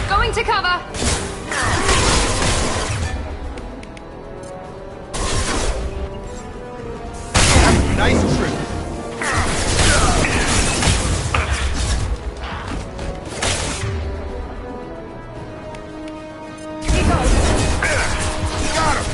Going to cover! Nice trip. Got him!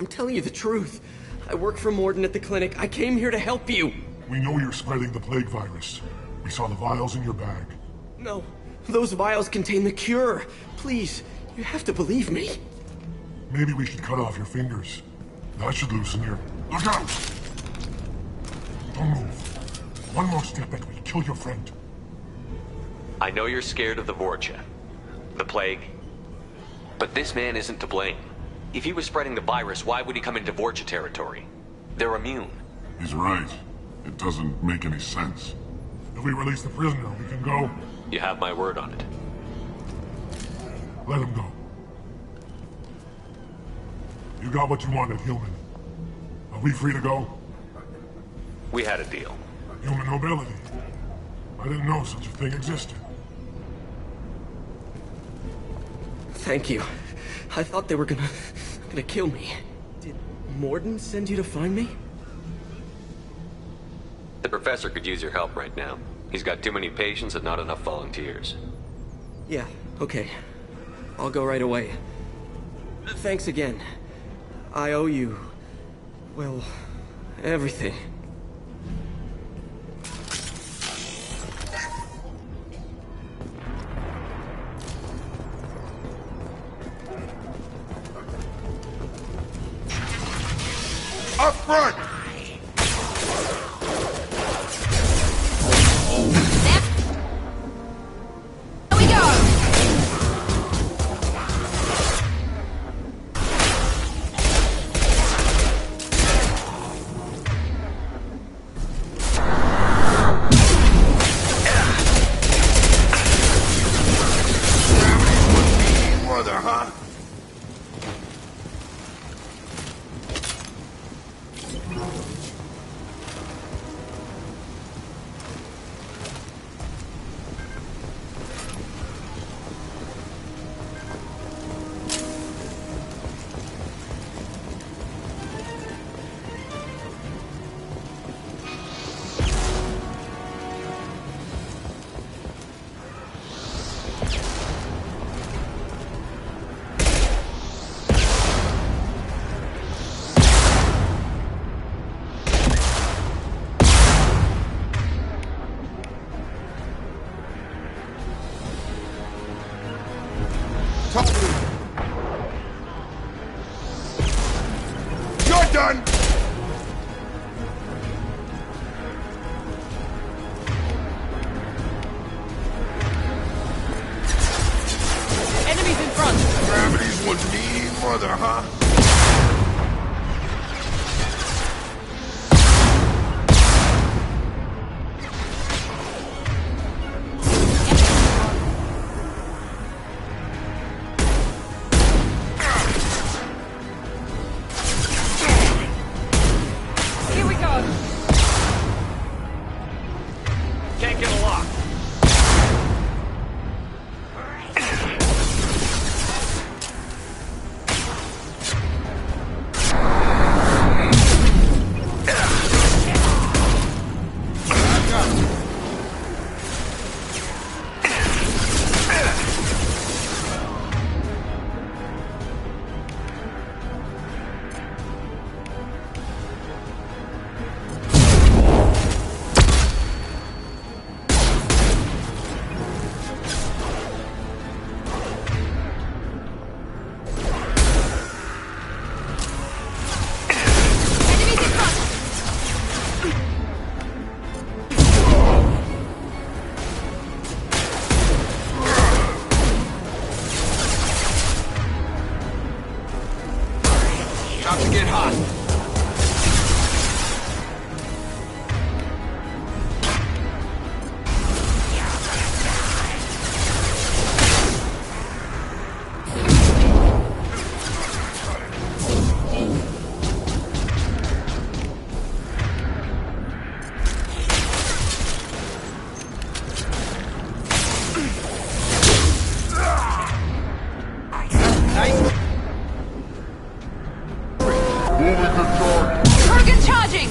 I'm telling you the truth. I work for Morden at the clinic. I came here to help you. We know you're spreading the plague virus. We saw the vials in your bag. No, those vials contain the cure. Please, you have to believe me. Maybe we should cut off your fingers. That should loosen your... Look out! Don't move. One more step and we'll kill your friend. I know you're scared of the Vorcha, the plague, but this man isn't to blame. If he was spreading the virus, why would he come into Vorcha territory? They're immune. He's right. It doesn't make any sense. If we release the prisoner, we can go. You have my word on it. Let him go. You got what you wanted, human. Are we free to go? We had a deal. Human nobility. I didn't know such a thing existed. Thank you. I thought they were gonna kill me. Did Morden send you to find me? The professor could use your help right now. He's got too many patients and not enough volunteers. Yeah, okay. I'll go right away. Thanks again. I owe you... well, everything. Up front! You're done! Enemies in front! Gravity's one mean mother, huh? Here we go! Can't get a lock. About to get hot. Kurgan charging!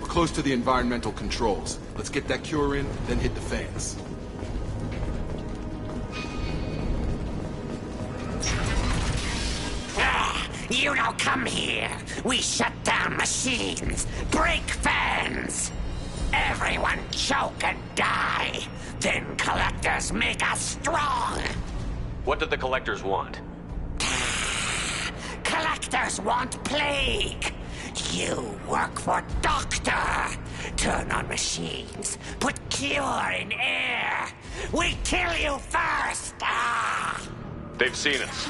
Close to the environmental controls. Let's get that cure in, then hit the fans. You don't come here. We shut down machines, break fans. Everyone choke and die. Then collectors make us strong. What did the collectors want? Collectors want plague. You work for Doctor. Turn on machines. Put cure in air. We kill you first. Ah! They've seen us.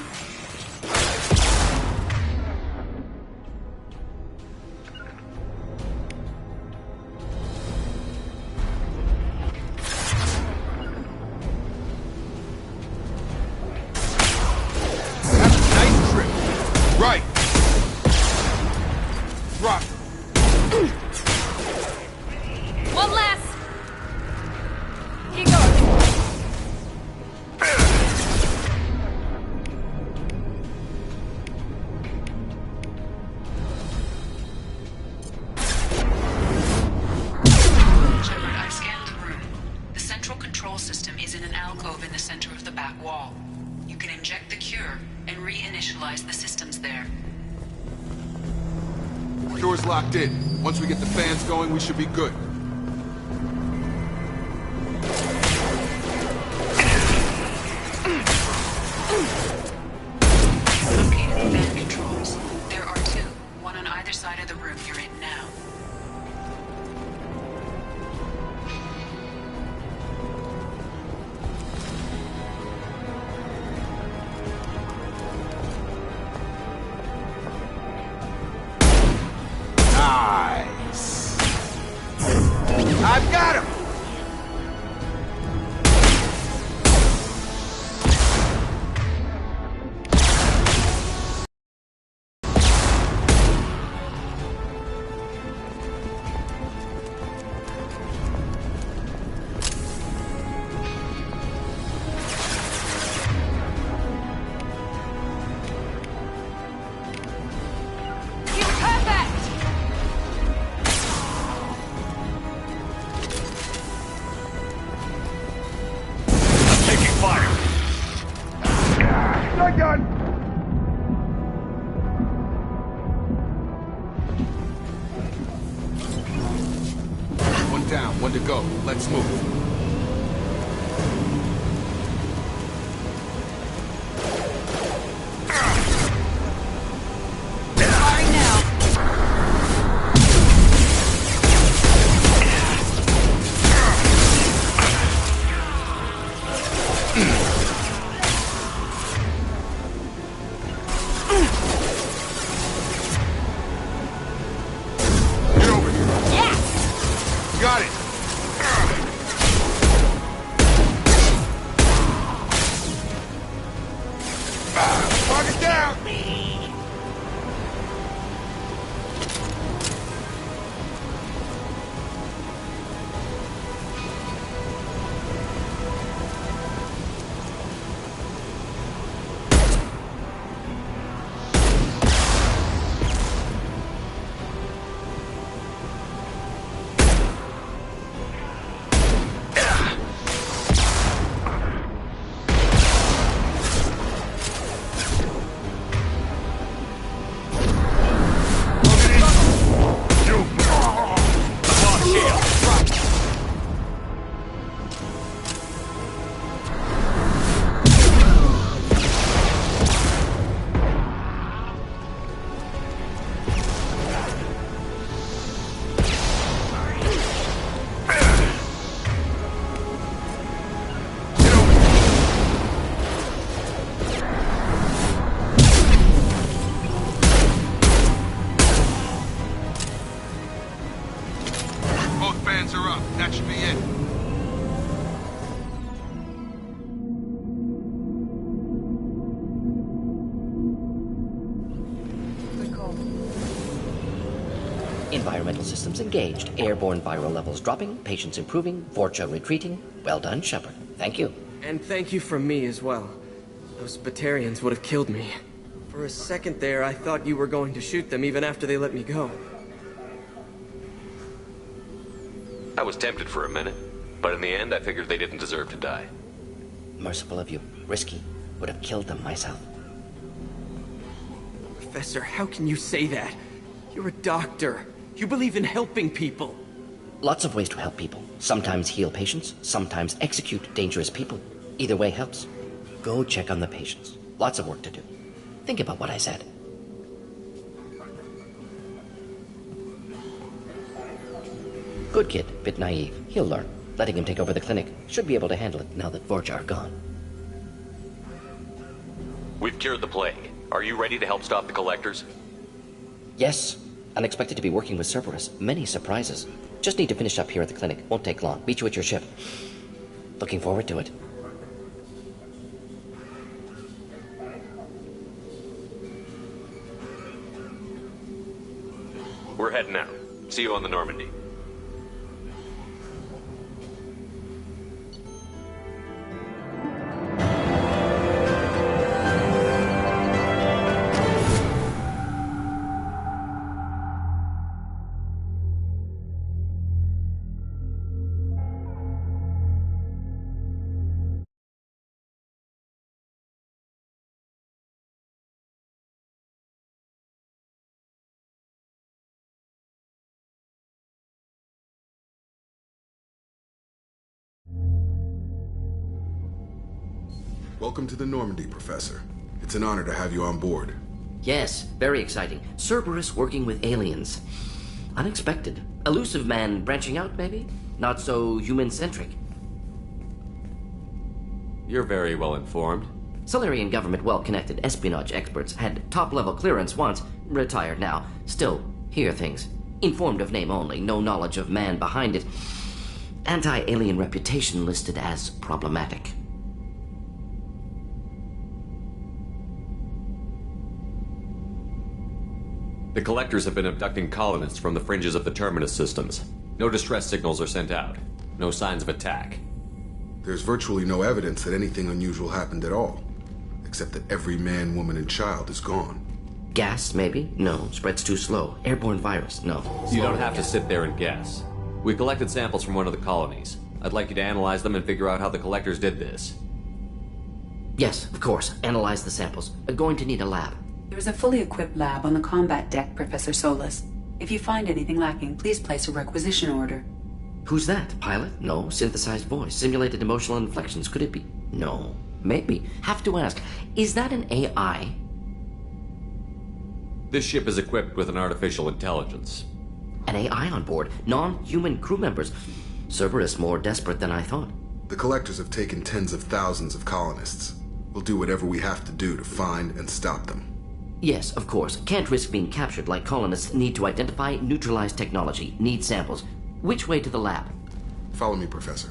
Nice trip. Right. Rock. One less. Here goes. Shepard, I've scanned the room. The central control system is in an alcove in the center of the back wall. You can inject the cure and reinitialize the systems there. Cure's locked in. Once we get the fans going, we should be good. Located the fan controls. There are two, one on either side of the room you're in now. Nice. I've got him! You're perfect! Taking fire. Shotgun! One down, one to go. Let's move. Firing now. Get over here. Yes! Got it. Hands are up. That should be it. Environmental systems engaged. Airborne viral levels dropping. Patients improving. Vorcha retreating. Well done, Shepard. Thank you. And thank you from me as well. Those Batarians would have killed me. For a second there, I thought you were going to shoot them even after they let me go. I was tempted for a minute, but in the end I figured they didn't deserve to die. Merciful of you. Risky. Would have killed them myself. Professor, how can you say that? You're a doctor. You believe in helping people. Lots of ways to help people. Sometimes heal patients, sometimes execute dangerous people. Either way helps. Go check on the patients. Lots of work to do. Think about what I said. Good kid, bit naive. He'll learn. Letting him take over the clinic. Should be able to handle it now that Vorcha are gone. We've cured the plague. Are you ready to help stop the Collectors? Yes. Unexpected to be working with Cerberus. Many surprises. Just need to finish up here at the clinic. Won't take long. Meet you at your ship. Looking forward to it. We're heading out. See you on the Normandy. Welcome to the Normandy, Professor. It's an honor to have you on board. Yes, very exciting. Cerberus working with aliens. Unexpected. Elusive man branching out, maybe? Not so human-centric. You're very well informed. Solarian government well-connected espionage experts had top-level clearance once, retired now. Still, hear things. Informed of name only, no knowledge of man behind it. Anti-alien reputation listed as problematic. The Collectors have been abducting colonists from the fringes of the Terminus systems. No distress signals are sent out. No signs of attack. There's virtually no evidence that anything unusual happened at all. Except that every man, woman, and child is gone. Gas, maybe? No. Spreads too slow. Airborne virus? No. You don't have to sit there and guess. We collected samples from one of the colonies. I'd like you to analyze them and figure out how the Collectors did this. Yes, of course. Analyze the samples. Going to need a lab. There is a fully equipped lab on the combat deck, Professor Solis. If you find anything lacking, please place a requisition order. Who's that? Pilot? No. Synthesized voice. Simulated emotional inflections. Could it be? No. Maybe. Have to ask. Is that an AI? This ship is equipped with an artificial intelligence. An AI on board? Non-human crew members? Cerberus more desperate than I thought. The Collectors have taken tens of thousands of colonists. We'll do whatever we have to do to find and stop them. Yes, of course. Can't risk being captured like colonists need to identify, neutralize technology, need samples. Which way to the lab? Follow me, Professor.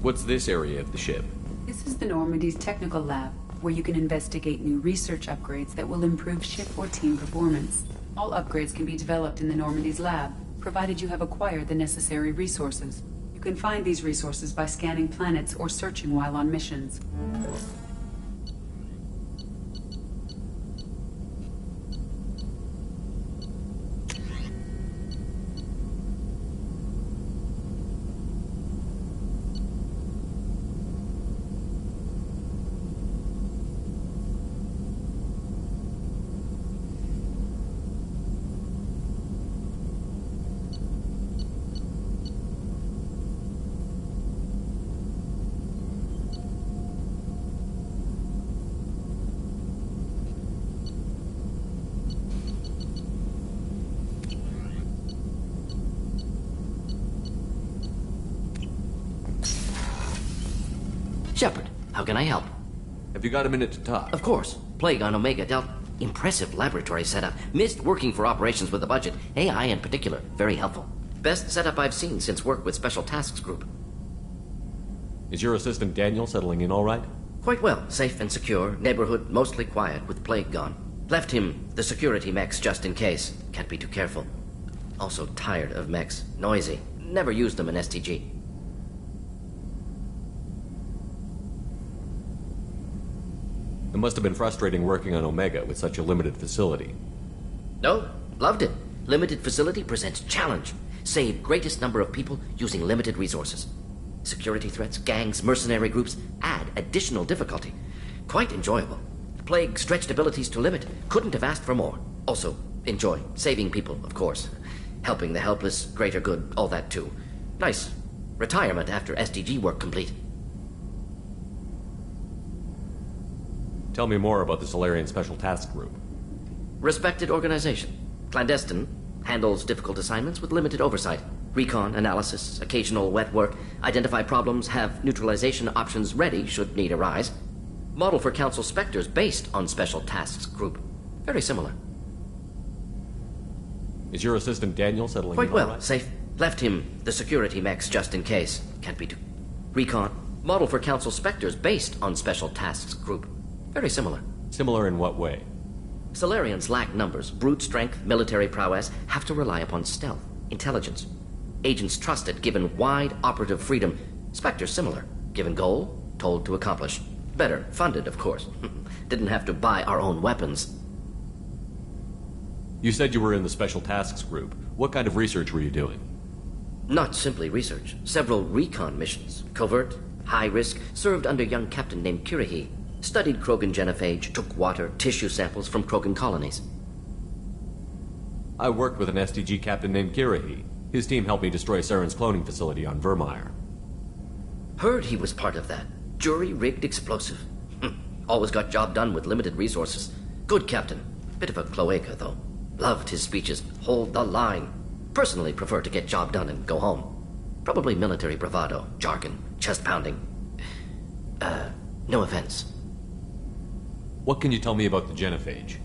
What's this area of the ship? This is the Normandy's technical lab, where you can investigate new research upgrades that will improve ship or team performance. All upgrades can be developed in the Normandy's lab, provided you have acquired the necessary resources. You can find these resources by scanning planets or searching while on missions. Shepard, how can I help? Have you got a minute to talk? Of course. Plague on Omega Delta. Impressive laboratory setup. Missed working for operations with a budget. AI in particular. Very helpful. Best setup I've seen since work with Special Tasks Group. Is your assistant Daniel settling in all right? Quite well. Safe and secure. Neighborhood mostly quiet with Plague gone. Left him the security mechs just in case. Can't be too careful. Also tired of mechs. Noisy. Never used them in STG. It must have been frustrating working on Omega with such a limited facility. No, loved it. Limited facility presents challenge. Save greatest number of people using limited resources. Security threats, gangs, mercenary groups add additional difficulty. Quite enjoyable. Plague stretched abilities to limit. Couldn't have asked for more. Also, enjoy. Saving people, of course. Helping the helpless, greater good, all that too. Nice. Retirement after SDG work complete. Tell me more about the Solarian Special Task Group. Respected organization. Clandestine. Handles difficult assignments with limited oversight. Recon, analysis, occasional wet work. Identify problems, have neutralization options ready should need arise. Model for Council Spectres based on Special Tasks Group. Very similar. Is your assistant Daniel settling Quite in well. all right? Safe. Left him the security mechs just in case. Can't be too... Recon. Model for Council Spectres based on Special Tasks Group. Very similar. Similar in what way? Solarians lack numbers, brute strength, military prowess, have to rely upon stealth, intelligence. Agents trusted, given wide operative freedom. Spectres similar. Given goal, told to accomplish. Better, funded, of course. Didn't have to buy our own weapons. You said you were in the Special Tasks Group. What kind of research were you doing? Not simply research. Several recon missions. Covert, high risk, served under young captain named Kirahi. Studied Krogan genophage, took water, tissue samples from Krogan colonies. I worked with an STG captain named Kirahi. His team helped me destroy Saren's cloning facility on Vermeer. Heard he was part of that. Jury-rigged explosive. Always got job done with limited resources. Good captain. Bit of a cloaca, though. Loved his speeches. Hold the line. Personally prefer to get job done and go home. Probably military bravado, jargon, chest-pounding. No offense. What can you tell me about the genophage?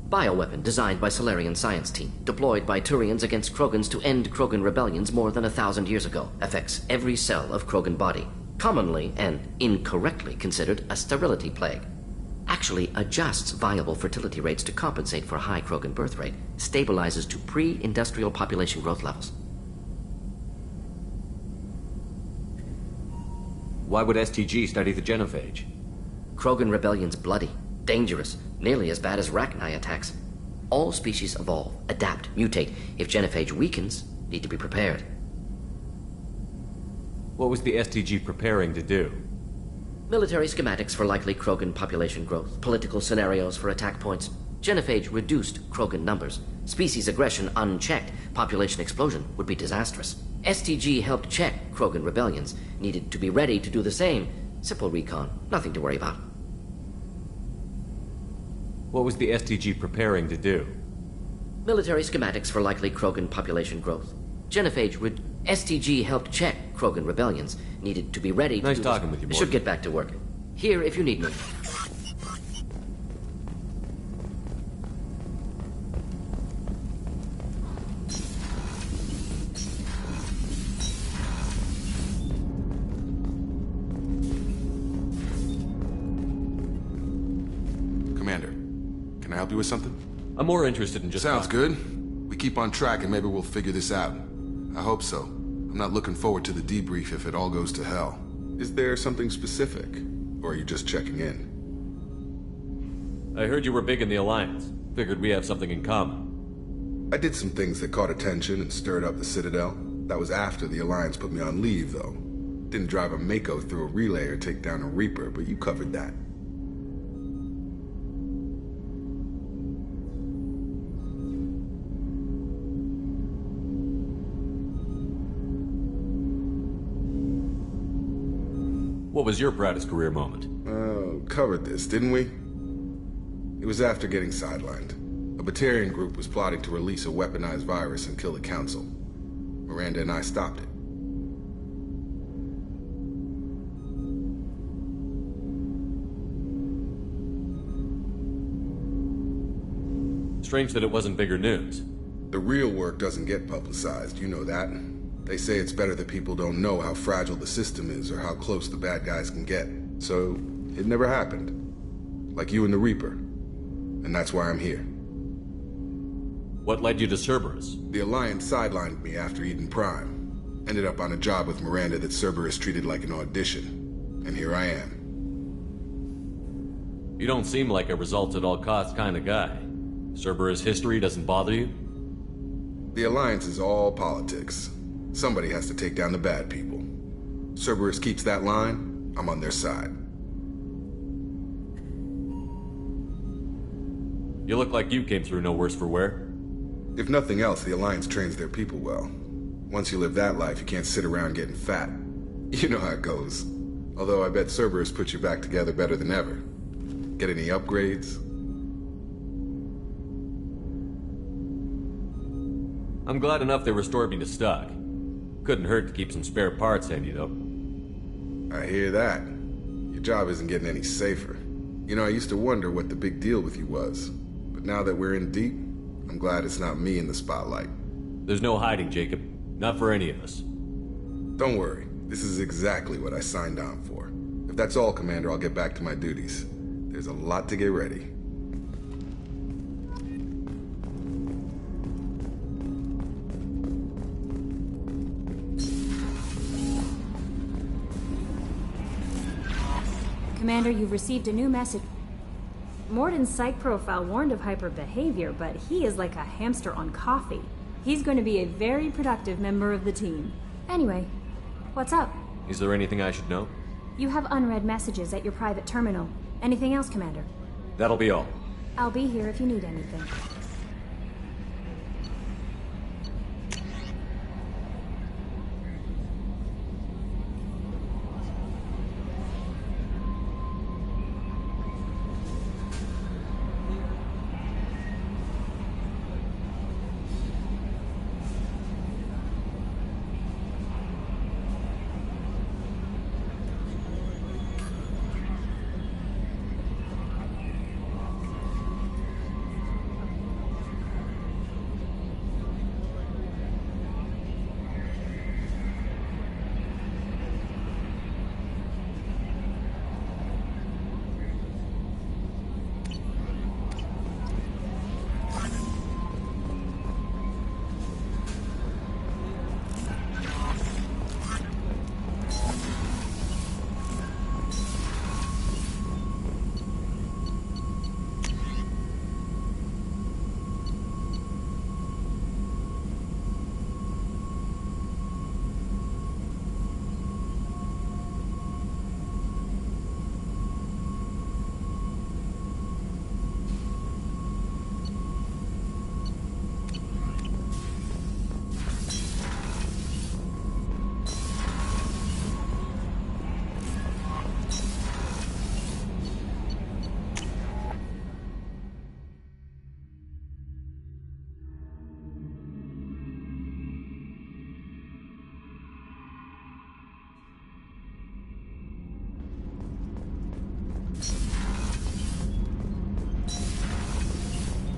Bioweapon designed by Solarian science team, deployed by Turians against Krogans to end Krogan rebellions more than 1,000 years ago. Affects every cell of Krogan body. Commonly and incorrectly considered a sterility plague. Actually adjusts viable fertility rates to compensate for high Krogan birth rate. Stabilizes to pre-industrial population growth levels. Why would STG study the genophage? Krogan rebellion's bloody. Dangerous, nearly as bad as Rachni attacks. All species evolve, adapt, mutate. If genophage weakens, need to be prepared. What was the STG preparing to do? Military schematics for likely Krogan population growth, political scenarios for attack points. Genophage reduced Krogan numbers. Species aggression unchecked, population explosion would be disastrous. STG helped check Krogan rebellions, needed to be ready to do the same. Simple recon, nothing to worry about. What was the STG preparing to do? Military schematics for likely Krogan population growth. Genophage STG helped check Krogan rebellions. Needed to be ready to Nice talking with you, Morgan. Should get back to work. Here if you need me. Commander, can I help you with something? I'm more interested in just... Sounds good. We keep on track and maybe we'll figure this out. I hope so. I'm not looking forward to the debrief if it all goes to hell. Is there something specific? Or are you just checking in? I heard you were big in the Alliance. Figured we have something in common. I did some things that caught attention and stirred up the Citadel. That was after the Alliance put me on leave, though. Didn't drive a Mako through a relay or take down a Reaper, but you covered that. What was your proudest career moment? Covered this, didn't we? It was after getting sidelined. A Batarian group was plotting to release a weaponized virus and kill the Council. Miranda and I stopped it. Strange that it wasn't bigger news. The real work doesn't get publicized, you know that. They say it's better that people don't know how fragile the system is or how close the bad guys can get. So, it never happened. Like you and the Reaper. And that's why I'm here. What led you to Cerberus? The Alliance sidelined me after Eden Prime. Ended up on a job with Miranda that Cerberus treated like an audition. And here I am. You don't seem like a results-at-all-costs kind of guy. Cerberus history doesn't bother you? The Alliance is all politics. Somebody has to take down the bad people. Cerberus keeps that line, I'm on their side. You look like you came through no worse for wear. If nothing else, the Alliance trains their people well. Once you live that life, you can't sit around getting fat. You know how it goes. Although I bet Cerberus puts you back together better than ever. Get any upgrades? I'm glad enough they restored me to stock. Couldn't hurt to keep some spare parts handy, though. I hear that. Your job isn't getting any safer. You know, I used to wonder what the big deal with you was. But now that we're in deep, I'm glad it's not me in the spotlight. There's no hiding, Jacob. Not for any of us. Don't worry. This is exactly what I signed on for. If that's all, Commander, I'll get back to my duties. There's a lot to get ready. Commander, you've received a new message. Morden's psych profile warned of hyper behavior, but he is like a hamster on coffee. He's going to be a very productive member of the team. Anyway, what's up? Is there anything I should know? You have unread messages at your private terminal. Anything else, Commander? That'll be all. I'll be here if you need anything.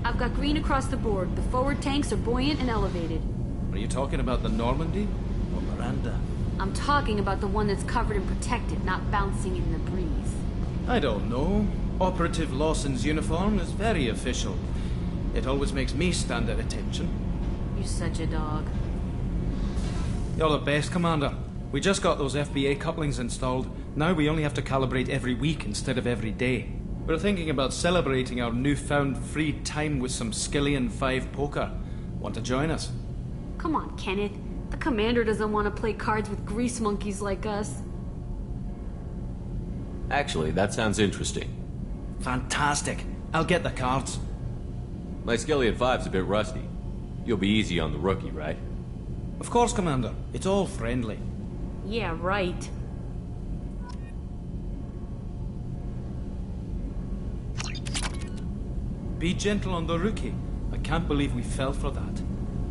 I've got green across the board. The forward tanks are buoyant and elevated. Are you talking about the Normandy or Miranda? I'm talking about the one that's covered and protected, not bouncing in the breeze. I don't know. Operative Lawson's uniform is very official. It always makes me stand at attention. You're such a dog. You're the best, Commander. We just got those FBA couplings installed. Now we only have to calibrate every week instead of every day. We're thinking about celebrating our newfound free time with some Skillian 5 poker. Want to join us? Come on, Kenneth. The commander doesn't want to play cards with grease monkeys like us. Actually, that sounds interesting. Fantastic. I'll get the cards. My Skillian 5's a bit rusty. You'll be easy on the rookie, right? Of course, Commander. It's all friendly. Yeah, right. Be gentle on the rookie. I can't believe we fell for that.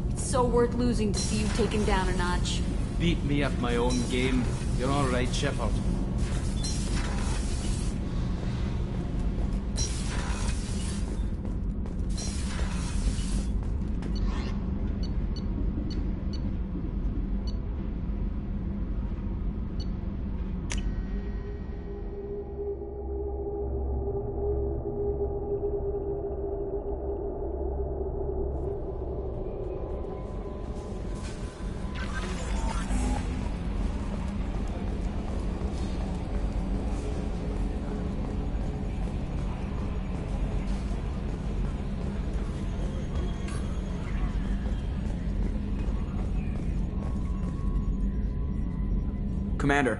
It's so worth losing to see you taken down a notch. Beat me at my own game. You're all right, Shepard. Commander.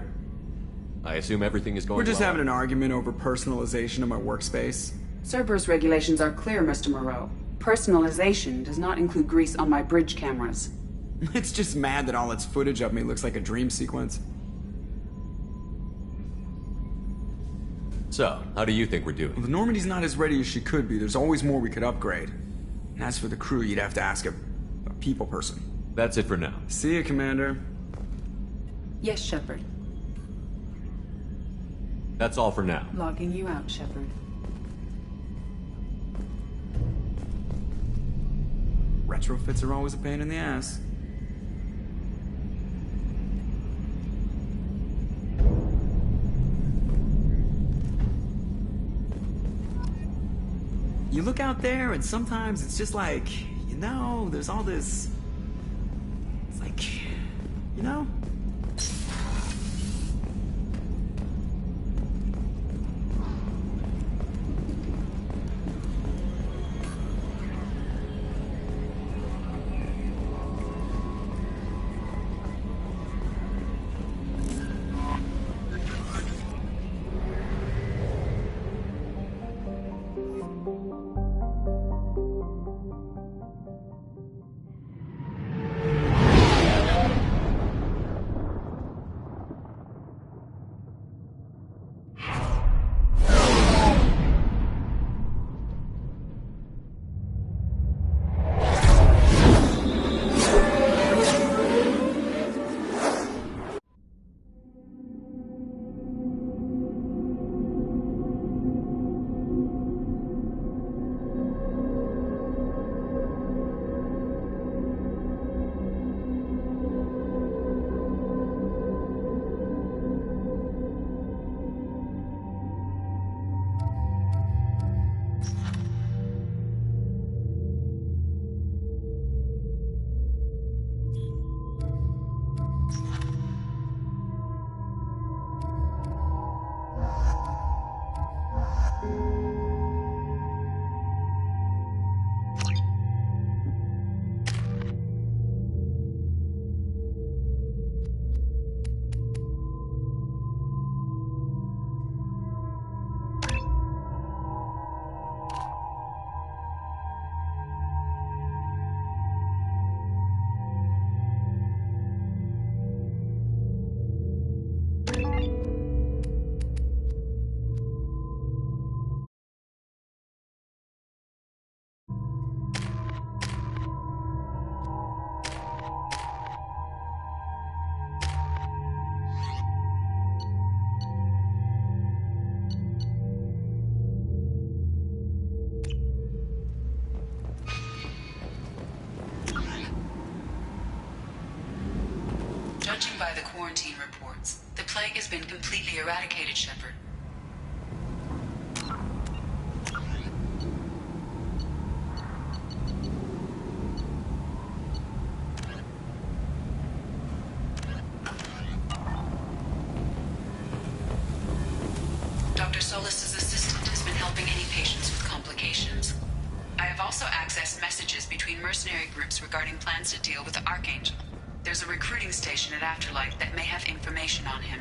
I assume everything is going We're just well. having an argument over personalization of my workspace. Cerberus regulations are clear, Mr. Moreau. Personalization does not include grease on my bridge cameras. It's just mad that all its footage of me looks like a dream sequence. So, how do you think we're doing? Well, the Normandy's not as ready as she could be. There's always more we could upgrade. And as for the crew, you'd have to ask a people person. That's it for now. See you, Commander. Yes, Shepard. That's all for now. Logging you out, Shepard. Retrofits are always a pain in the ass. You look out there and sometimes it's just like, you know, there's all this... It's like, you know? Judging by the quarantine reports, the plague has been completely eradicated, Shepard. Dr. Solis' assistant has been helping any patients with complications. I have also accessed messages between mercenary groups regarding plans to deal with the Archangel. There's a recruiting station at Afterlight that may have information on him.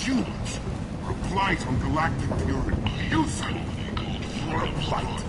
Humans! Replies on galactic purity. Useless! For a fight!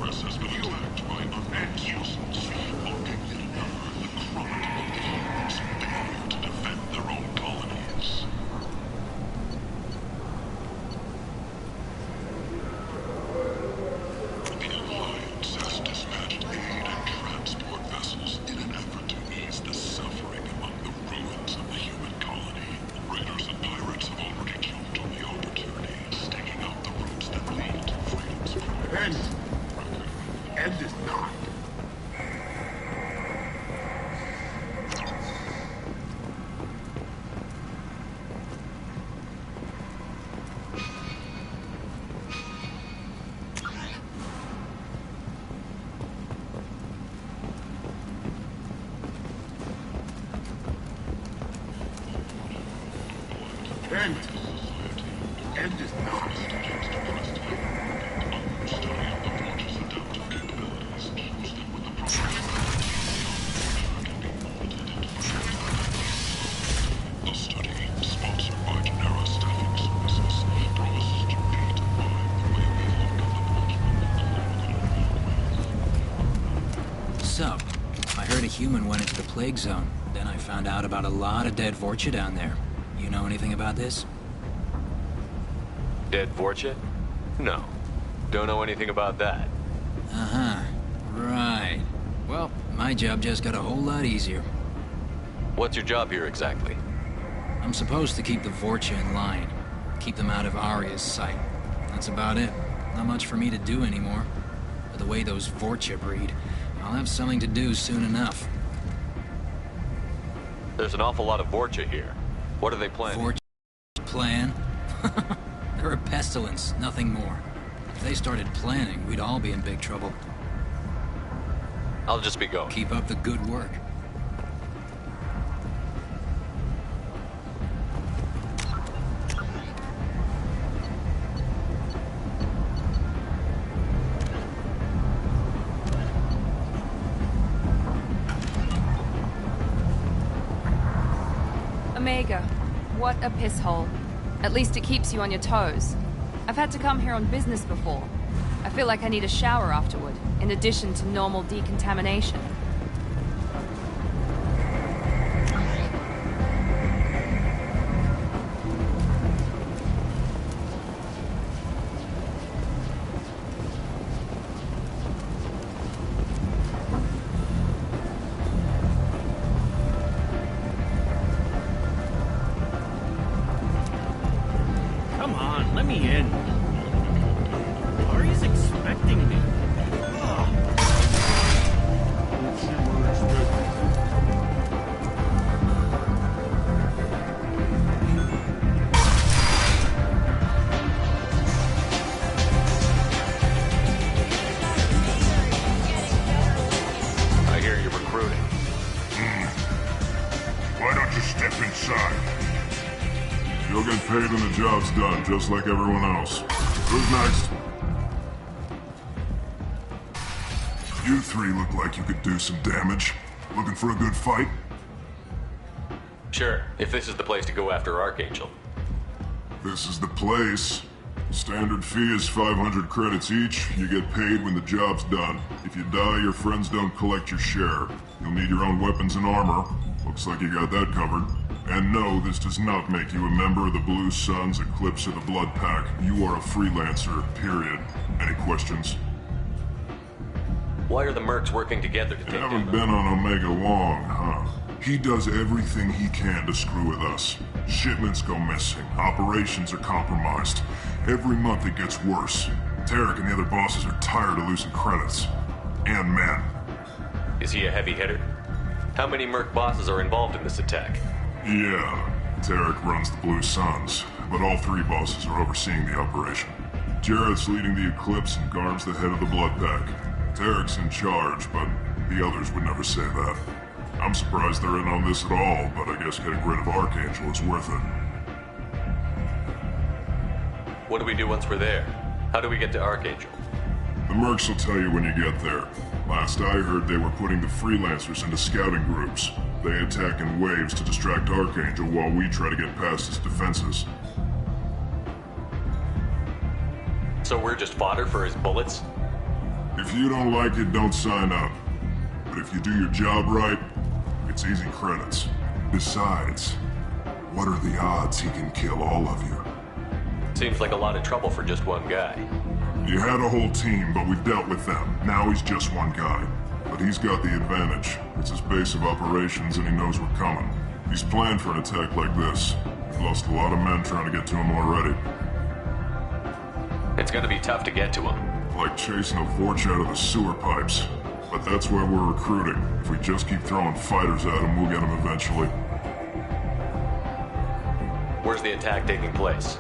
End is not. end. End is not. The study, sponsored by Genera Staffing Services, promises to redefine the way we look. So, I heard a human went into the plague zone. Then I found out about a lot of dead Vorcha down there. You know anything about this? Dead Vorcha? No. Don't know anything about that. Uh-huh. Right. Well, my job just got a whole lot easier. What's your job here exactly? I'm supposed to keep the Vorcha in line. Keep them out of Aria's sight. That's about it. Not much for me to do anymore. But the way those Vorcha breed, I'll have something to do soon enough. There's an awful lot of Vorcha here. What are they planning? Vorcha plan? They're a pestilence, nothing more. If they started planning, we'd all be in big trouble. I'll just be going. Keep up the good work. Omega, what a piss hole. At least it keeps you on your toes. I've had to come here on business before. I feel like I need a shower afterward, in addition to normal decontamination. Come on, let me in. Ari's expecting me. I hear you're recruiting. Why don't you step inside? You'll get paid when the job's done, just like everyone else. Who's next? You three look like you could do some damage. Looking for a good fight? Sure, if this is the place to go after Archangel. This is the place. Standard fee is 500 credits each. You get paid when the job's done. If you die, your friends don't collect your share. You'll need your own weapons and armor. Looks like you got that covered. And no, this does not make you a member of the Blue Suns, Eclipse, or the Blood Pack. You are a freelancer, period. Any questions? Why are the mercs working together to take You haven't him? been on Omega long, huh? He does everything he can to screw with us. Shipments go missing. Operations are compromised. Every month it gets worse. Tarek and the other bosses are tired of losing credits. And men. Is he a heavy hitter? How many merc bosses are involved in this attack? Yeah, Tarek runs the Blue Suns, but all three bosses are overseeing the operation. Jarrett's leading the Eclipse and Garb's the head of the Blood Pack. Tarek's in charge, but the others would never say that. I'm surprised they're in on this at all, but I guess getting rid of Archangel is worth it. What do we do once we're there? How do we get to Archangel? The mercs will tell you when you get there. Last I heard, they were putting the freelancers into scouting groups. They attack in waves to distract Archangel while we try to get past his defenses. So we're just fodder for his bullets? If you don't like it, don't sign up. But if you do your job right, it's easy credits. Besides, what are the odds he can kill all of you? Seems like a lot of trouble for just one guy. You had a whole team, but we dealt with them. Now he's just one guy. But he's got the advantage. It's his base of operations and he knows we're coming. He's planned for an attack like this. We've lost a lot of men trying to get to him already. It's gonna be tough to get to him. Like chasing a Vorch out of the sewer pipes. But that's why we're recruiting. If we just keep throwing fighters at him, we'll get him eventually. Where's the attack taking place?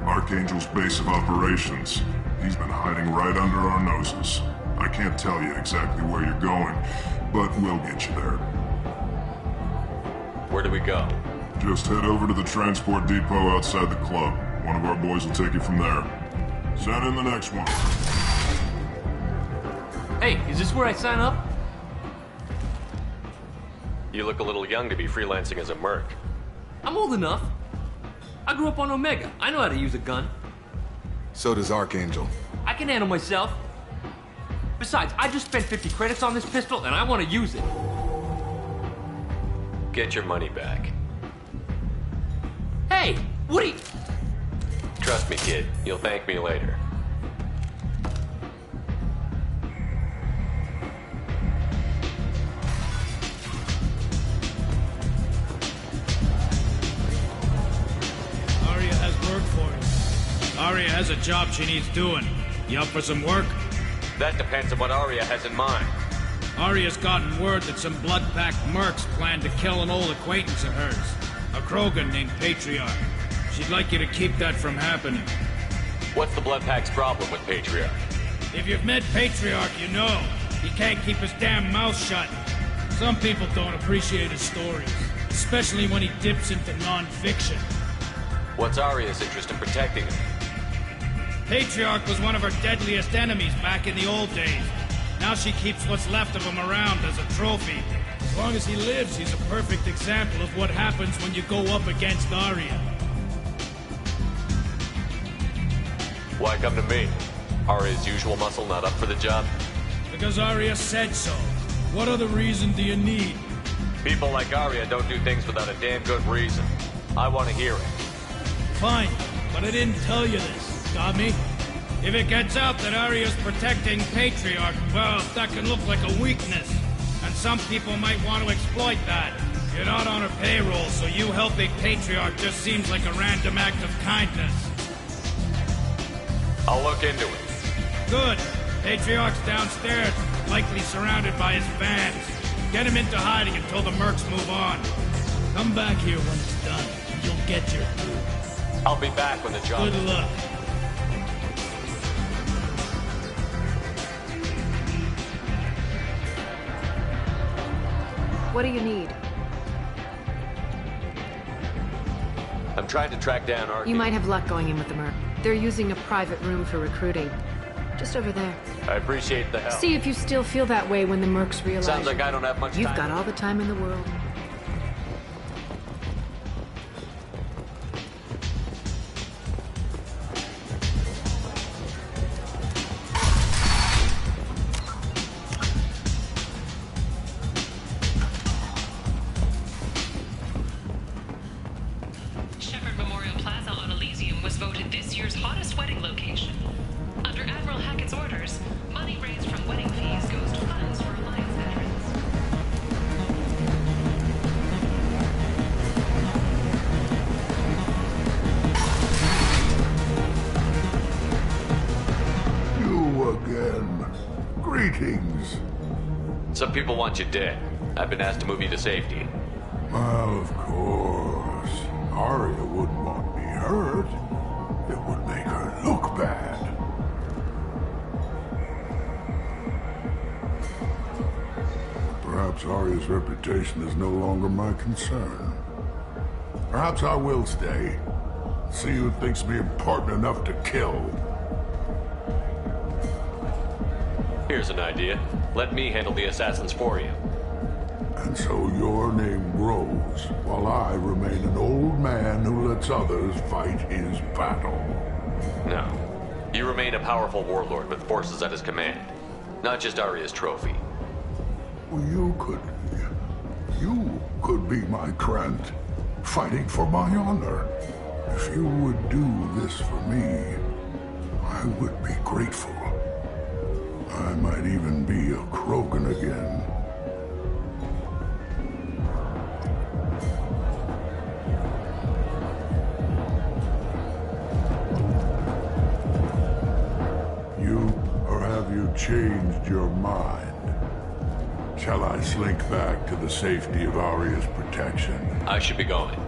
Archangel's base of operations. He's been hiding right under our noses. I can't tell you exactly where you're going, but we'll get you there. Where do we go? Just head over to the transport depot outside the club. One of our boys will take you from there. Send in the next one. Hey, is this where I sign up? You look a little young to be freelancing as a merc. I'm old enough. I grew up on Omega. I know how to use a gun. So does Archangel. I can handle myself. Besides, I just spent 50 credits on this pistol and I want to use it. Get your money back. Hey, what are you... Trust me, kid. You'll thank me later. Aria has work for you. Aria has a job she needs doing. You up for some work? That depends on what Aria has in mind. Aria's gotten word that some blood-packed mercs plan to kill an old acquaintance of hers. A Krogan named Patriarch. She'd like you to keep that from happening. What's the Bloodpack's problem with Patriarch? If you've met Patriarch, you know. He can't keep his damn mouth shut. Some people don't appreciate his stories. Especially when he dips into non-fiction. What's Aria's interest in protecting him? Patriarch was one of her deadliest enemies back in the old days. Now she keeps what's left of him around as a trophy. As long as he lives, he's a perfect example of what happens when you go up against Aria. Why come to me? Aria's usual muscle not up for the job? Because Aria said so. What other reason do you need? People like Aria don't do things without a damn good reason. I want to hear it. Fine, but I didn't tell you this. Got me? If it gets out that Aria's protecting Patriarch, well, that can look like a weakness. And some people might want to exploit that. You're not on her payroll, so you helping Patriarch just seems like a random act of kindness. I'll look into it. Good. Patriarch's downstairs, likely surrounded by his fans. Get him into hiding until the mercs move on. Come back here when it's done, and you'll get your due. I'll be back when the job is Good luck. What do you need? I'm trying to track down Archie. You might have luck going in with the merc. They're using a private room for recruiting. Just over there. I appreciate the help. See if you still feel that way when the mercs realize Sounds like I don't have much time. You've got all the time in the world. Shepherd Memorial Plaza on Elysium was voted this year's hottest wedding location. Under Admiral Hackett's orders, money raised from wedding fees goes to funds for Alliance veterans. You again. Greetings. Some people want you dead. I've been asked to move you to safety. Well, of course. Aria wouldn't want me hurt. It would make her look bad. Perhaps Aria's reputation is no longer my concern. Perhaps I will stay. See who thinks me important enough to kill. Here's an idea. Let me handle the assassins for you. And so your name grows, while I remain an old man who lets others fight his battle. No. You remain a powerful warlord with forces at his command. Not just Aria's trophy. You could be my Krent, fighting for my honor. If you would do this for me, I would be grateful. I might even be a Krogan again. Have you changed your mind? Shall I slink back to the safety of Aria's protection? I should be going.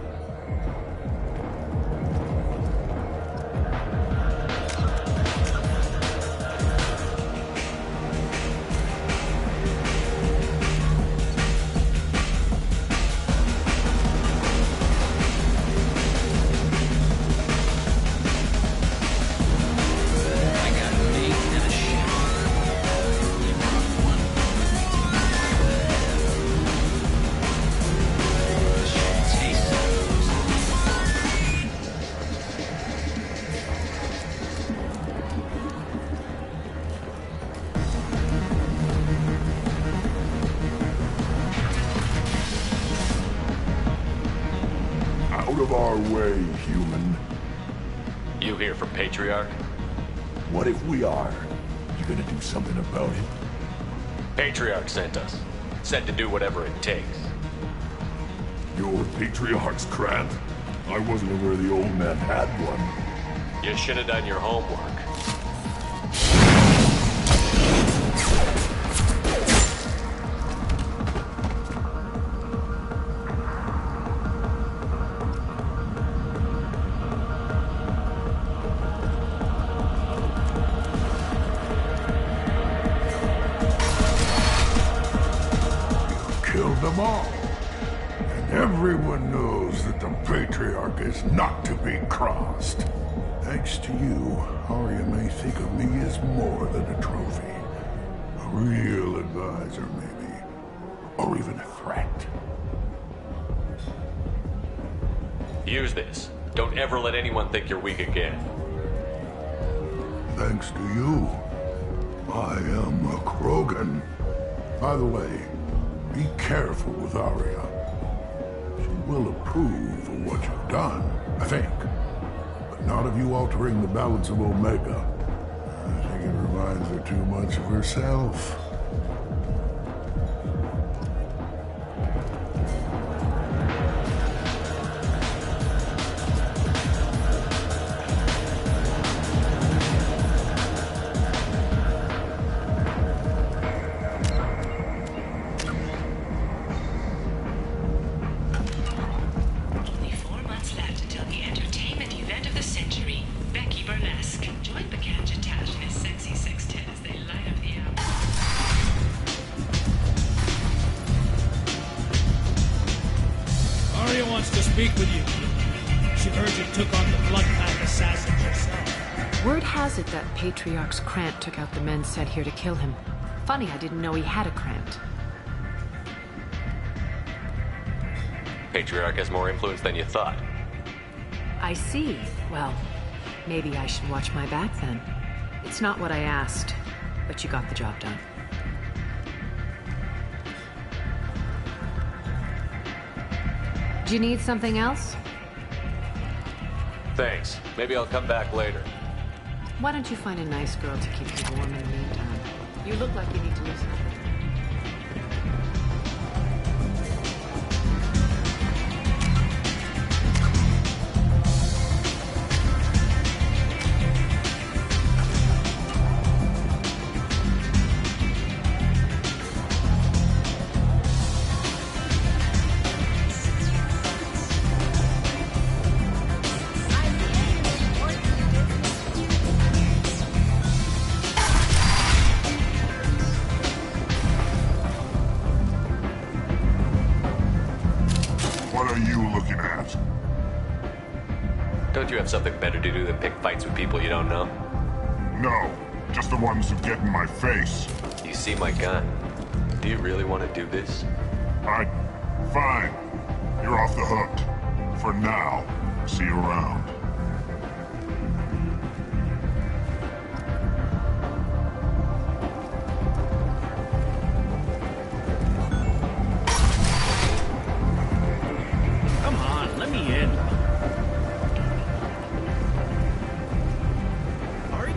our way, human. You here from Patriarch? What if we are? You gonna do something about it? Patriarch sent us. Said to do whatever it takes. Your Patriarch's Krant? I wasn't aware the old man had one. You should have done your homework. Killed them all. And everyone knows that the Patriarch is not to be crossed. Thanks to you, Arya may think of me as more than a trophy. A real advisor, maybe. Or even a threat. Use this. Don't ever let anyone think you're weak again. Thanks to you, I am a Krogan. By the way, be careful with Arya. She will approve of what you've done, I think. But not of you altering the balance of Omega. I think it reminds her too much of herself. Only 4 months left until the entertainment event of the century, Becky Burlesque. Join Bacanja Tash and his sexy sextet as they light up the hour. Arya wants to speak with you. She heard you took on the Bloodpath assassins yourself. Word has it that Patriarch's Krant took out the men sent here to kill him. Funny, I didn't know he had a Krant. Patriarch has more influence than you thought. I see. Well, maybe I should watch my back then. It's not what I asked, but you got the job done. Do you need something else? Thanks. Maybe I'll come back later. Why don't you find a nice girl to keep you warm in the meantime? You look like you need to listen. What are you looking at? Don't you have something better to do than pick fights with people you don't know? No, just the ones who get in my face. You see my gun. Do you really want to do this? Fine. You're off the hook. For now. See you around. Come on, let me in. Hurry.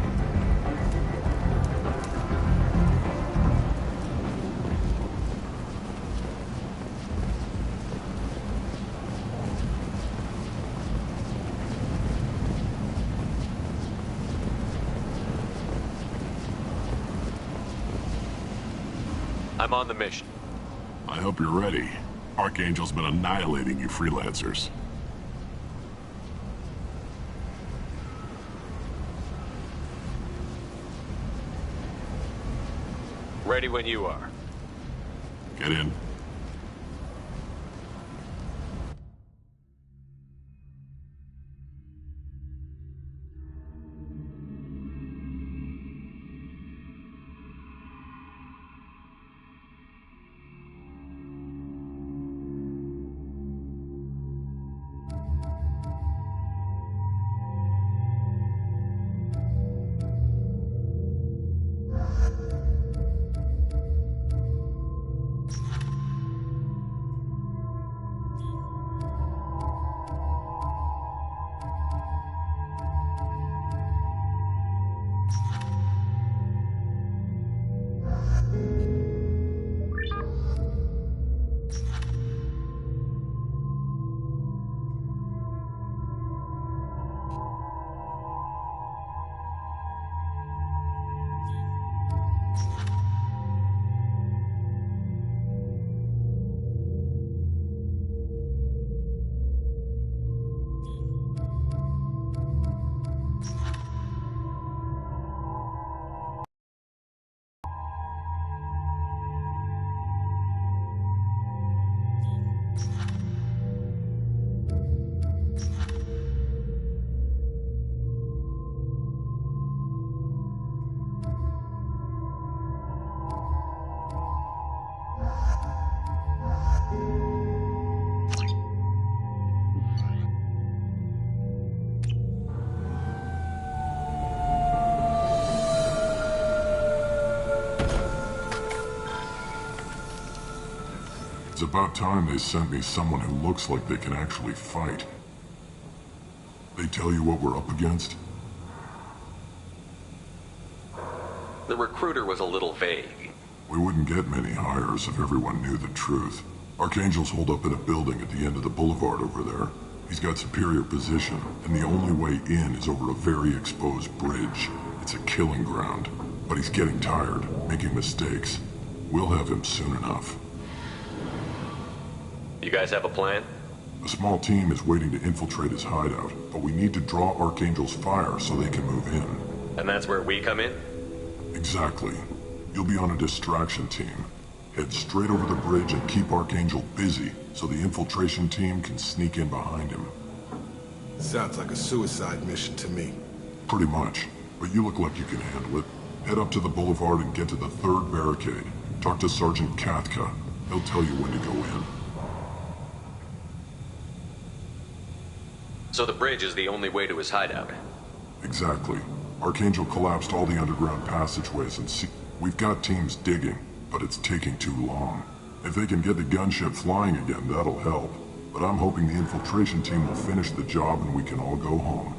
I'm on the mission. I hope you're ready. Archangel's been annihilating you freelancers. Ready when you are. Get in. It's about time they sent me someone who looks like they can actually fight. They tell you what we're up against? The recruiter was a little vague. We wouldn't get many hires if everyone knew the truth. Archangel's holed up in a building at the end of the boulevard over there. He's got superior position, and the only way in is over a very exposed bridge. It's a killing ground. But he's getting tired, making mistakes. We'll have him soon enough. You guys have a plan? A small team is waiting to infiltrate his hideout, but we need to draw Archangel's fire so they can move in. And that's where we come in? Exactly. You'll be on a distraction team. Head straight over the bridge and keep Archangel busy so the infiltration team can sneak in behind him. Sounds like a suicide mission to me. Pretty much, but you look like you can handle it. Head up to the boulevard and get to the third barricade. Talk to Sergeant Kathka. He'll tell you when to go in. So the bridge is the only way to his hideout? Exactly. Archangel collapsed all the underground passageways and we've got teams digging, but it's taking too long. If they can get the gunship flying again, that'll help. But I'm hoping the infiltration team will finish the job and we can all go home.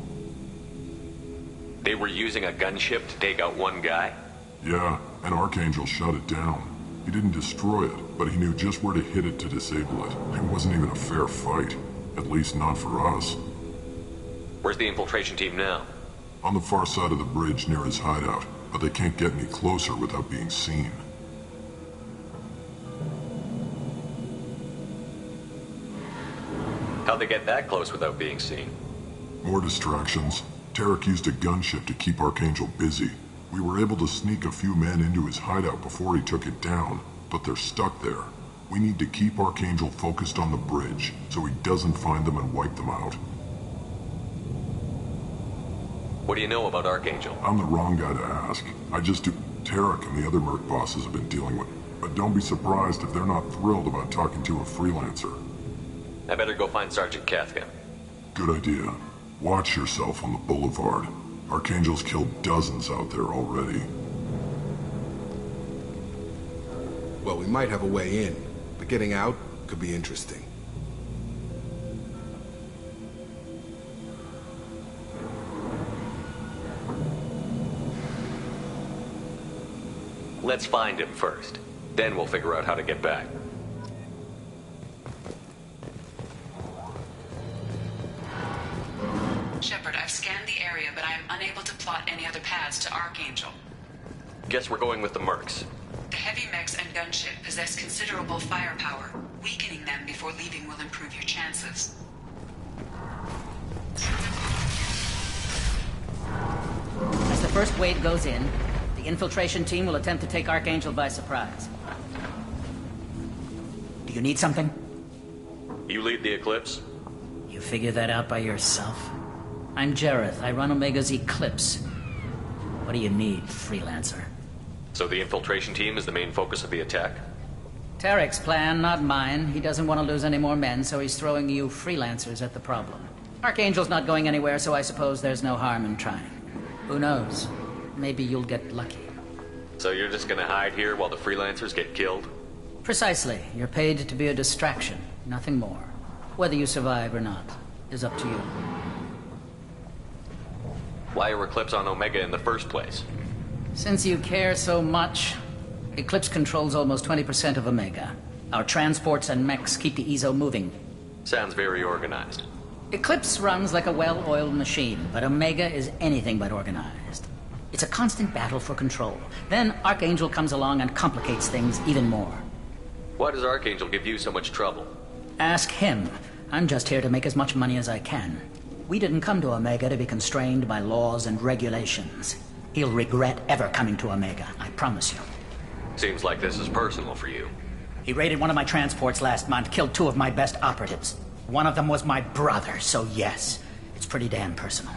They were using a gunship to take out one guy? Yeah, and Archangel shut it down. He didn't destroy it, but he knew just where to hit it to disable it. It wasn't even a fair fight. At least not for us. Where's the infiltration team now? On the far side of the bridge near his hideout, but they can't get any closer without being seen. How'd they get that close without being seen? More distractions. Tarek used a gunship to keep Archangel busy. We were able to sneak a few men into his hideout before he took it down, but they're stuck there. We need to keep Archangel focused on the bridge, so he doesn't find them and wipe them out. What do you know about Archangel? I'm the wrong guy to ask. I just do. Tarek and the other merc bosses have been dealing with. But don't be surprised if they're not thrilled about talking to a freelancer. I better go find Sergeant Kathka. Good idea. Watch yourself on the boulevard. Archangel's killed dozens out there already. Well, we might have a way in, but getting out could be interesting. Let's find him first. Then we'll figure out how to get back. Shepard, I've scanned the area, but I am unable to plot any other paths to Archangel. Guess we're going with the mercs. The heavy mechs and gunship possess considerable firepower. Weakening them before leaving will improve your chances. As the first wave goes in, the infiltration team will attempt to take Archangel by surprise. Do you need something? You lead the Eclipse? You figure that out by yourself? I'm Jareth. I run Omega's Eclipse. What do you need, freelancer? So the infiltration team is the main focus of the attack? Tarek's plan, not mine. He doesn't want to lose any more men, so he's throwing you freelancers at the problem. Archangel's not going anywhere, so I suppose there's no harm in trying. Who knows? Maybe you'll get lucky. So you're just gonna hide here while the freelancers get killed? Precisely. You're paid to be a distraction, nothing more. Whether you survive or not is up to you. Why are Eclipse on Omega in the first place? Since you care so much, Eclipse controls almost 20% of Omega. Our transports and mechs keep the EZO moving. Sounds very organized. Eclipse runs like a well-oiled machine, but Omega is anything but organized. It's a constant battle for control. Then Archangel comes along and complicates things even more. Why does Archangel give you so much trouble? Ask him. I'm just here to make as much money as I can. We didn't come to Omega to be constrained by laws and regulations. He'll regret ever coming to Omega, I promise you. Seems like this is personal for you. He raided one of my transports last month, killed 2 of my best operatives. One of them was my brother, so yes, it's pretty damn personal.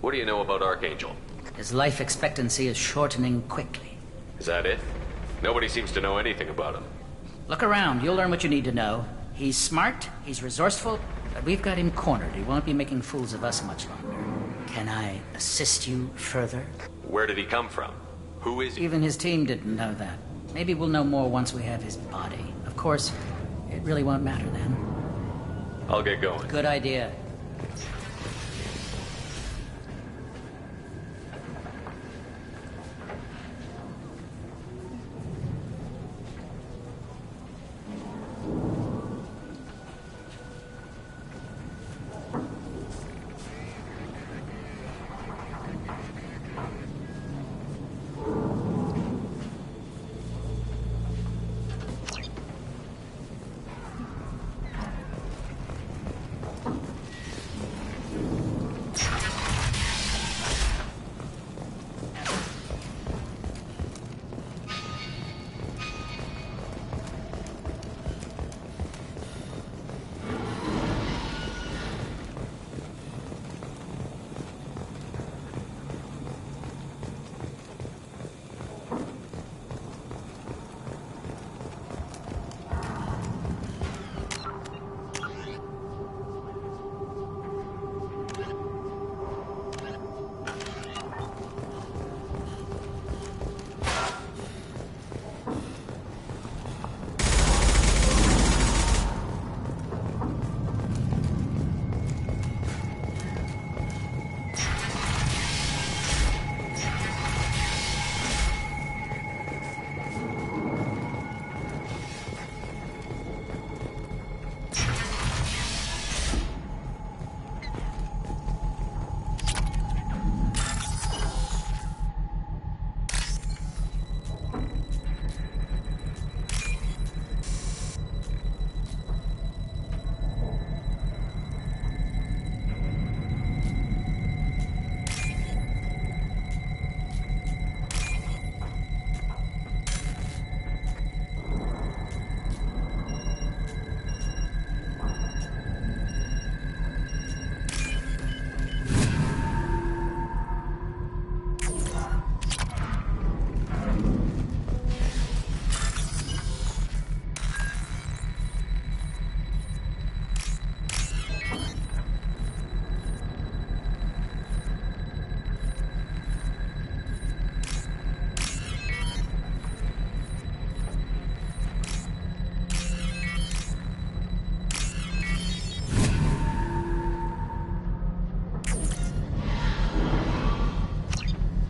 What do you know about Archangel? His life expectancy is shortening quickly. Is that it? Nobody seems to know anything about him. Look around, you'll learn what you need to know. He's smart, he's resourceful, but we've got him cornered. He won't be making fools of us much longer. Can I assist you further? Where did he come from? Who is he? Even his team didn't know that. Maybe we'll know more once we have his body. Of course, it really won't matter then. I'll get going. Good idea.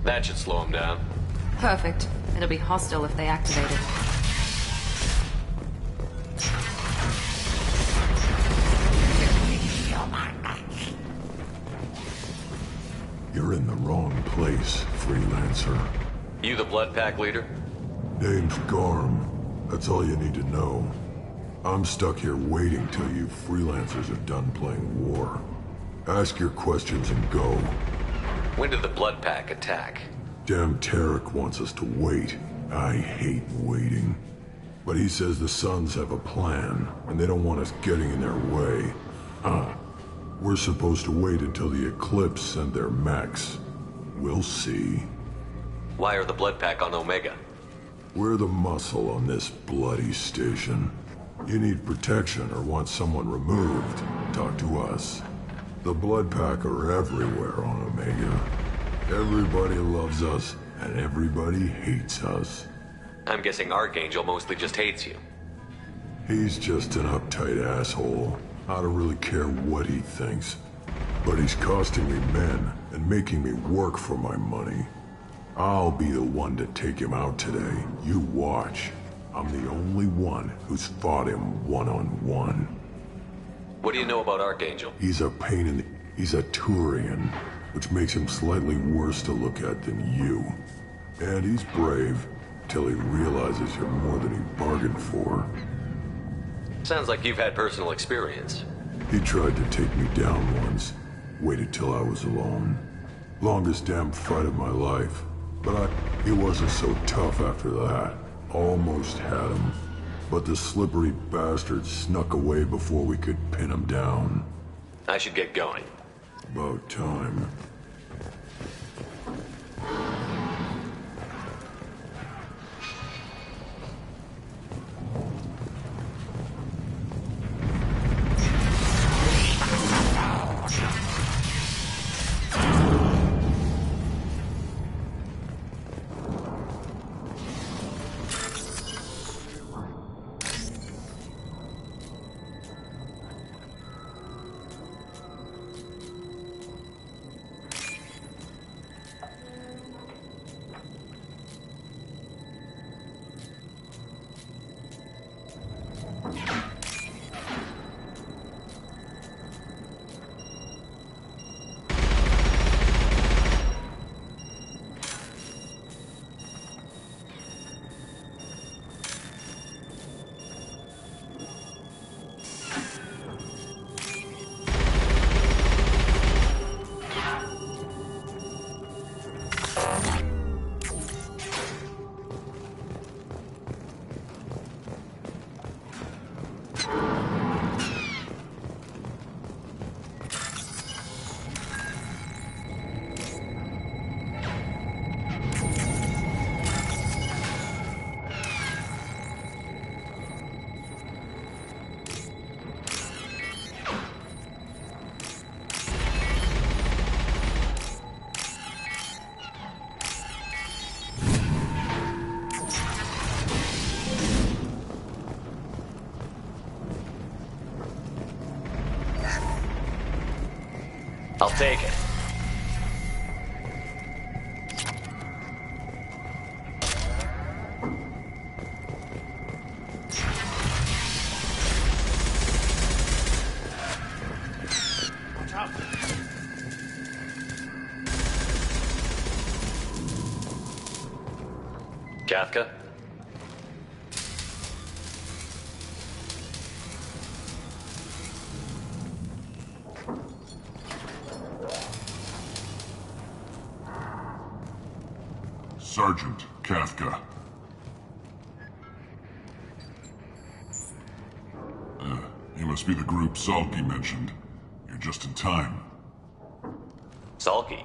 That should slow them down. Perfect. It'll be hostile if they activate it. You're in the wrong place, freelancer. You the Blood Pack leader? Name's Garm. That's all you need to know. I'm stuck here waiting till you freelancers are done playing war. Ask your questions and go. When did the Blood Pack attack? Damn Tarek wants us to wait. I hate waiting. But he says the Suns have a plan, and they don't want us getting in their way. We're supposed to wait until the Eclipse send their mechs. We'll see. Why are the Blood Pack on Omega? We're the muscle on this bloody station. You need protection or want someone removed, talk to us. The Blood Pack are everywhere on Omega. Everybody loves us, and everybody hates us. I'm guessing Archangel mostly just hates you. He's just an uptight asshole. I don't really care what he thinks. But he's costing me men and making me work for my money. I'll be the one to take him out today. You watch. I'm the only one who's fought him one-on-one. What do you know about Archangel? He's a pain in the... He's a Turian, which makes him slightly worse to look at than you. And he's brave, till he realizes you're more than he bargained for. Sounds like you've had personal experience. He tried to take me down once. Waited till I was alone. Longest damn fight of my life. But he wasn't so tough after that. Almost had him. But the slippery bastard snuck away before we could pin him down. I should get going. About time. I'll take it. Watch out. Kafka? Sergeant Kafka. You must be the group Salky mentioned. You're just in time. Salky?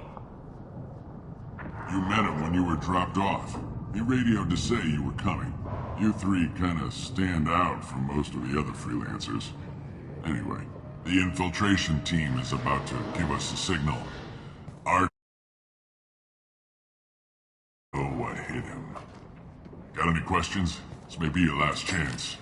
You met him when you were dropped off. He radioed to say you were coming. You three kinda stand out from most of the other freelancers. Anyway, the infiltration team is about to give us a signal. Oh, what hit him? Got any questions? This may be your last chance.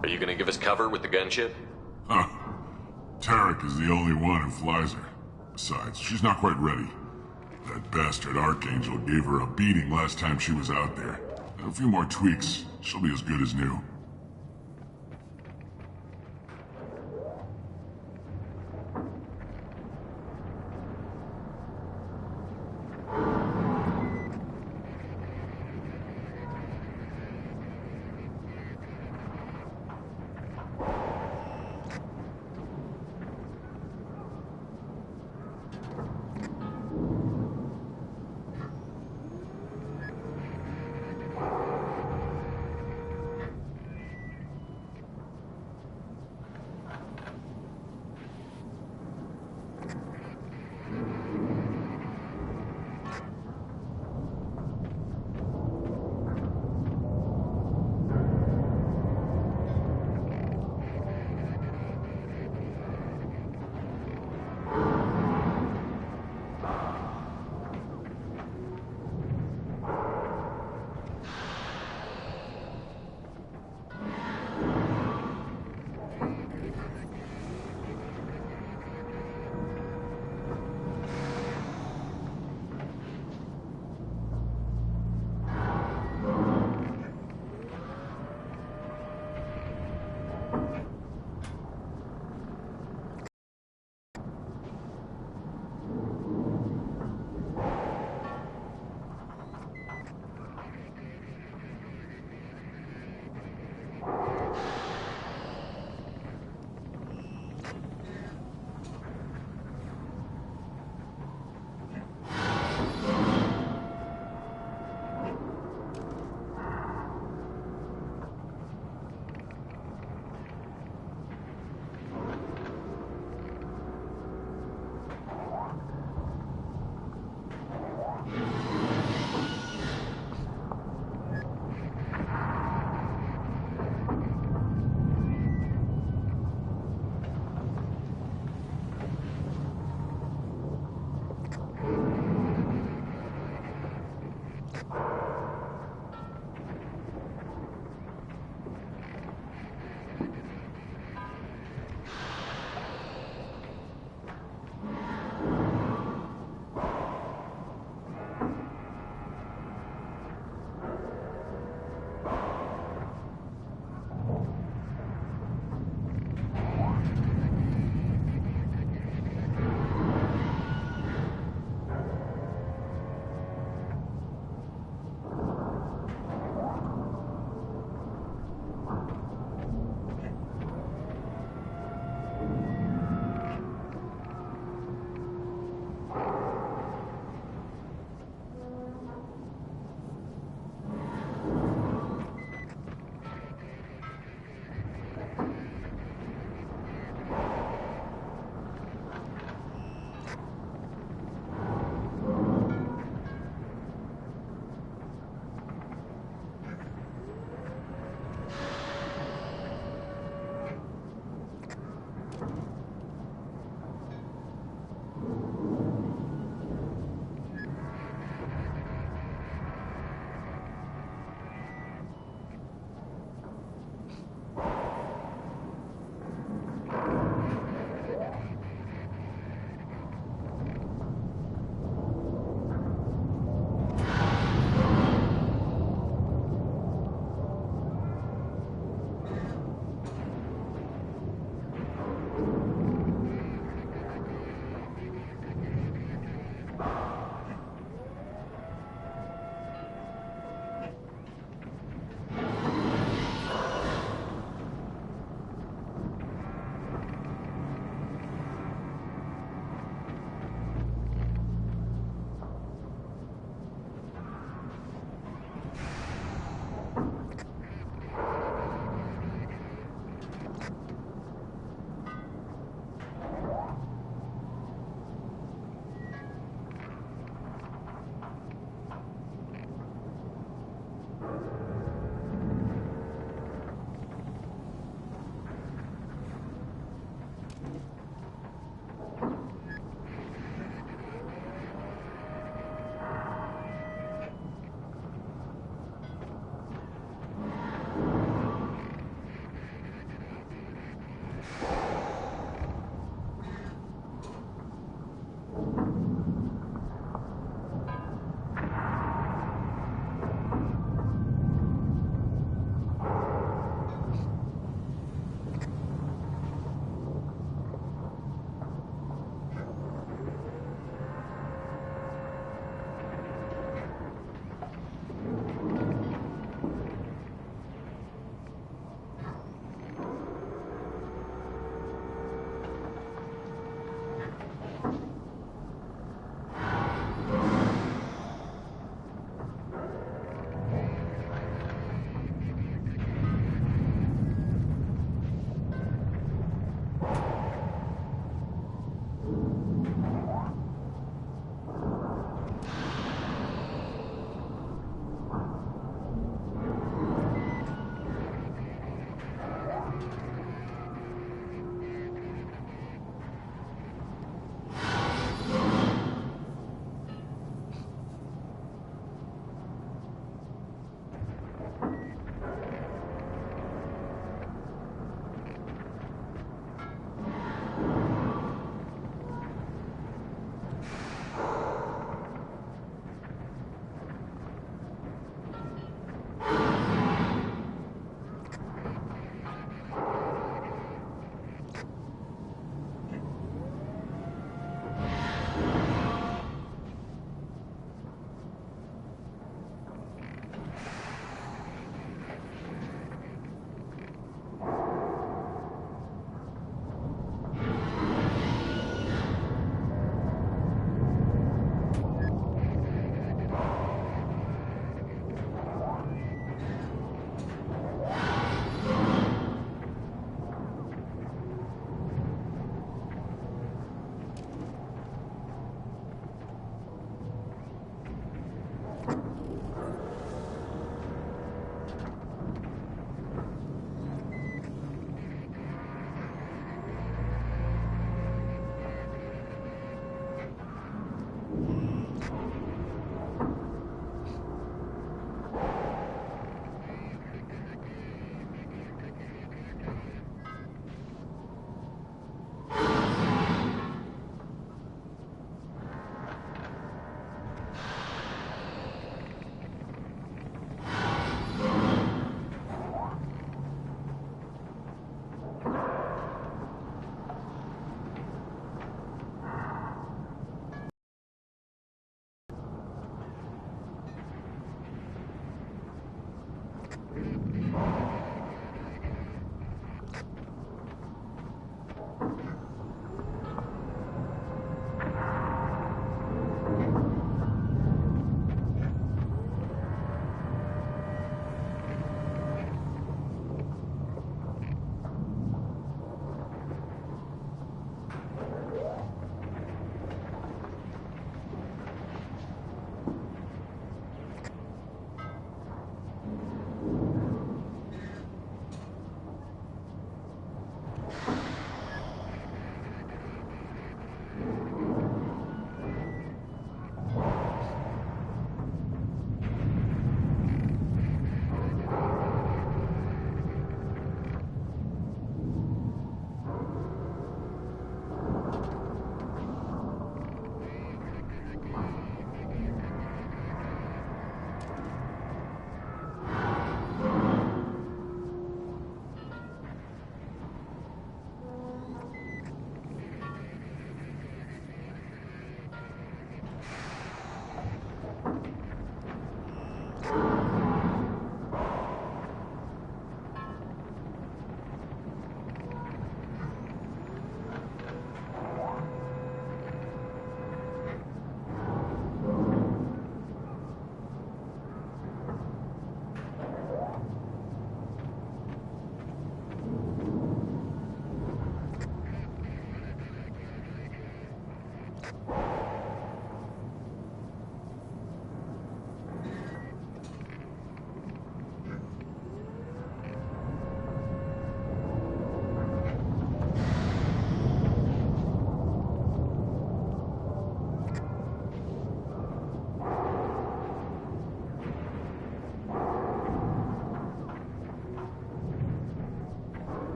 Are you gonna give us cover with the gunship? Huh. Tarek is the only one who flies her. Besides, she's not quite ready. That bastard Archangel gave her a beating last time she was out there. A few more tweaks, she'll be as good as new.